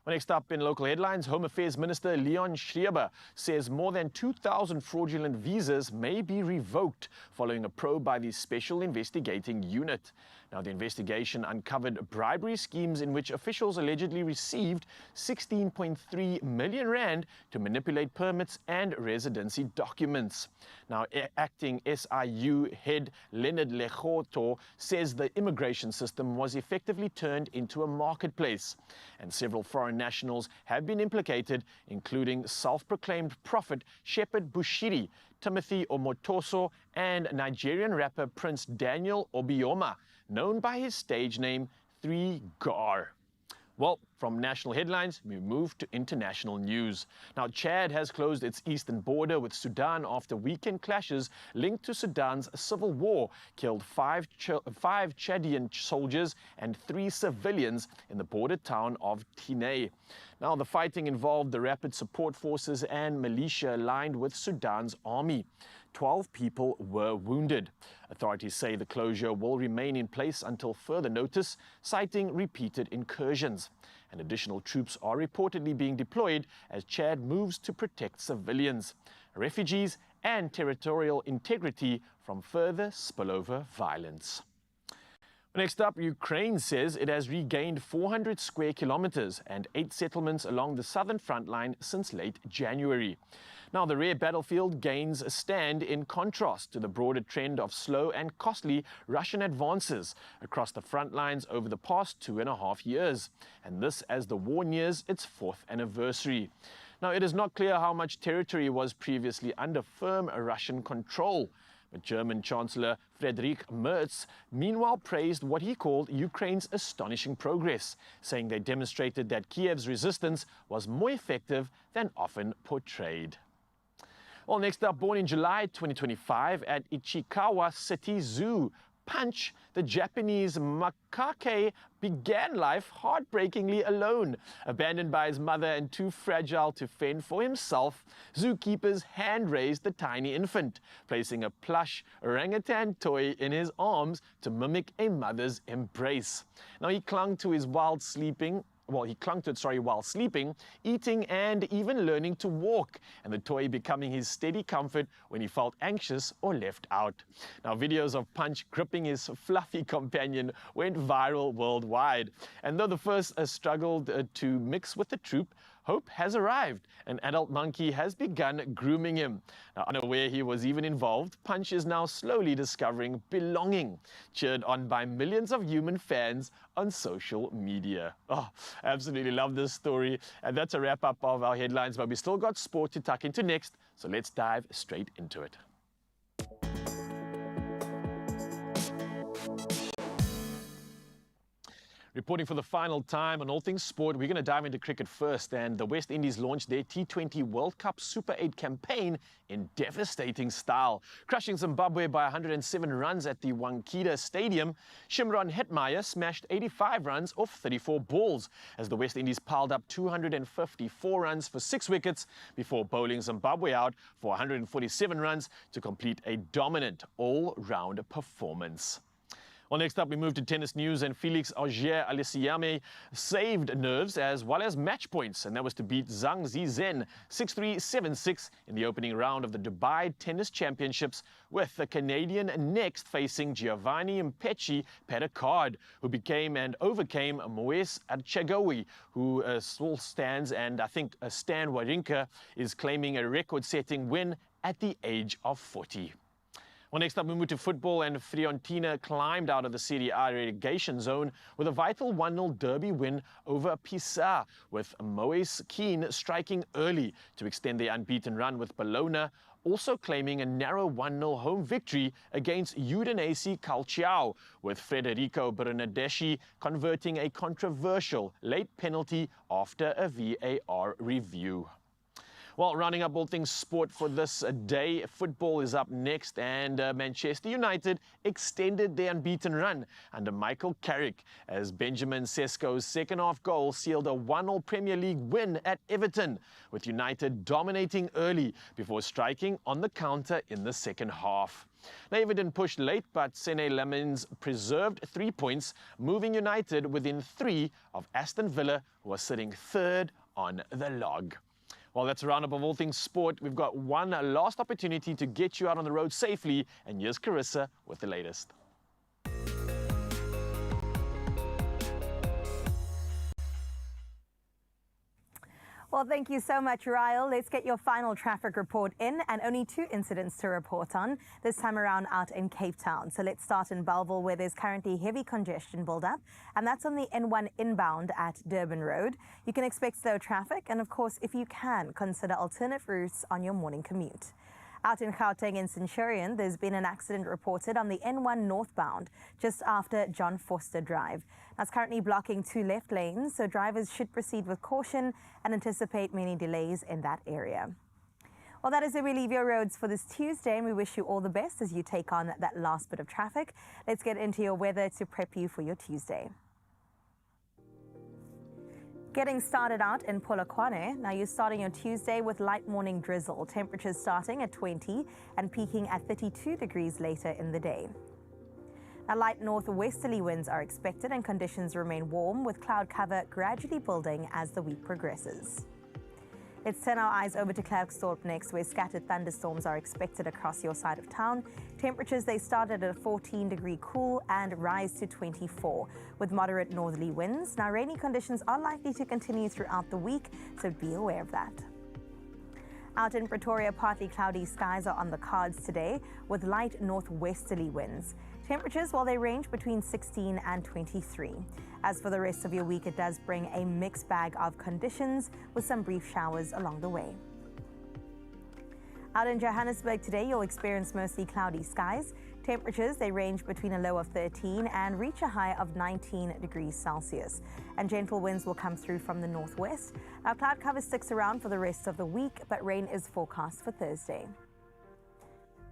Well, next up in local headlines, Home Affairs Minister Leon Schreiber says more than 2,000 fraudulent visas may be revoked following a probe by the Special Investigating Unit. Now, the investigation uncovered bribery schemes in which officials allegedly received 16.3 million rand to manipulate permits and residency documents. Now, acting SIU head Leonard Legoto says the immigration system was effectively turned into a marketplace, and several foreign nationals have been implicated, including self-proclaimed prophet Shepherd Bushiri, Timothy Omotoso, and Nigerian rapper Prince Daniel Obioma, known by his stage name 3Gar. Well, from national headlines, we move to international news. Now, Chad has closed its eastern border with Sudan after weekend clashes linked to Sudan's civil war killed five Chadian soldiers and 3 civilians in the border town of Tinei. Now, the fighting involved the Rapid Support Forces and militia aligned with Sudan's army. 12 people were wounded. Authorities say the closure will remain in place until further notice, citing repeated incursions. And additional troops are reportedly being deployed as Chad moves to protect civilians, refugees, and territorial integrity from further spillover violence. Next up, Ukraine says it has regained 400 square kilometers and 8 settlements along the southern front line since late January. Now, the rare battlefield gains stand in contrast to the broader trend of slow and costly Russian advances across the front lines over the past 2.5 years, and this as the war nears its 4th anniversary. Now, it is not clear how much territory was previously under firm Russian control, but German Chancellor Friedrich Merz meanwhile praised what he called Ukraine's astonishing progress, saying they demonstrated that Kiev's resistance was more effective than often portrayed. Well, next up, born in July 2025 at Ichikawa City Zoo, Punch, the Japanese macaque, began life heartbreakingly alone. Abandoned by his mother and too fragile to fend for himself, zookeepers hand-raised the tiny infant, placing a plush orangutan toy in his arms to mimic a mother's embrace. Now, he clung to it while sleeping, eating, and even learning to walk, and the toy becoming his steady comfort when he felt anxious or left out. Now, videos of Punch gripping his fluffy companion went viral worldwide. And though the first struggled to mix with the troop, hope has arrived. An adult monkey has begun grooming him. Now, unaware he was even involved, Punch is now slowly discovering belonging, cheered on by millions of human fans on social media. Oh, absolutely love this story. And that's a wrap-up of our headlines, but we still got sport to tuck into next, so let's dive straight into it. Reporting for the final time on all things sport, we're going to dive into cricket first. And the West Indies launched their T20 World Cup Super 8 campaign in devastating style. Crushing Zimbabwe by 107 runs at the Wankhede Stadium, Shimron Hetmeyer smashed 85 runs off 34 balls as the West Indies piled up 254 runs for 6 wickets before bowling Zimbabwe out for 147 runs to complete a dominant all-round performance. Well, next up, we move to tennis news, and Felix Auger-Aliassime saved nerves as well as match points, and that was to beat Zhang Zizhen 6-3, 7-6 in the opening round of the Dubai Tennis Championships, with the Canadian next facing Giovanni Mpecci Pericard, who became and overcame Moes Archegowi, who still stands, and I think Stan Wawrinka is claiming a record-setting win at the age of 40. Well, next up, we move to football, and Fiorentina climbed out of the Serie A relegation zone with a vital 1-0 derby win over Pisa, with Moise Keane striking early to extend their unbeaten run, with Bologna also claiming a narrow 1-0 home victory against Udinese Calcio, with Federico Bernardeschi converting a controversial late penalty after a VAR review. Well, rounding up all things sport for this day, football is up next, and Manchester United extended their unbeaten run under Michael Carrick as Benjamin Sesko's second-half goal sealed a 1-0 Premier League win at Everton, with United dominating early before striking on the counter in the second half. Now, Everton pushed late, but Sene Lemons preserved 3 points, moving United within 3 of Aston Villa, who are sitting third on the log. Well, that's a roundup of all things sport. We've got one last opportunity to get you out on the road safely, and here's Carissa with the latest. Well, thank you so much, Ryle. Let's get your final traffic report in, and only 2 incidents to report on, this time around out in Cape Town. So let's start in Bellville, where there's currently heavy congestion build-up, and that's on the N1 inbound at Durban Road. You can expect slow traffic, and of course, if you can, consider alternate routes on your morning commute. Out in Gauteng in Centurion, there's been an accident reported on the N1 northbound just after John Foster Drive. That's currently blocking 2 left lanes, so drivers should proceed with caution and anticipate many delays in that area. Well, that is where we leave your roads for this Tuesday, and we wish you all the best as you take on that last bit of traffic. Let's get into your weather to prep you for your Tuesday. Getting started out in Polokwane. Now, you're starting your Tuesday with light morning drizzle. Temperatures starting at 20 and peaking at 32 degrees later in the day. Now, light northwesterly winds are expected and conditions remain warm, with cloud cover gradually building as the week progresses. Let's turn our eyes over to Klerksdorp next, where scattered thunderstorms are expected across your side of town. Temperatures, they started at a 14-degree cool and rise to 24 with moderate northerly winds. Now, rainy conditions are likely to continue throughout the week, so be aware of that. Out in Pretoria, partly cloudy skies are on the cards today with light northwesterly winds. Temperatures, well, they range between 16 and 23. As for the rest of your week, it does bring a mixed bag of conditions with some brief showers along the way. Out in Johannesburg today, you'll experience mostly cloudy skies. Temperatures, they range between a low of 13 and reach a high of 19 degrees Celsius. And gentle winds will come through from the northwest. Now, cloud cover sticks around for the rest of the week, but rain is forecast for Thursday.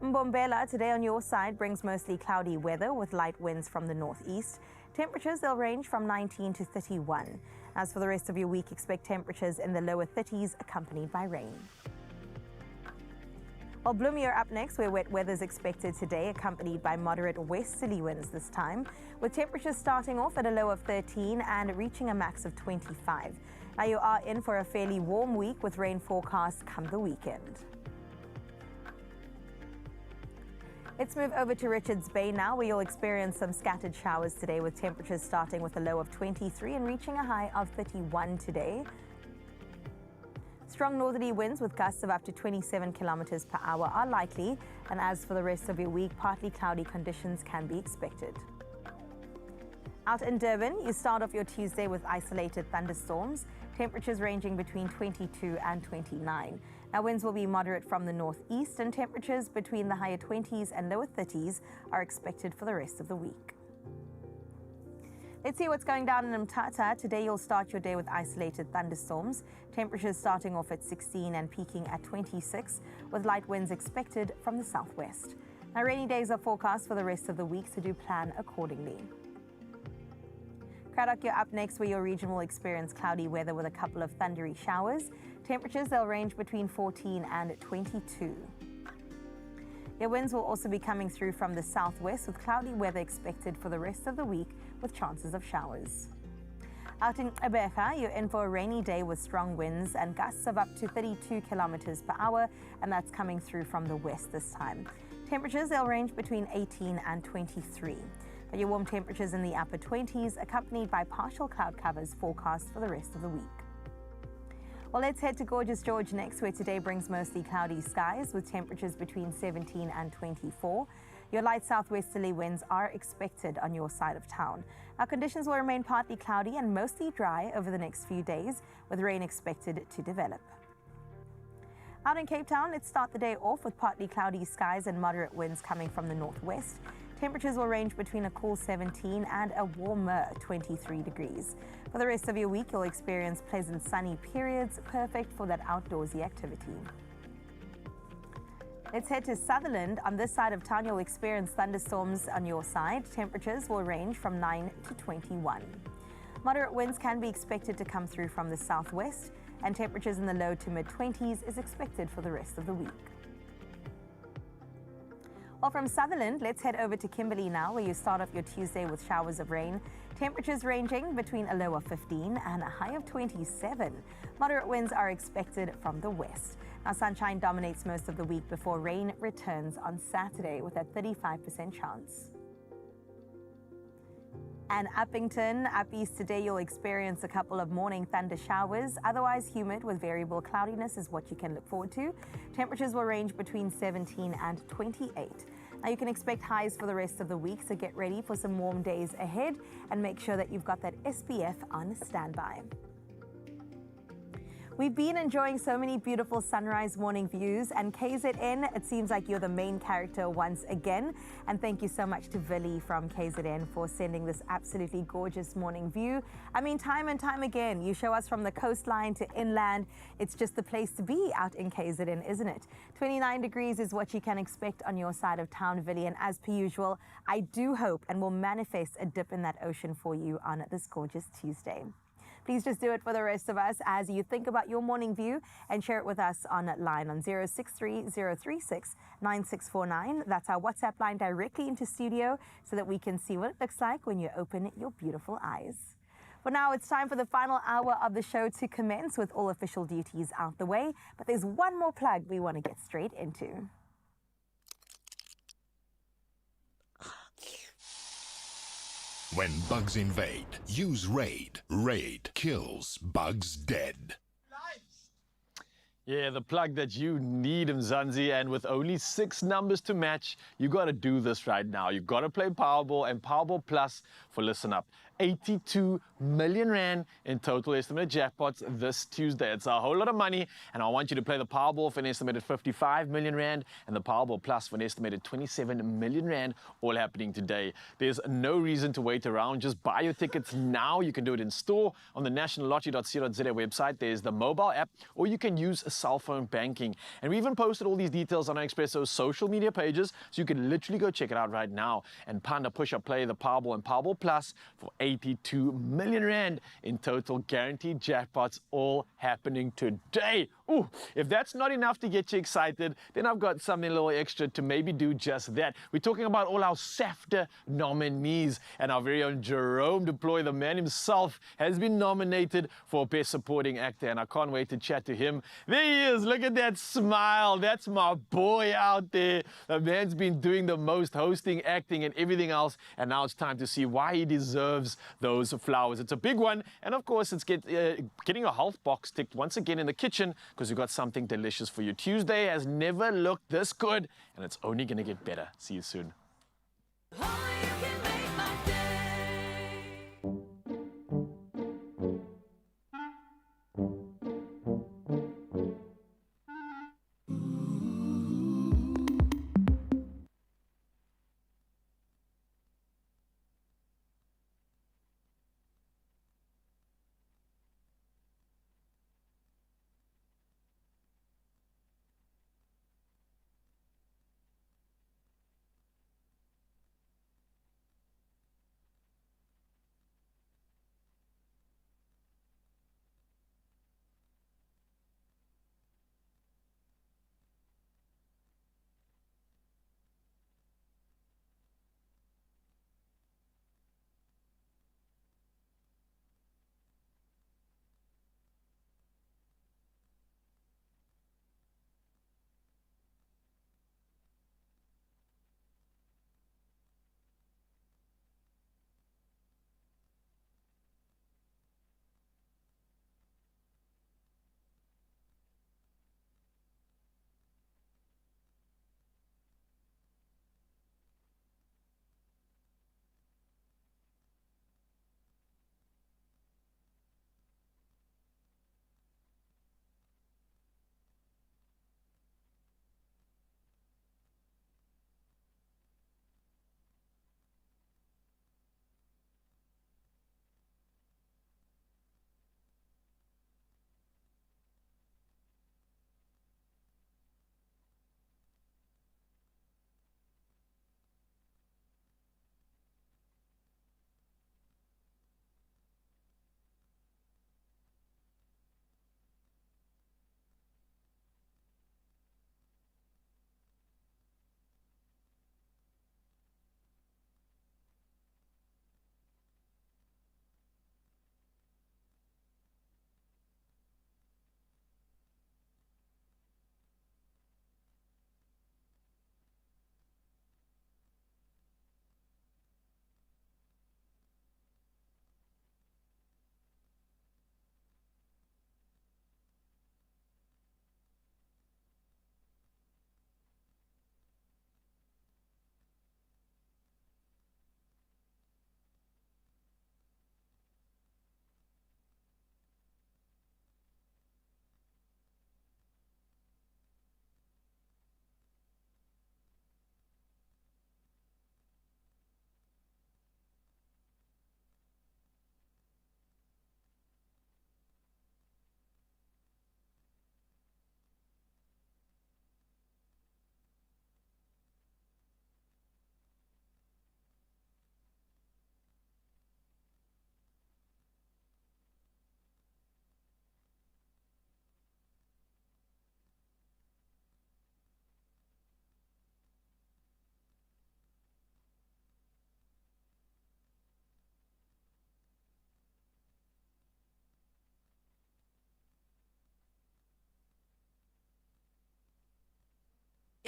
Mbombela today on your side brings mostly cloudy weather with light winds from the northeast. Temperatures, they'll range from 19 to 31. As for the rest of your week, expect temperatures in the lower 30s accompanied by rain. Well, Bloom, you're up next, where wet weather is expected today, accompanied by moderate westerly winds this time, with temperatures starting off at a low of 13 and reaching a max of 25. Now, you are in for a fairly warm week with rain forecast come the weekend. Let's move over to Richards Bay now, where you'll experience some scattered showers today, with temperatures starting with a low of 23 and reaching a high of 31 today. Strong northerly winds with gusts of up to 27 kilometers per hour are likely, and as for the rest of your week, partly cloudy conditions can be expected. Out in Durban, you start off your Tuesday with isolated thunderstorms, temperatures ranging between 22 and 29. Now, winds will be moderate from the northeast, and temperatures between the higher 20s and lower 30s are expected for the rest of the week. Let's see what's going down in Mthatha. Today, you'll start your day with isolated thunderstorms. Temperatures starting off at 16 and peaking at 26, with light winds expected from the southwest. Now, rainy days are forecast for the rest of the week, so do plan accordingly. Cradock, you're up next, where your region will experience cloudy weather with a couple of thundery showers. Temperatures, they'll range between 14 and 22. Your winds will also be coming through from the southwest with cloudy weather expected for the rest of the week with chances of showers. Out in Ebeja, you're in for a rainy day with strong winds and gusts of up to 32 kilometers per hour, and that's coming through from the west this time. Temperatures, they'll range between 18 and 23. But your warm temperatures in the upper 20s, accompanied by partial cloud covers forecast for the rest of the week. Well, let's head to gorgeous George next, where today brings mostly cloudy skies with temperatures between 17 and 24. Your light southwesterly winds are expected on your side of town. Our conditions will remain partly cloudy and mostly dry over the next few days, with rain expected to develop. Out in Cape Town, let's start the day off with partly cloudy skies and moderate winds coming from the northwest. Temperatures will range between a cool 17 and a warmer 23 degrees. For the rest of your week, you'll experience pleasant sunny periods, perfect for that outdoorsy activity. Let's head to Sutherland. On this side of town, you'll experience thunderstorms on your side. Temperatures will range from 9 to 21. Moderate winds can be expected to come through from the southwest, and temperatures in the low to mid-20s is expected for the rest of the week. Well, from Sutherland, let's head over to Kimberley now, where you start off your Tuesday with showers of rain. Temperatures ranging between a low of 15 and a high of 27. Moderate winds are expected from the west. Now, sunshine dominates most of the week before rain returns on Saturday with a 35% chance. And Uppington, up east today, you'll experience a couple of morning thunder showers. Otherwise, humid with variable cloudiness is what you can look forward to. Temperatures will range between 17 and 28. Now, you can expect highs for the rest of the week, so get ready for some warm days ahead and make sure that you've got that SPF on standby. We've been enjoying so many beautiful sunrise morning views, and KZN, it seems like you're the main character once again. And thank you so much to Villy from KZN for sending this absolutely gorgeous morning view. I mean, time and time again, you show us from the coastline to inland. It's just the place to be out in KZN, isn't it? 29 degrees is what you can expect on your side of town, Villy. And as per usual, I do hope and will manifest a dip in that ocean for you on this gorgeous Tuesday. Please just do it for the rest of us as you think about your morning view and share it with us online on 063-036-9649. That's our WhatsApp line directly into studio so that we can see what it looks like when you open your beautiful eyes. For now, it's time for the final hour of the show to commence with all official duties out the way. But there's one more plug we want to get straight into. When bugs invade, use Raid. Raid kills bugs dead. Yeah, the plug that you need, Mzansi, and with only 6 numbers to match, you got to do this right now. You got to play Powerball and Powerball Plus for Listen Up. 82 million rand in total estimated jackpots this Tuesday. It's a whole lot of money, and I want you to play the Powerball for an estimated 55 million rand and the Powerball Plus for an estimated 27 million rand, all happening today. There's no reason to wait around. Just buy your tickets now. You can do it in store on the nationallottery.co.za website. There's the mobile app, or you can use a cell phone banking. And we even posted all these details on our Expresso's social media pages, so you can literally go check it out right now. And Panda Push Up Play the Powerball and Powerball Plus for 82 million rand in total guaranteed jackpots, all happening today. Ooh, if that's not enough to get you excited, then I've got something a little extra to maybe do just that. We're talking about all our SAFTA nominees, and our very own Jerome Deploy, the man himself, has been nominated for Best Supporting Actor, and I can't wait to chat to him. There he is. Look at that smile. That's my boy out there. The man's been doing the most, hosting, acting, and everything else, and now it's time to see why he deserves those flowers. It's a big one, and of course, it's getting a health box ticked once again in the kitchen, because we've got something delicious for you. Tuesday has never looked this good, and it's only going to get better. See you soon.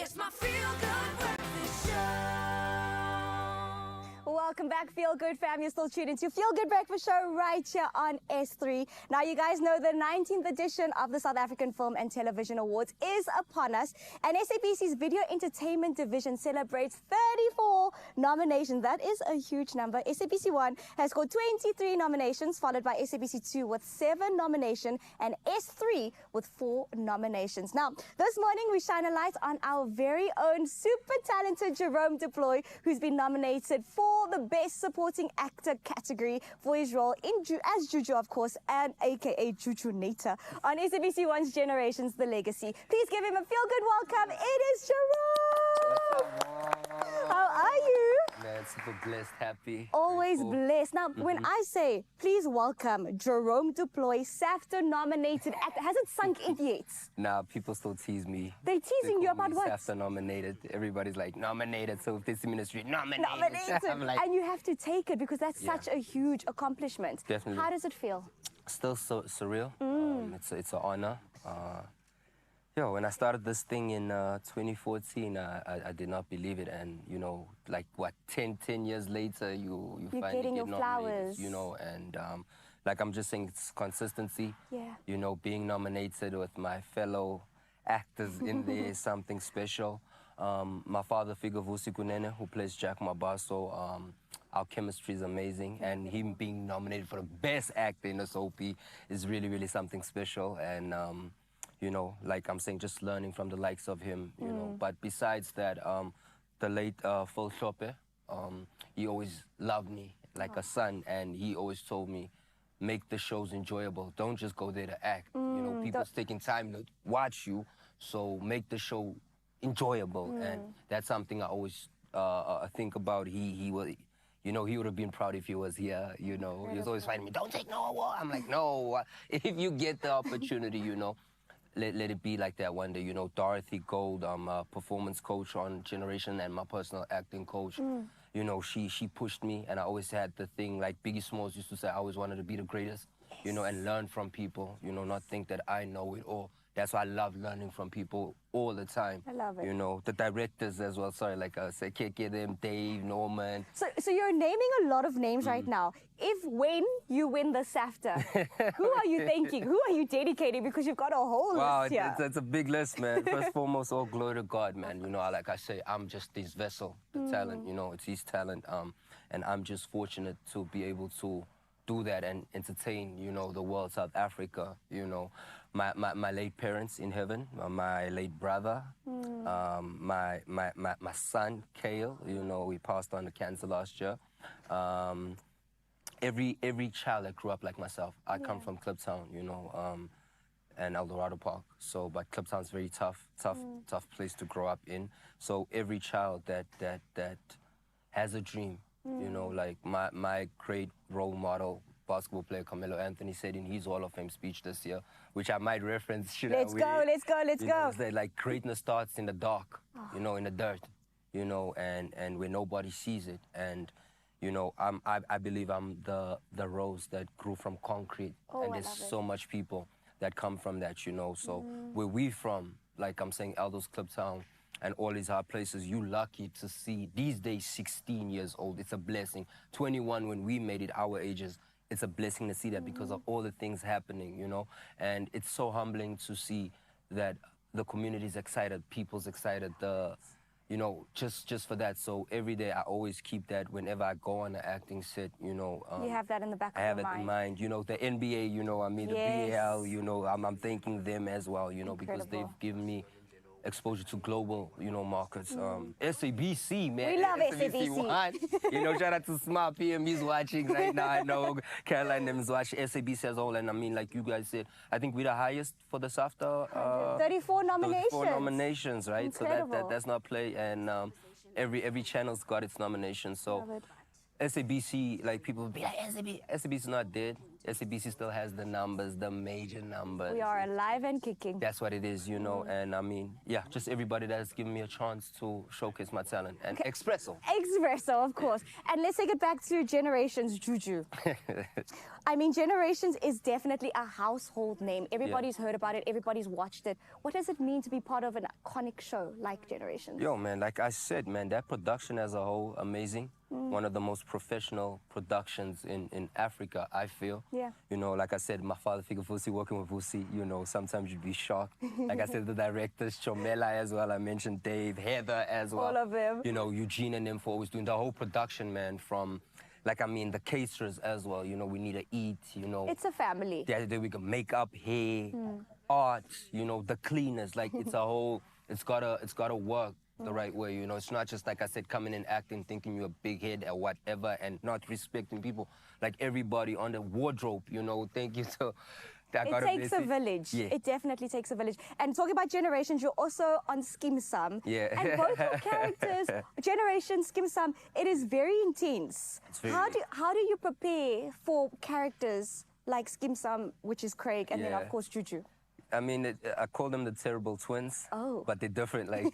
It's my feel-good breakfast show. Welcome back, Feel Good fam. You're still tuned into Feel Good Breakfast Show right here on S3. Now, you guys know the 19th edition of the South African Film and Television Awards is upon us, and SABC's Video Entertainment Division celebrates 34 nominations. That is a huge number. SABC 1 has scored 23 nominations, followed by SABC 2 with 7 nominations, and S3 with 4 nominations. Now, this morning we shine a light on our very own super talented Jerome Deploy, who's been nominated for the Best Supporting Actor category for his role in as Juju, of course, and aka Juju Nator on SABC 1's Generations The Legacy. Please give him a feel-good welcome. It is Jerome! How are you? Man, super blessed, happy. Always grateful. blessed. Now, when I say, please welcome Jerome Deploy, SAFTA nominated actor, has it sunk in yet? Nah, people still tease me. They're teasing They you call about me what? SAFTA nominated. Everybody's like, nominated. So if this ministry, nominated. Nominated. I'm like, And you have to take it because that's Yeah. such a huge accomplishment. Definitely. How does it feel? still so surreal. It's an honor. When I started this thing in 2014, I did not believe it, and like what 10 years later, you You're finally getting get your nominated, flowers. and like I'm just saying, it's consistency. Yeah. Being nominated with my fellow actors in there is something special. My father figure Vusi Kunene, who plays Jack Mabaso, our chemistry is amazing, and him being nominated for the best actor in the SOP is really, really something special. And like I'm saying, just learning from the likes of him, you know. But besides that, the late Phil Shope, he always loved me like a son, and he always told me, make the shows enjoyable. Don't just go there to act. People's taking time to watch you, so make the show enjoyable. And that's something I always think about. He was, he would have been proud if he was here, He was always fighting me, don't take no award. I'm like, no, if you get the opportunity, let it be like that one day. Dorothy Gold, I'm a performance coach on Generation and my personal acting coach. She pushed me, and I always had the thing, like Biggie Smalls used to say, I always wanted to be the greatest, and learn from people, not think that I know it all. That's why I love learning from people all the time. I love it. The directors as well, sorry, like I said, KK, them, Dave, Norman. So you're naming a lot of names right now. When you win the SAFTA, who are you thanking? Who are you dedicating? Because you've got a whole list here. It's a big list, man. First and foremost, all glory to God, man. Like I say, I'm just his vessel, the talent, it's his talent. And I'm just fortunate to be able to do that and entertain, the world, South Africa, My late parents in heaven, my late brother, my son, Kale, he passed on to cancer last year. Every child that grew up like myself, I come from Kliptown, and Eldorado Park. But Kliptown's very tough place to grow up in. So every child that has a dream, like my great role model, basketball player Carmelo Anthony, said in his Hall of Fame speech this year, which I might reference. Let's go. That, like, greatness starts in the dark, in the dirt, and where nobody sees it. And I believe I'm the rose that grew from concrete, and there's so much people that come from that, So where we from, like I'm saying, Eldo's Kliptown, and all these hard places, you lucky to see these days 16 years old. It's a blessing. 21 when we made it, our ages. It's a blessing to see that because of all the things happening, And it's so humbling to see that the community's excited, people's excited, just for that. So every day I always keep that whenever I go on the acting set, you have that in the back of your mind. I have it in mind. The NBA, the BAL, I'm thanking them as well, because they've given me exposure to global, markets. SABC, man. We love SABC. Shout out to Smart PM, he's watching right now. I know Caroline them is watching. SABC as well, and I mean, like you guys said, I think we're the highest for the SAFTA. 34 nominations. 34 nominations, right? Incredible. So that's not play, and every channel's got its nomination. So SABC, like people would be like, SABC is not dead. SABC still has the numbers, the major numbers. We are alive and kicking. That's what it is, you know. And I mean, yeah, just everybody that has given me a chance to showcase my talent. And Expresso. Expresso, of course. And let's take it back to Generations, Juju. I mean, Generations is definitely a household name. Everybody's heard about it. Everybody's watched it. What does it mean to be part of an iconic show like Generations? Yo, man, like I said, man, that production as a whole, amazing. One of the most professional productions in Africa, I feel. Yeah. You know, like I said, my father figure Vusi, working with Vusi, you know, sometimes you'd be shocked. Like I said, the directors, Chomela as well, I mentioned Dave, Heather as well. All of them. You know, Eugene and them for always doing the whole production, man, from, like, I mean, the caterers as well. You know, we need to eat, you know. It's a family. The other day we can make up, hair, art, you know, the cleaners. Like, it's a whole, it's gotta work the right way, you know. It's not just, like I said, coming and acting, thinking you're a big head or whatever, and not respecting people. Like everybody on the wardrobe, you know. Thank you. So it takes a village. Yeah. It definitely takes a village. And talking about Generations, you're also on Skim Sam. Yeah. And both your characters, Generation, Skim Sam, it is very intense. How do you prepare for characters like Skim Sam, which is Craig, and then of course Juju? I mean, I call them the terrible twins, but they're different. Like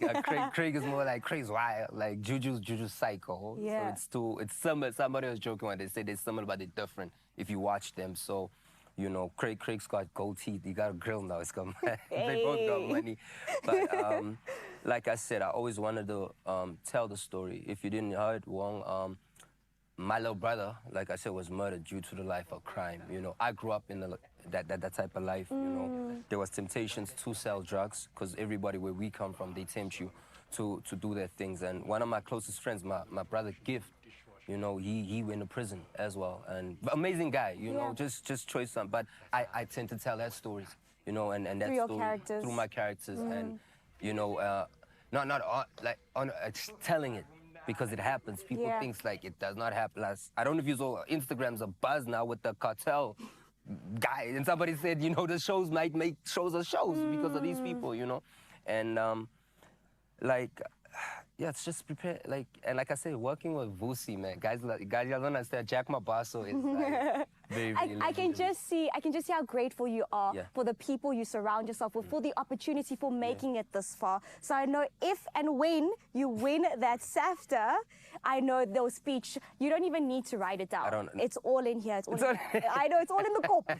Craig is more like Craig's wild, like Juju's psycho. Yeah. So it's similar. Somebody was joking when they say they're similar, but they're different if you watch them. So, you know, Craig's got gold teeth. He got a grill now. It's got they both got money. But like I said, I always wanted to tell the story. If you didn't hear it, Wong, my little brother, like I said, was murdered due to the life of crime. You know, I grew up in that type of life, you know. There was temptations to sell drugs, because everybody where we come from, they tempt you to do their things. And one of my closest friends, my brother Gift, you know, he went to prison as well. And amazing guy, you know, just choice some. But I tend to tell that stories, you know, and that story through my characters. And, you know, just telling it. Because it happens. People think like it does not happen. I don't know if you saw Instagram's a buzz now with the cartel guy. And somebody said, you know, the shows might make shows because of these people, you know. And it's just prepare. And like I said, working with Vusi, man, guys, you don't understand. Jack Mabaso is like very, very I can just see how grateful you are for the people you surround yourself with, for the opportunity, for making it this far. So I know if and when you win that SAFTA, I know those speech, you don't even need to write it down. It's all in here. I know it's all in the cop.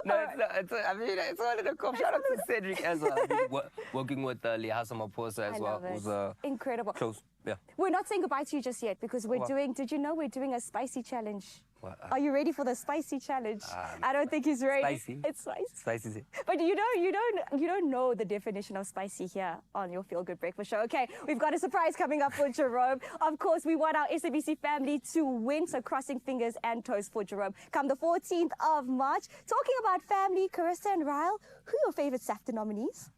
No, it's all in the cop. Shout out to Cedric as well. Working with Lihasa Maposa as well. Who's incredible. Close. Yeah. We're not saying goodbye to you just yet because we're doing, did you know we're doing a spicy challenge? What? Are you ready for the spicy challenge? I don't think he's ready. Spicy? It's spicy. Spicy. But you don't know the definition of spicy here on your Feel Good Breakfast Show. Okay, we've got a surprise coming up for Jerome. Of course, we want our SABC family to win, so crossing fingers and toes for Jerome. Come the 14th of March. Talking about family, Carissa and Ryle, who are your favorite SAFTA nominees?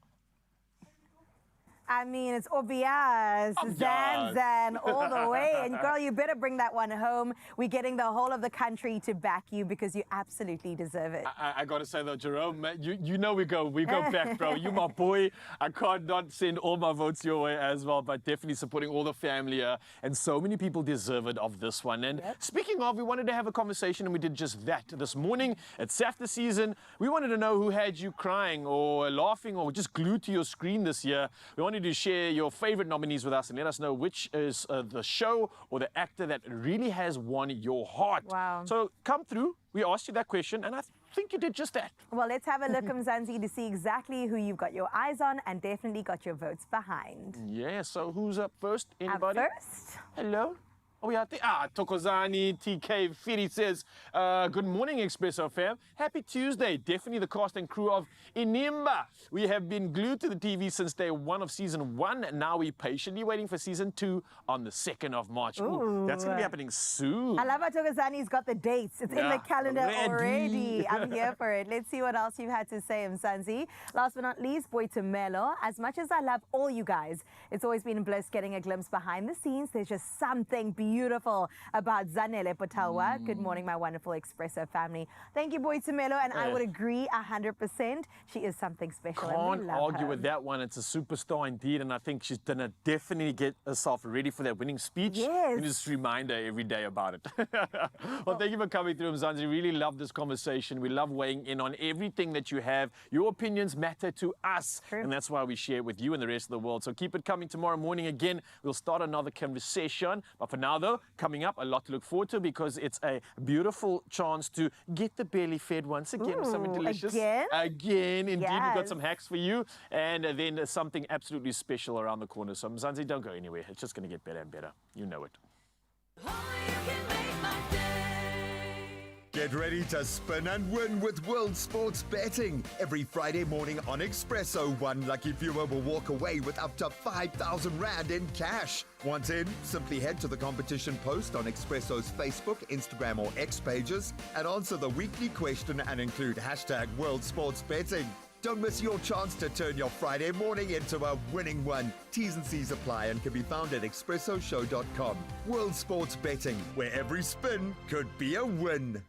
I mean, it's obvious. Zan all the way. And girl, you better bring that one home. We're getting the whole of the country to back you because you absolutely deserve it. I got to say though, Jerome, you know we go back, bro. You my boy. I can't not send all my votes your way as well, but definitely supporting all the family here. And so many people deserve it of this one. And speaking of, we wanted to have a conversation and we did just that this morning. It's SAFTA season. We wanted to know who had you crying or laughing or just glued to your screen this year. We wanted to share your favorite nominees with us and let us know which is the show or the actor that really has won your heart. Wow. So come through. We asked you that question and I think you did just that. Well, let's have a look, Mzansi, to see exactly who you've got your eyes on and definitely got your votes behind. Yeah, so who's up first? Anybody? Up first. Hello. Oh, we have Tokozani TK Firi says, good morning, Expresso fam. Happy Tuesday. Definitely the cast and crew of Inimba. We have been glued to the TV since day one of season 1. Now we're patiently waiting for season 2 on the 2nd of March. Ooh, that's going to be happening soon. I love how Tokozani's got the dates. It's in the calendar already. I'm here for it. Let's see what else you've had to say, Mzansi. Last but not least, Boy Tumelo. As much as I love all you guys, it's always been a bliss getting a glimpse behind the scenes. There's just something beautiful beautiful about Zanele Potawa. Good morning, my wonderful Expresso family. Thank you, Boitumelo, and I would agree 100%. She is something special. Can't and we love argue her. with that one. It's a superstar indeed, and I think she's gonna definitely get herself ready for that winning speech. Yes. And just remind her every day about it. Well, thank you for coming through, Mzansi. Really love this conversation. We love weighing in on everything that you have. Your opinions matter to us, and that's why we share it with you and the rest of the world. So keep it coming tomorrow morning again. We'll start another conversation. But for now, though, coming up, a lot to look forward to because it's a beautiful chance to get the belly fed once again with something delicious. Again, indeed. We've got some hacks for you, and then something absolutely special around the corner. So Mzansi, don't go anywhere. It's just going to get better and better. You know it. Get ready to spin and win with World Sports Betting. Every Friday morning on Expresso, one lucky viewer will walk away with up to 5,000 Rand in cash. Want in? Simply head to the competition post on Expresso's Facebook, Instagram or X pages and answer the weekly question and include hashtag World Sports Betting. Don't miss your chance to turn your Friday morning into a winning one. T's and C's apply and can be found at expressoshow.com. World Sports Betting, where every spin could be a win.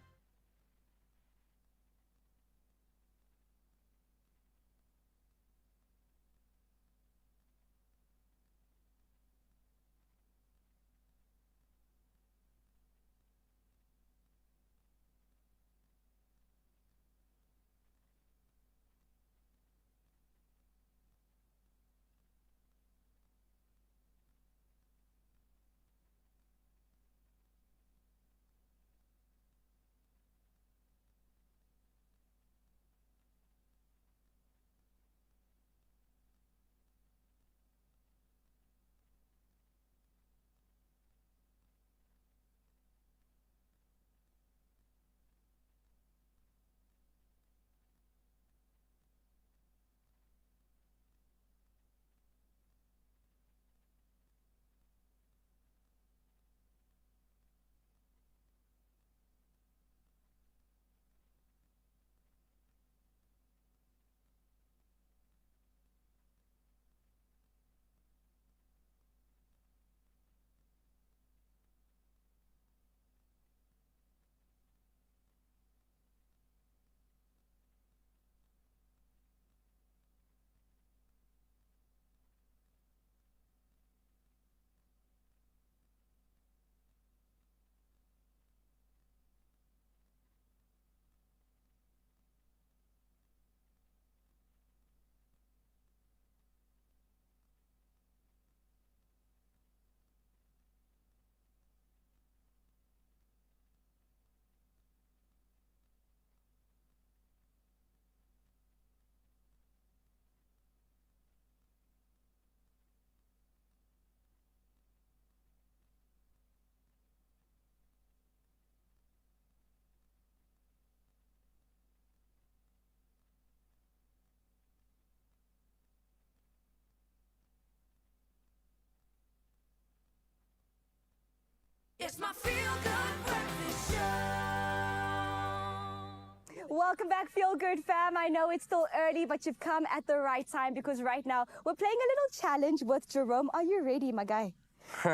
It's my Feel Good Breakfast Show. Welcome back, Feel Good fam. I know it's still early, but you've come at the right time because right now we're playing a little challenge with Jerome. Are you ready, my guy?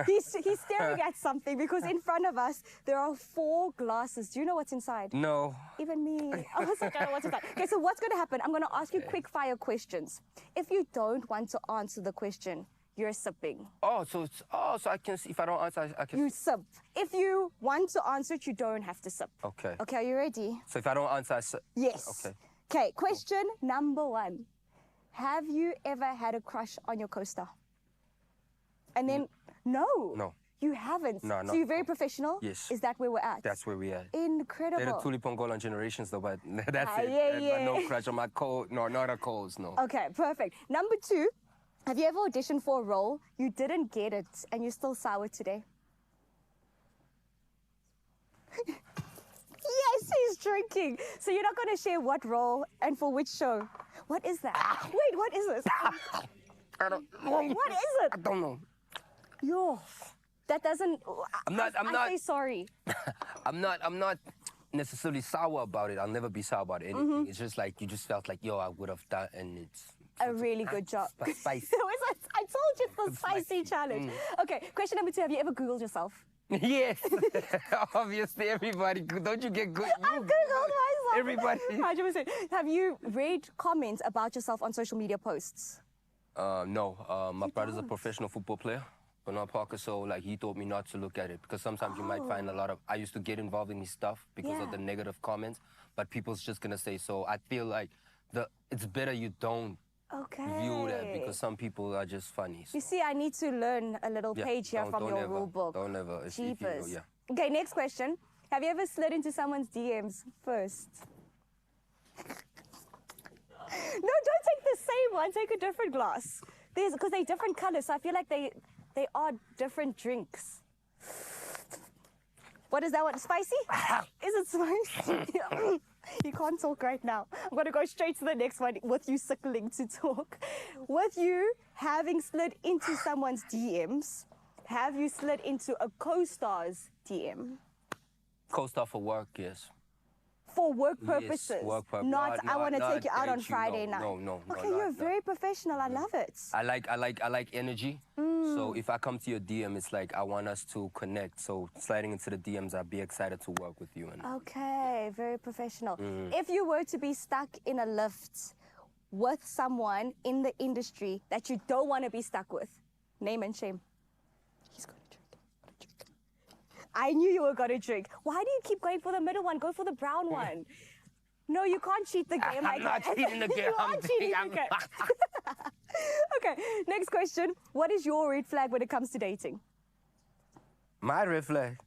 He's staring at something because in front of us there are 4 glasses. Do you know what's inside? No. Even me. I was like, I don't know what's inside. Okay, so what's going to happen? I'm going to ask you quick fire questions. If you don't want to answer the question, you're sipping. So I can see if I don't answer, I can. You sip. If you want to answer it, you don't have to sip. Okay. Okay, are you ready? So if I don't answer, I sip. Yes. Okay. Okay, question number 1. Have you ever had a crush on your co-star? And then, no. No. You haven't? No, So you're very professional? Yes. Is that where we're at? That's where we are. Incredible. They're the Tulipongolan generations though, but that's it. Yeah. But no crush on my no, not a calls, no. Okay, perfect. Number 2, have you ever auditioned for a role, you didn't get it, and you're still sour today? Yes, he's drinking. So you're not going to share what role and for which show. What is that? Wait, what is this? I don't know. What is it? I don't know. Yo, that doesn't... I'm not... I say sorry. I'm not necessarily sour about it. I'll never be sour about anything. It's just like, you just felt like, yo, I would have done, and it's... A really good job. Spicy. I told you it's the spicy challenge. Okay, question number 2. Have you ever Googled yourself? Yes, obviously everybody. Don't you get good? I'm Googled myself. Everybody. 100%. Have you read comments about yourself on social media posts? No. My brother's a professional football player, Bernard Parker. So like he told me not to look at it because sometimes you might find a lot of. I used to get involved in his stuff because of the negative comments, but people's just gonna say. So I feel like it's better you don't. View that because some people are just funny. So. You see, I need to learn a little page here from your ever, rule book. Don't ever. Jeepers. Okay, next question. Have you ever slid into someone's DMs first? No, don't take the same one. Take a different glass. Because they're different colors, so I feel like they are different drinks. What is that one? Spicy? Is it spicy? You can't talk right now. I'm going to go straight to the next one with you suckling to talk. With you having slid into someone's DMs, have you slid into a co-star's DM? Co-star for work, yes. For work purposes? Yes, work purposes. Not, I want to take you out on Friday night. No. Okay, you're very professional. I love it. I like energy. So if I come to your DM, it's like I want us to connect. So sliding into the DMs, I'd be excited to work with you. Okay, very professional. If you were to be stuck in a lift with someone in the industry that you don't want to be stuck with, name and shame. He's going to drink. I knew you were going to drink. Why do you keep going for the middle one? Go for the brown one. No, you can't cheat the game like that. I'm not cheating the game. You are cheating the game. Okay, next question. What is your red flag when it comes to dating? My red flag.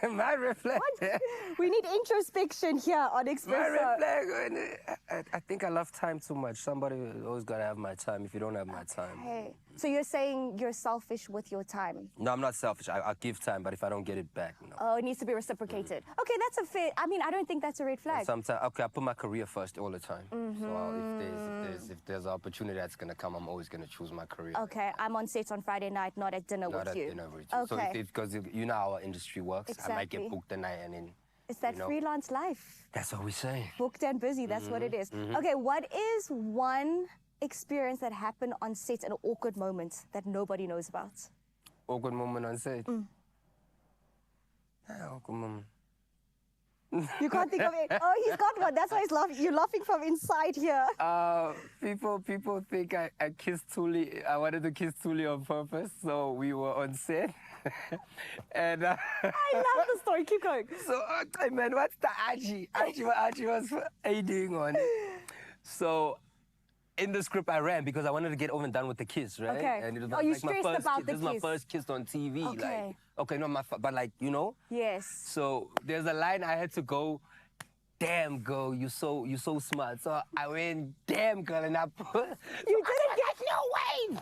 My red flag. What? We need introspection here on Expresso. My red flag. I think I love time too much. Somebody always got to have my time. If you don't have my time. Okay. So you're saying you're selfish with your time? No, I'm not selfish. I give time, but if I don't get it back, no. Oh, it needs to be reciprocated. Okay, that's a fair. I mean, I don't think that's a red flag. Sometimes, okay, I put my career first all the time. So if there's an opportunity that's gonna come, I'm always gonna choose my career. Okay, I'm on set on Friday night, not at dinner with you. Not at dinner with you. Okay. So because you know how our industry works, I might get booked tonight and then. It's that freelance life. That's what we say. Booked and busy. That's what it is. Okay, what is one experience that happened on set, an awkward moment that nobody knows about? Awkward moment on set? Awkward moment. You can't think of it. Oh, he's got one. That's why he's laughing. You're laughing from inside here. People think I kissed Tuli. I wanted to kiss Tuli on purpose, so we were on set. And I love the story. Keep going. So, man, what's the Archie? Archie was aiding on it. So, in the script I ran because I wanted to get over and done with the kiss, right? Okay. And it was you like stressed my first about kiss. the This is my first kiss on TV. Okay. Okay, not but like, you know? Yes. So there's a line I had to go, damn girl, you so smart. So I went, damn girl, and I put. You didn't get no wave.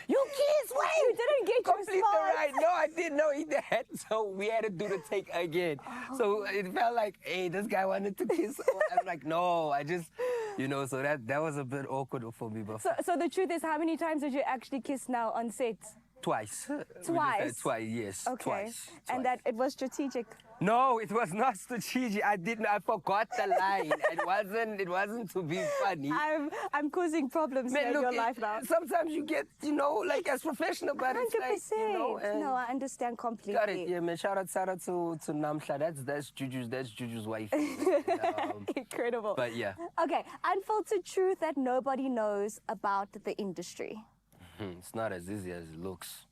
You kiss wave. You didn't get complete your the right. No, I didn't know he did. So we had to do the take again. So it felt like, hey, this guy wanted to kiss. I'm like, no, I just. You know, so that was a bit awkward for me. But so the truth is, how many times did you actually kiss now on set? Twice. Twice? Twice, yes. Okay. Twice. And that it was strategic? No, it was not strategic. I forgot the line. It wasn't to be funny. I'm causing problems in your life now. Sometimes you get, like as professional, but 100%. it's like, no, I understand completely. Got it, yeah, man. Shout out to Namsha. That's Juju's wife. Incredible. But yeah. Okay, unfiltered truth that nobody knows about the industry. It's not as easy as it looks.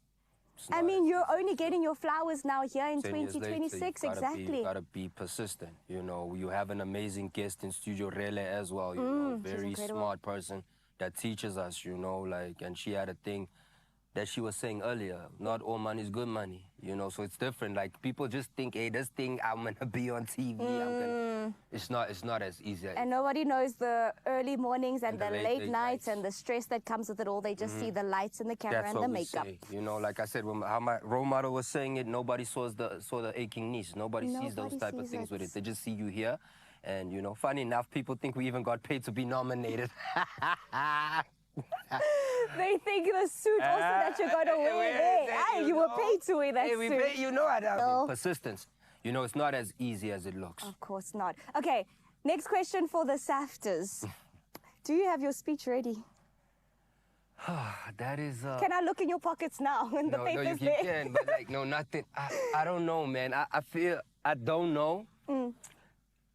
I mean, you're only getting your flowers now here in 2026, exactly. You gotta be persistent. You know, you have an amazing guest in studio, Rele, as well. You know, very smart person that teaches us. You know, and she had a thing that she was saying earlier. Not all money is good money. You know, so it's different. Like people just think, hey, this thing I'm gonna be on TV. It's not as easy. And nobody knows the early mornings and the late nights and the stress that comes with it all. They just see the lights and the camera and the makeup. Say. You know, like I said, how my role model was saying it, nobody saw the aching knees. Nobody sees those type of things with it. They just see you here. And, you know, funny enough, people think we even got paid to be nominated. They think the suit also that you're going to wear there. You were paid to wear that suit. You know what? Persistence. You know, it's not as easy as it looks. Of course not. Okay, next question for the SAFTAs. Do you have your speech ready? That is. Can I look in your pockets now? And the No, paper's you there. can, but like, no, nothing. I don't know, man. I feel, I don't know.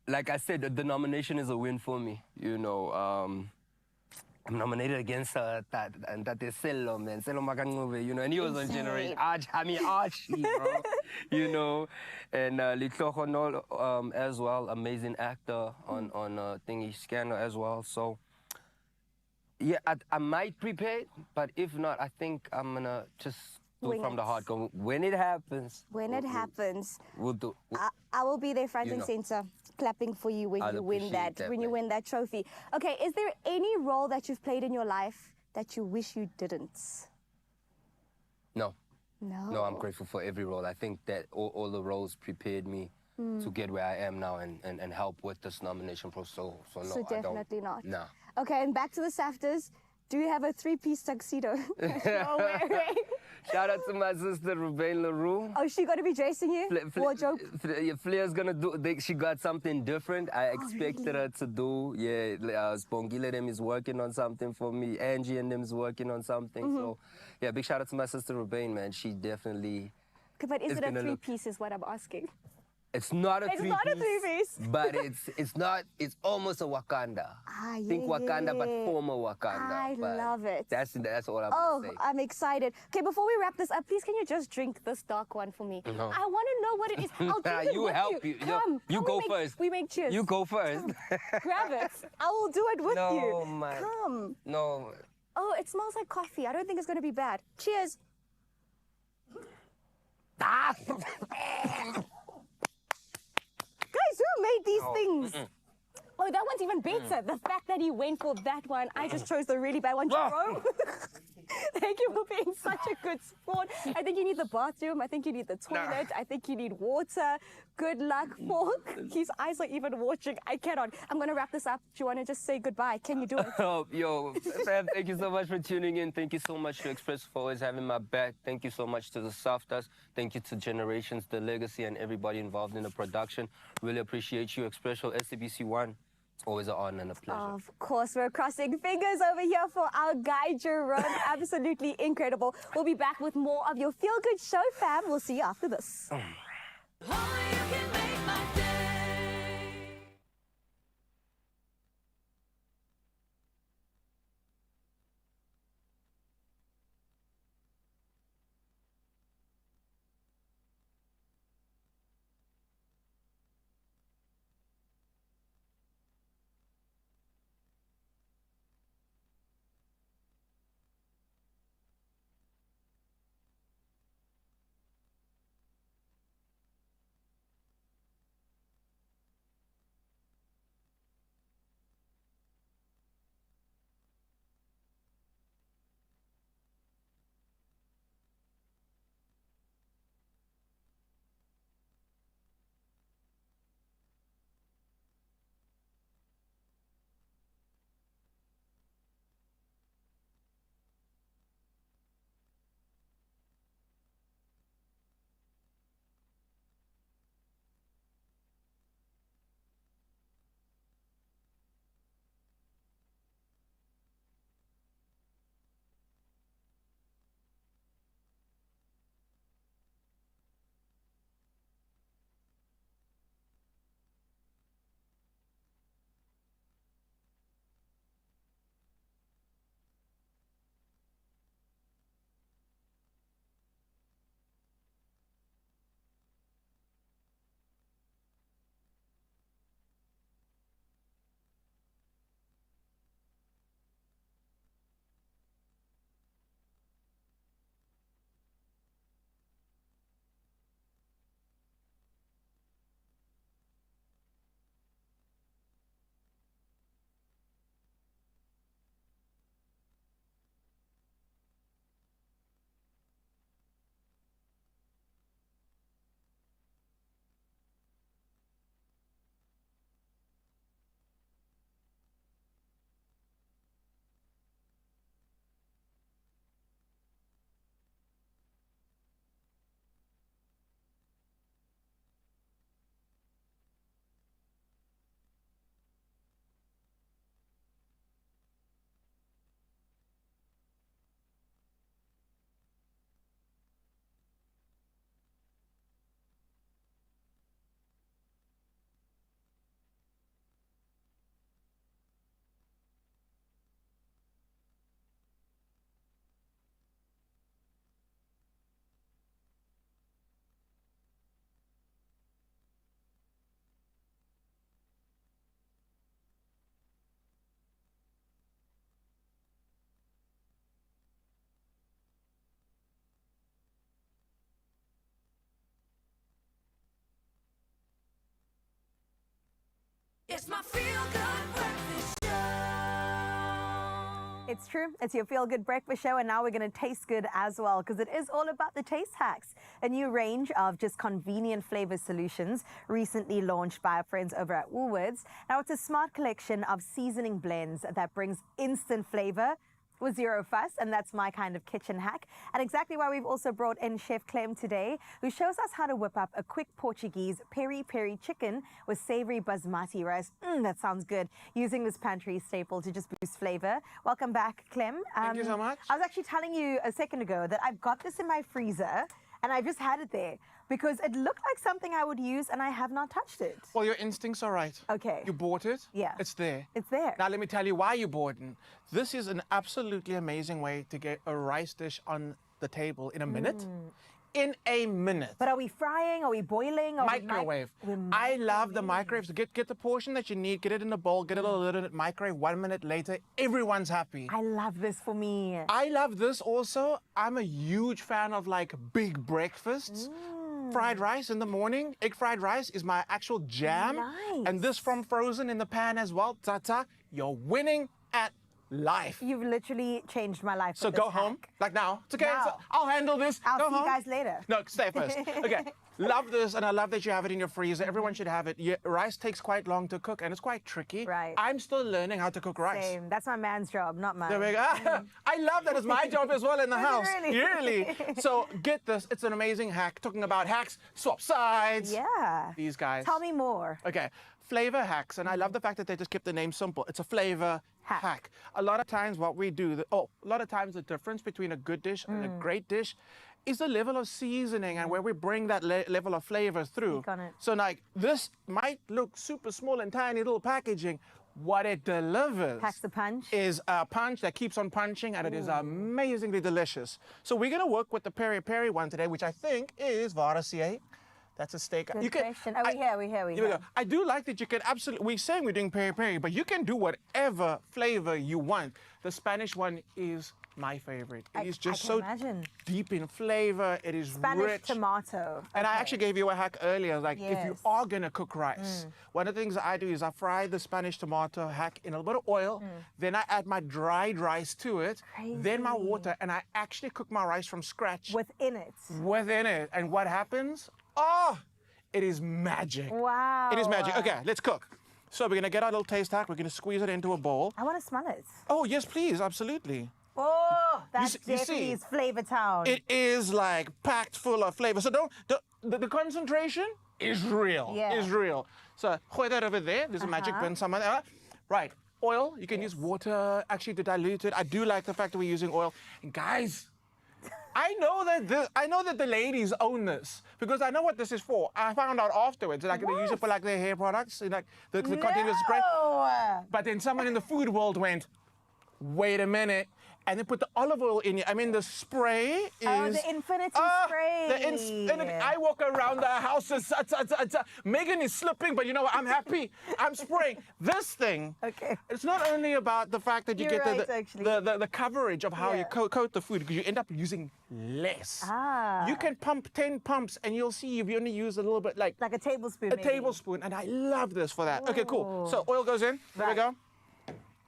Like I said, the nomination is a win for me. You know, I'm nominated against that Sello, man. Sello Makangove, you know, and he was on Generation Archie, bro. You know, and Litlocho as well, amazing actor on Thingy Scanner as well. So, yeah, I might prepare, but if not, I think I'm gonna just do it from the heart. When it happens. When it happens. We'll do. I will be there front You and know. center, clapping for you when I'll you win appreciate that, when you man. win that trophy. Okay, is there any role that you've played in your life that you wish you didn't? No. No. No, I'm grateful for every role. I think that all the roles prepared me to get where I am now and help with this nomination process. So no, So definitely not. No. Okay, and back to the SAFTAs. Do you have a three-piece tuxedo that you're wearing? Shout out to my sister, Ruben LaRue. Oh, she got to be dressing you? Wardrobe? Flair's gonna do, she got something different. I expected her to do, Spongile them is working on something for me. Angie and them is working on something. So, yeah, big shout out to my sister, Ruben, man. She definitely... But is it a gonna look- three-piece is what I'm asking. It's not a It's three-piece. not a three-piece. But it's almost a Wakanda. Think Wakanda, but former Wakanda. I But love it. That's all I'm Oh, gonna say. I'm excited. Okay, before we wrap this up, please can you just drink this dark one for me? No. I want to know what it is. I'll drink it You with help you. you. Come, You come, go we make- first. We make cheers. You go first. Grab it. I will do it with you. No, man. Come. No. Oh, it smells like coffee. I don't think it's going to be bad. Cheers. Guys, who made these things? Oh, that one's even better. The fact that he went for that one, I just chose the really bad one. Jerome, thank you for being such a good sport. I think you need the bathroom. I think you need the toilet. I think you need water. Good luck, Fork. His eyes are even watching. I cannot. I'm going to wrap this up. Do you want to just say goodbye? Can you do it? Oh, yo, Fab, thank you so much for tuning in. Thank you so much to Expresso for always having my back. Thank you so much to the SAFTAs. Thank you to Generations, the Legacy, and everybody involved in the production. Really appreciate you, Expresso, SABC1. It's always an honor and a pleasure. Of course, we're crossing fingers over here for our guy, Jerome. Absolutely incredible. We'll be back with more of your Feel Good Show, fam. We'll see you after this. It's my feel-good breakfast show. It's true. It's your feel-good breakfast show, and now we're going to taste good as well, because it is all about the taste hacks. A new range of just convenient flavor solutions recently launched by our friends over at Woolworths. Now, it's a smart collection of seasoning blends that brings instant flavor with zero fuss, and that's my kind of kitchen hack. And exactly why we've also brought in Chef Clem today, who shows us how to whip up a quick Portuguese peri-peri chicken with savory basmati rice. That sounds good. Using this pantry staple to just boost flavor. Welcome back, Clem. Thank you so much. I was actually telling you a second ago that I've got this in my freezer, and I just had it there because it looked like something I would use, and I have not touched it. Well, your instincts are right. Okay. You bought it. Yeah. It's there. It's there. Now, let me tell you why you bought it. This is an absolutely amazing way to get a rice dish on the table in a minute. In a minute. But are we frying? Are we boiling? Are Microwave. I love the microwaves. Get the portion that you need, get it in a bowl, get it a little microwave. 1 minute later, everyone's happy. I love this for me. I love this also. I'm a huge fan of like big breakfasts. Fried rice in the morning, egg fried rice is my actual jam. Nice. And this from frozen in the pan as well. Ta-ta, you're winning at life. You've literally changed my life. So with go this home, hack. like now. It's okay, Now. I'll handle this. I'll Go see home. you guys later. No, stay first. Okay, love this, and I love that you have it in your freezer. Everyone should have it. Rice takes quite long to cook, and it's quite tricky. Right. I'm still learning how to cook rice. Same. That's my man's job, not mine. There we go. I love that it's my job as well in the Is it house. really? Really. So get this. It's an amazing hack. Talking about hacks, swap sides. Yeah. These guys. Tell me more. Okay. Flavor hacks, and I love the fact that they just kept the name simple. It's a flavor hack. A lot of times what we do, a lot of times the difference between a good dish and a great dish is the level of seasoning and where we bring that level of flavor through. Speak on it. So like this might look super small and tiny little packaging. What it delivers Packs the punch. is a punch that keeps on punching, and it is amazingly delicious. So we're gonna work with the peri-peri one today, which I think is Varasier. That's a steak. Good question. Oh, we Here we go. I do like that you can absolutely, we're saying we're doing peri-peri, but you can do whatever flavor you want. The Spanish one is my favorite. It is just so deep in flavor. It is Spanish rich. tomato. And I actually gave you a hack earlier, like if you Yes. are gonna cook rice, one of the things I do is I fry the Spanish tomato hack in a little bit of oil, then I add my dried rice to it, then my water, and I actually cook my rice from scratch. Within it. Within it. And what happens? Oh, it is magic. Wow. It is magic. Okay, let's cook. So we're gonna get our little taste hack, we're gonna squeeze it into a bowl. I want to smell it. Oh, yes, please, absolutely. Oh, that's you definitely see, Flavor Town. It is like packed full of flavor. So the concentration is real. Yeah. Is real. So gooi that over there. There's a magic bin somewhere there. Right. Oil. You can use water actually to dilute it. I do like the fact that we're using oil. And guys, I know that the ladies own this because I know what this is for. I found out afterwards. Like they use it for like their hair products, like the continuous spray. But then someone in the food world went, wait a minute. And they put the olive oil in it. I mean, the spray is... Oh, the infinity spray. I walk around the house, Megan is slipping, but you know what? I'm happy. I'm spraying. This thing, it's not only about the fact that you You're get right, the coverage of how you coat the food, because you end up using less. You can pump 10 pumps, and you'll see you've only used a little bit, like a tablespoon, A tablespoon, and I love this for that. Okay, cool. So oil goes in. There we go.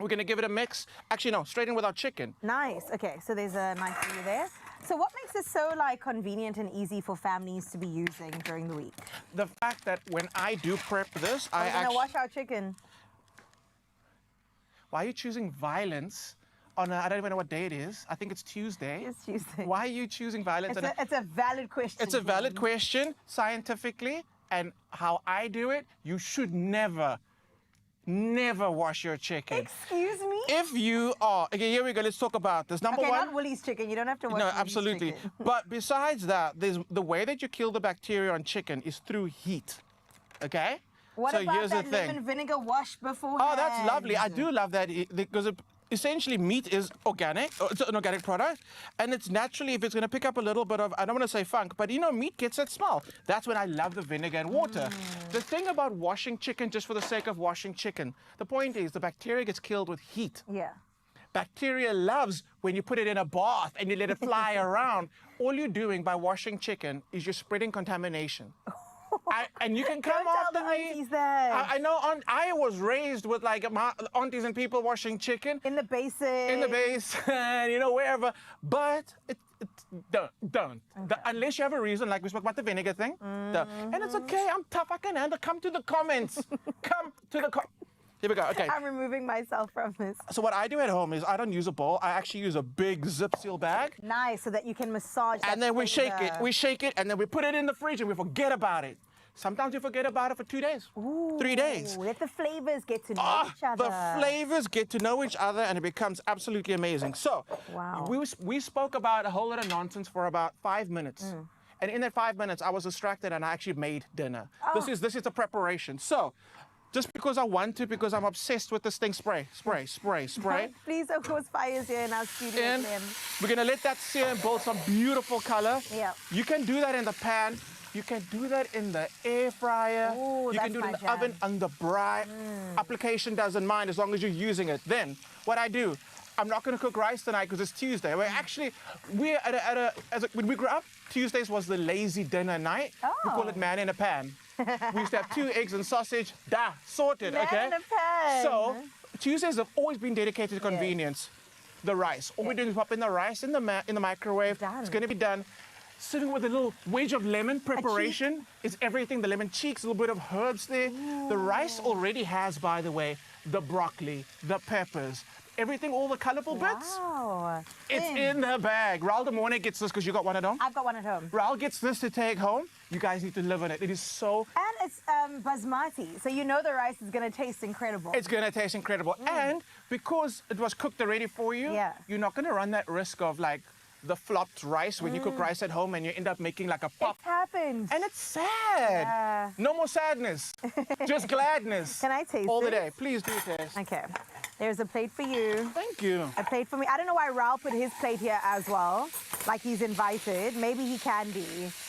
We're gonna give it a mix. Actually, no, straight in with our chicken. Nice. Okay, so there's a nice view there. So what makes this so like convenient and easy for families to be using during the week? The fact that when I do prep this, We're gonna wash our chicken. Why are you choosing violence on I don't even know what day it is. I think it's Tuesday. It's Tuesday. Why are you choosing violence? It's a valid question. It's a valid question scientifically, and how I do it, you should never wash your chicken. Excuse me? If you are, okay, here we go, let's talk about this. Number one. Not Woolies chicken, you don't have to wash No, Woolies absolutely. chicken. But besides that, the way that you kill the bacteria on chicken is through heat, okay? What so about here's that the thing. lemon vinegar wash beforehand? Oh, that's lovely. I do love that because essentially meat is organic. It's an organic product, and it's naturally, if it's going to pick up a little bit of, I don't want to say funk, but you know, meat gets that smell. That's when I love the vinegar and water. The thing about washing chicken just for the sake of washing chicken, the point is the bacteria gets killed with heat. Yeah. Bacteria loves when you put it in a bath and you let it fly around. All you're doing by washing chicken is you're spreading contamination. And you can come Don't tell after the me. aunties that. I know. I was raised with like my aunties and people washing chicken in the basin. In the basin, you know, wherever. But don't. Unless you have a reason, like we spoke about the vinegar thing. And it's okay. I'm tough. I can handle. Come to the comments. Come to the Here we go. Okay. I'm removing myself from this. So what I do at home is I don't use a bowl. I actually use a big zip seal bag. Nice, so that you can massage that And then we shake flavor. it. We shake it, and then we put it in the fridge, and we forget about it. Sometimes we forget about it for 2 days, 3 days. Let the flavors get to know each other. The flavors get to know each other, and it becomes absolutely amazing. So we spoke about a whole lot of nonsense for about 5 minutes. And in that 5 minutes, I was distracted, and I actually made dinner. This is a preparation. So just because I want to, because I'm obsessed with this thing, spray. Please, of course, fire's here in our studio. And we're gonna let that sear and build some beautiful color. Yeah. You can do that in the pan. You can do that in the air fryer. Ooh, you can do it in the oven under braai. Application doesn't mind as long as you're using it. Then what I do, I'm not going to cook rice tonight because it's Tuesday. We're when we grew up, Tuesdays was the lazy dinner night. We call it man in a pan. We used to have 2 eggs and sausage. Sorted. Man okay. in a pan. So Tuesdays have always been dedicated to convenience. The rice. All we do is pop in the rice in the microwave. It's going to be done. Sitting with a little wedge of lemon preparation is everything. The lemon cheeks, a little bit of herbs there. The rice already has, by the way, the broccoli, the peppers, everything, all the colorful bits. It's in the bag. Raul de Mornay gets this because you got one at home. I've got one at home. Raul gets this to take home. You guys need to live on it. It is so... And it's basmati, so you know the rice is going to taste incredible. It's going to taste incredible. And because it was cooked already for you, you're not going to run that risk of like the flopped rice when you cook rice at home and you end up making like a pop. It happens. And it's sad. No more sadness. Just gladness. Can I taste all the it? day. Please do taste. Okay. There's a plate for you. Thank you. A plate for me. I don't know why Raul put his plate here as well. Like he's invited. Maybe he can be.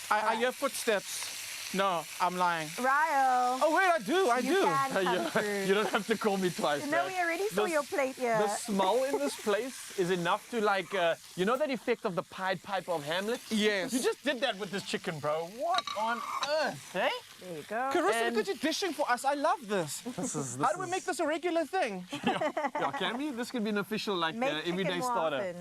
I hear footsteps. No, I'm lying. Raul. Oh, wait, I do. You can come through. You don't have to call me twice. No, we already saw your plate here. The smell in this place is enough to like, you know that effect of the Pied Piper of Hamlet? Yes. You just did that with this chicken, bro. What on earth, eh? There you go. Carissa, look at you dishing for us. I love this. How do we make this a regular thing? Yeah, can we? This could be an official, like, everyday more starter. often.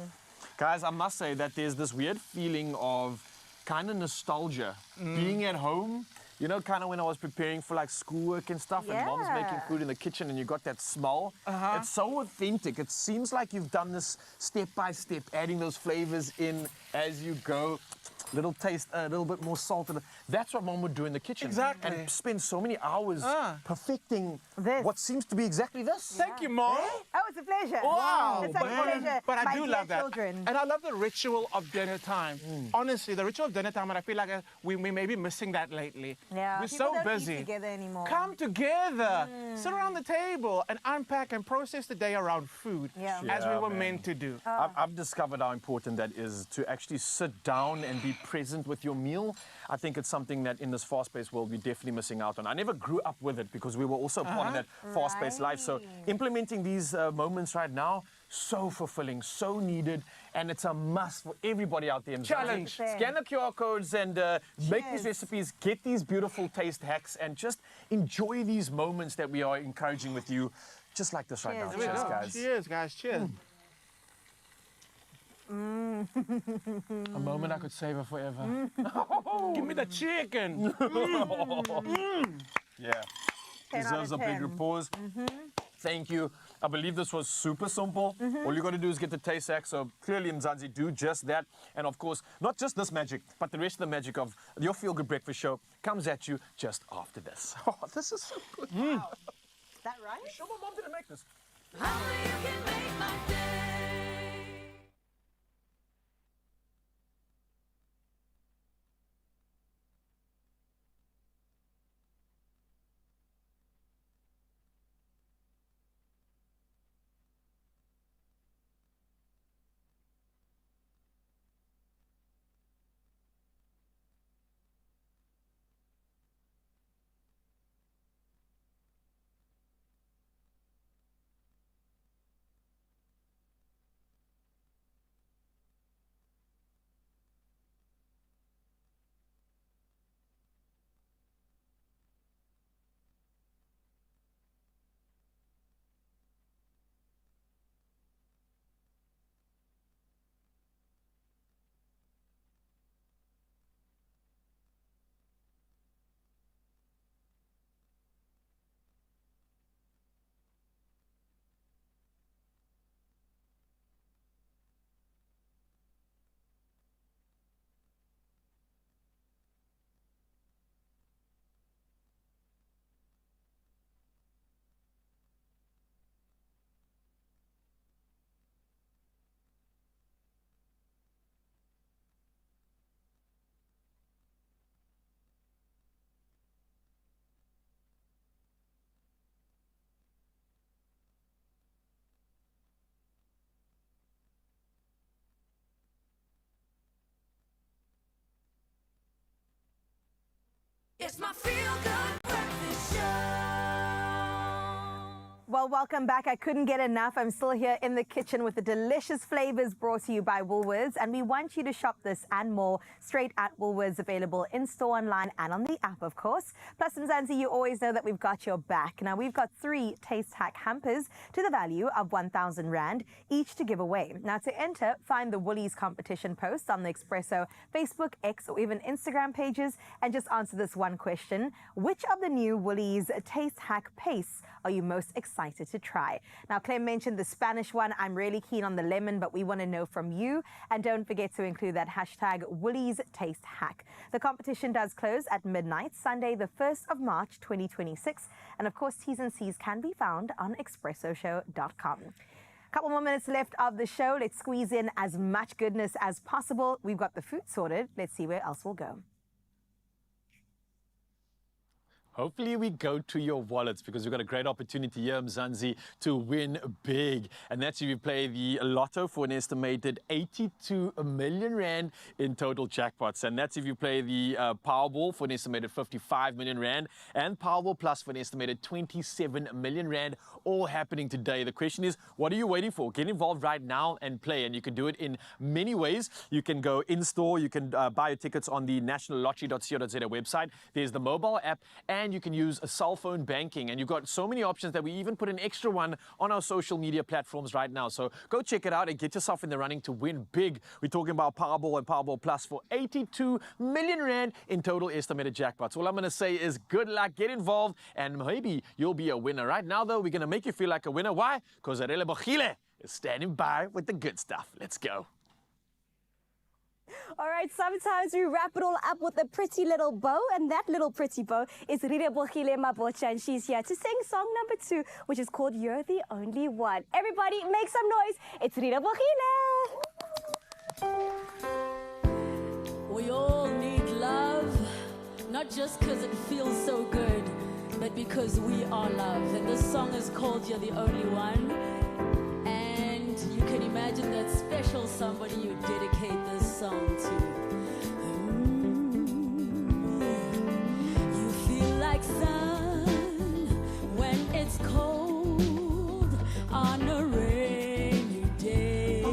Guys, I must say that there's this weird feeling of kind of nostalgia. Being at home, you know, kind of when I was preparing for like schoolwork and stuff, and mom's making food in the kitchen and you got that smell. It's so authentic. It seems like you've done this step by step, adding those flavors in as you go. Little taste, a little bit more salt. That's what mom would do in the kitchen. Exactly. And spend so many hours perfecting what seems to be exactly this. Thank you, Mom. Oh, it's a pleasure. Wow. It's such a pleasure. But I My do dear love that. children. And I love the ritual of dinner time. Honestly, the ritual of dinner time, and I feel like we may be missing that lately. Yeah, We're people so don't busy. eat together anymore. Come together, sit around the table and unpack and process the day around food as we were meant to do. I've discovered how important that is to actually sit down and be present with your meal. I think it's something that in this fast-paced world we're definitely missing out on. I never grew up with it because we were also part of that fast-paced life. So implementing these moments right now, so fulfilling, so needed, and it's a must for everybody out there. In Challenge. Scan the QR codes and make these recipes, get these beautiful taste hacks, and just enjoy these moments that we are encouraging with you, just like this right now. Cheers, guys. Cheers, guys. Cheers. A moment I could savor forever. Give me the chicken. Yeah. Deserves a big pause. Thank you. I believe this was super simple. All you got to do is get the taste hack. So clearly Mzansi do just that. And of course, not just this magic, but the rest of the magic of your Feel Good Breakfast Show comes at you just after this. Oh, this is so good. Wow. Is that right? You sure my mom didn't make this? It's my feel-good breakfast show. Well, welcome back. I couldn't get enough. I'm still here in the kitchen with the delicious flavors brought to you by Woolworths, and we want you to shop this and more straight at Woolworths, available in-store, online, and on the app, of course. Plus, Mzansi, you always know that we've got your back. Now, we've got 3 Taste Hack hampers to the value of 1,000 Rand, each to give away. Now, to enter, find the Woolies competition post on the Expresso Facebook, X, or even Instagram pages, and just answer this one question. Which of the new Woolies Taste Hack pastes are you most excited to try? Now, Clem mentioned the Spanish one. I'm really keen on the lemon, but we want to know from you. And don't forget to include that hashtag Woolies Taste Hack. The competition does close at midnight, Sunday, the 1st of March, 2026. And of course, T's and C's can be found on expressoshow.com. Couple more minutes left of the show. Let's squeeze in as much goodness as possible. We've got the food sorted. Let's see where else we'll go. Hopefully we go to your wallets, because we've got a great opportunity here, Mzansi, to win big. And that's if you play the lotto for an estimated 82 million Rand in total jackpots. And that's if you play the Powerball for an estimated 55 million Rand and Powerball Plus for an estimated 27 million Rand, all happening today. The question is, what are you waiting for? Get involved right now and play. And you can do it in many ways. You can go in-store. You can buy your tickets on the nationallottery.co.za website. There's the mobile app, and you can use a cell phone banking, and you've got so many options that we even put an extra one on our social media platforms right now. So go check it out and get yourself in the running to win big. We're talking about Powerball and Powerball Plus for 82 million Rand in total estimated jackpots. All I'm going to say is good luck, get involved, and maybe you'll be a winner. Right now, though, we're going to make you feel like a winner. Why? Because Relebogile is standing by with the good stuff. Let's go. All right, sometimes we wrap it all up with a pretty little bow, and that little pretty bow is Relebogile Mabotja, and she's here to sing song number 2, which is called You're the Only One. Everybody make some noise. It's Relebogile. We all need love, not just because it feels so good, but because we are love. And this song is called You're the Only One. And you can imagine that special somebody you dedicate this song to. You feel like sun when it's cold on a rainy day.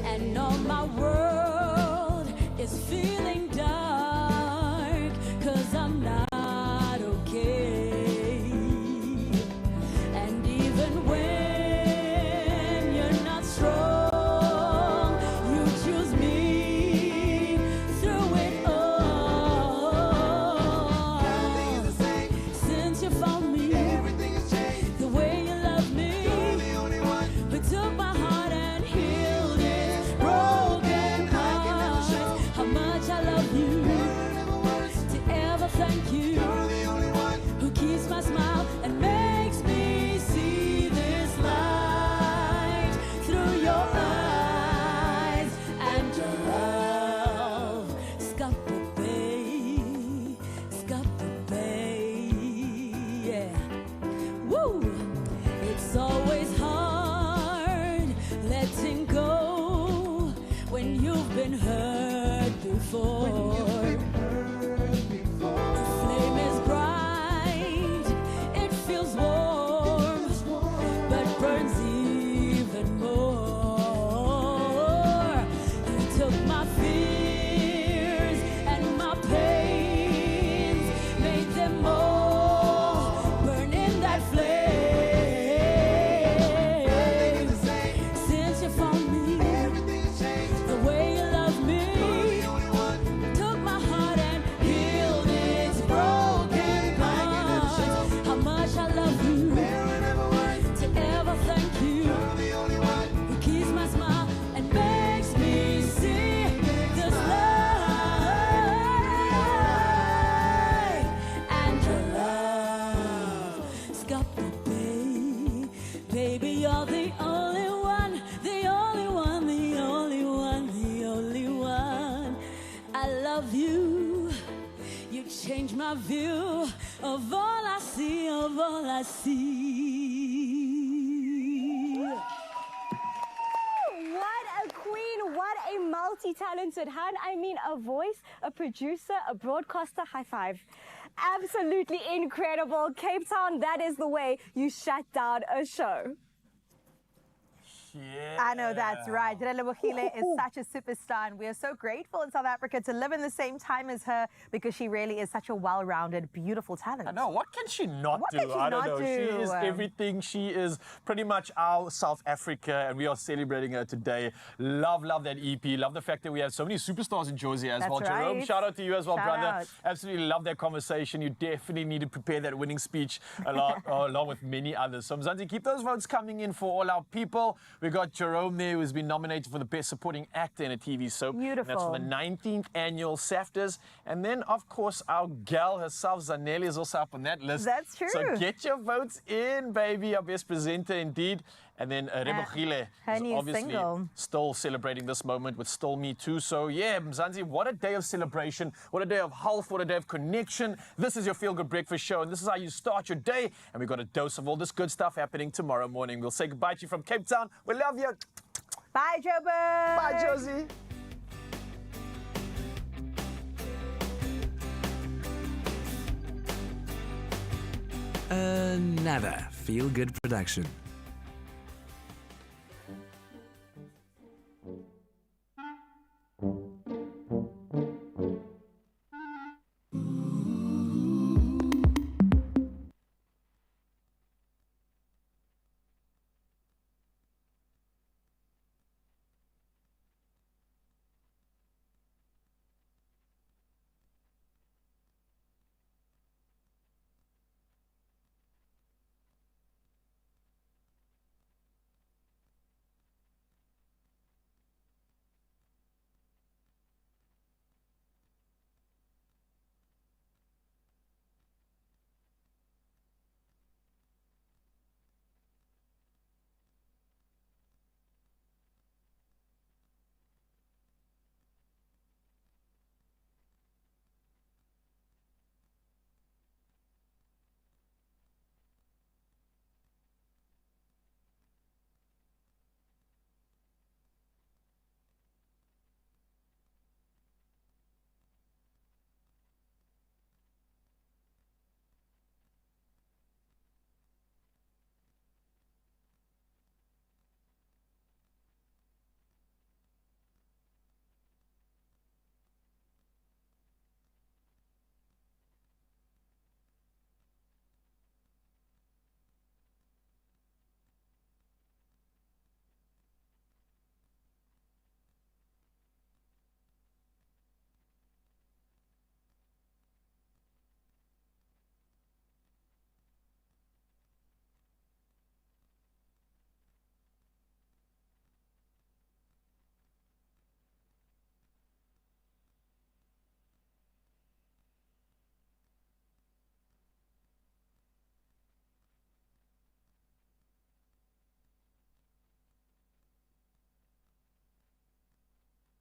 And all my world is feeling dark, 'cause I'm not okay. And even when you're not strong, you choose me through it all. Nothing is the same since you found me. Everything has changed. The way you love me. You're the only one who took my heart and healed its broken parts. How much I love you. To ever thank you. You're the only one who keeps my smile and makes me see this light through your eyes and your love. Scupper-bay, yeah. Woo! It's always hard letting go when you've been hurt before. The flame is bright, it feels warm, but burns even more. You took my fears and my pains, made them all burn in that flame. Since you found me, the way you love me, took my heart and healed its broken parts. How much I love you, to ever thank you, who keeps my smile and makes me see this light and your love. Scupper-bay, baby, you're the only one, the only one, the only one, the only one. I love you. You change my view of all I see, of all I see. What a queen, what a multi-talented, hun. I mean, a voice, a producer, a broadcaster. High five. Absolutely incredible. Cape Town, that is the way you shut down a show. Yeah. I know that's right. Relebogile is such a superstar, and we are so grateful in South Africa to live in the same time as her because she really is such a well-rounded, beautiful talent. I know. What can she not What do? can she I don't not know. She do? is everything. She is pretty much our South Africa, and we are celebrating her today. Love that EP. Love the fact that we have so many superstars in Josie as well. That's Jerome, right. shout out to you as well, Shout brother. out. Absolutely love that conversation. You definitely need to prepare that winning speech along with many others. So Mzansi, keep those votes coming in for all our people. We got Jerome there, who's been nominated for the Best Supporting Actor in a TV soap. Beautiful. And that's for the 19th annual SAFTAs. And then, of course, our gal herself, Zanelli, is also up on that list. That's true. So get your votes in, baby. Our best presenter, indeed. And then Relebogile her is new obviously single. still celebrating this moment with Still Me Too. So yeah, Mzansi, what a day of celebration. What a day of health. What a day of connection. This is your Feel Good Breakfast Show, and this is how you start your day. And we've got a dose of all this good stuff happening tomorrow morning. We'll say goodbye to you from Cape Town. We love you. Bye, Joburg. Bye, Josie. Another Feel Good production.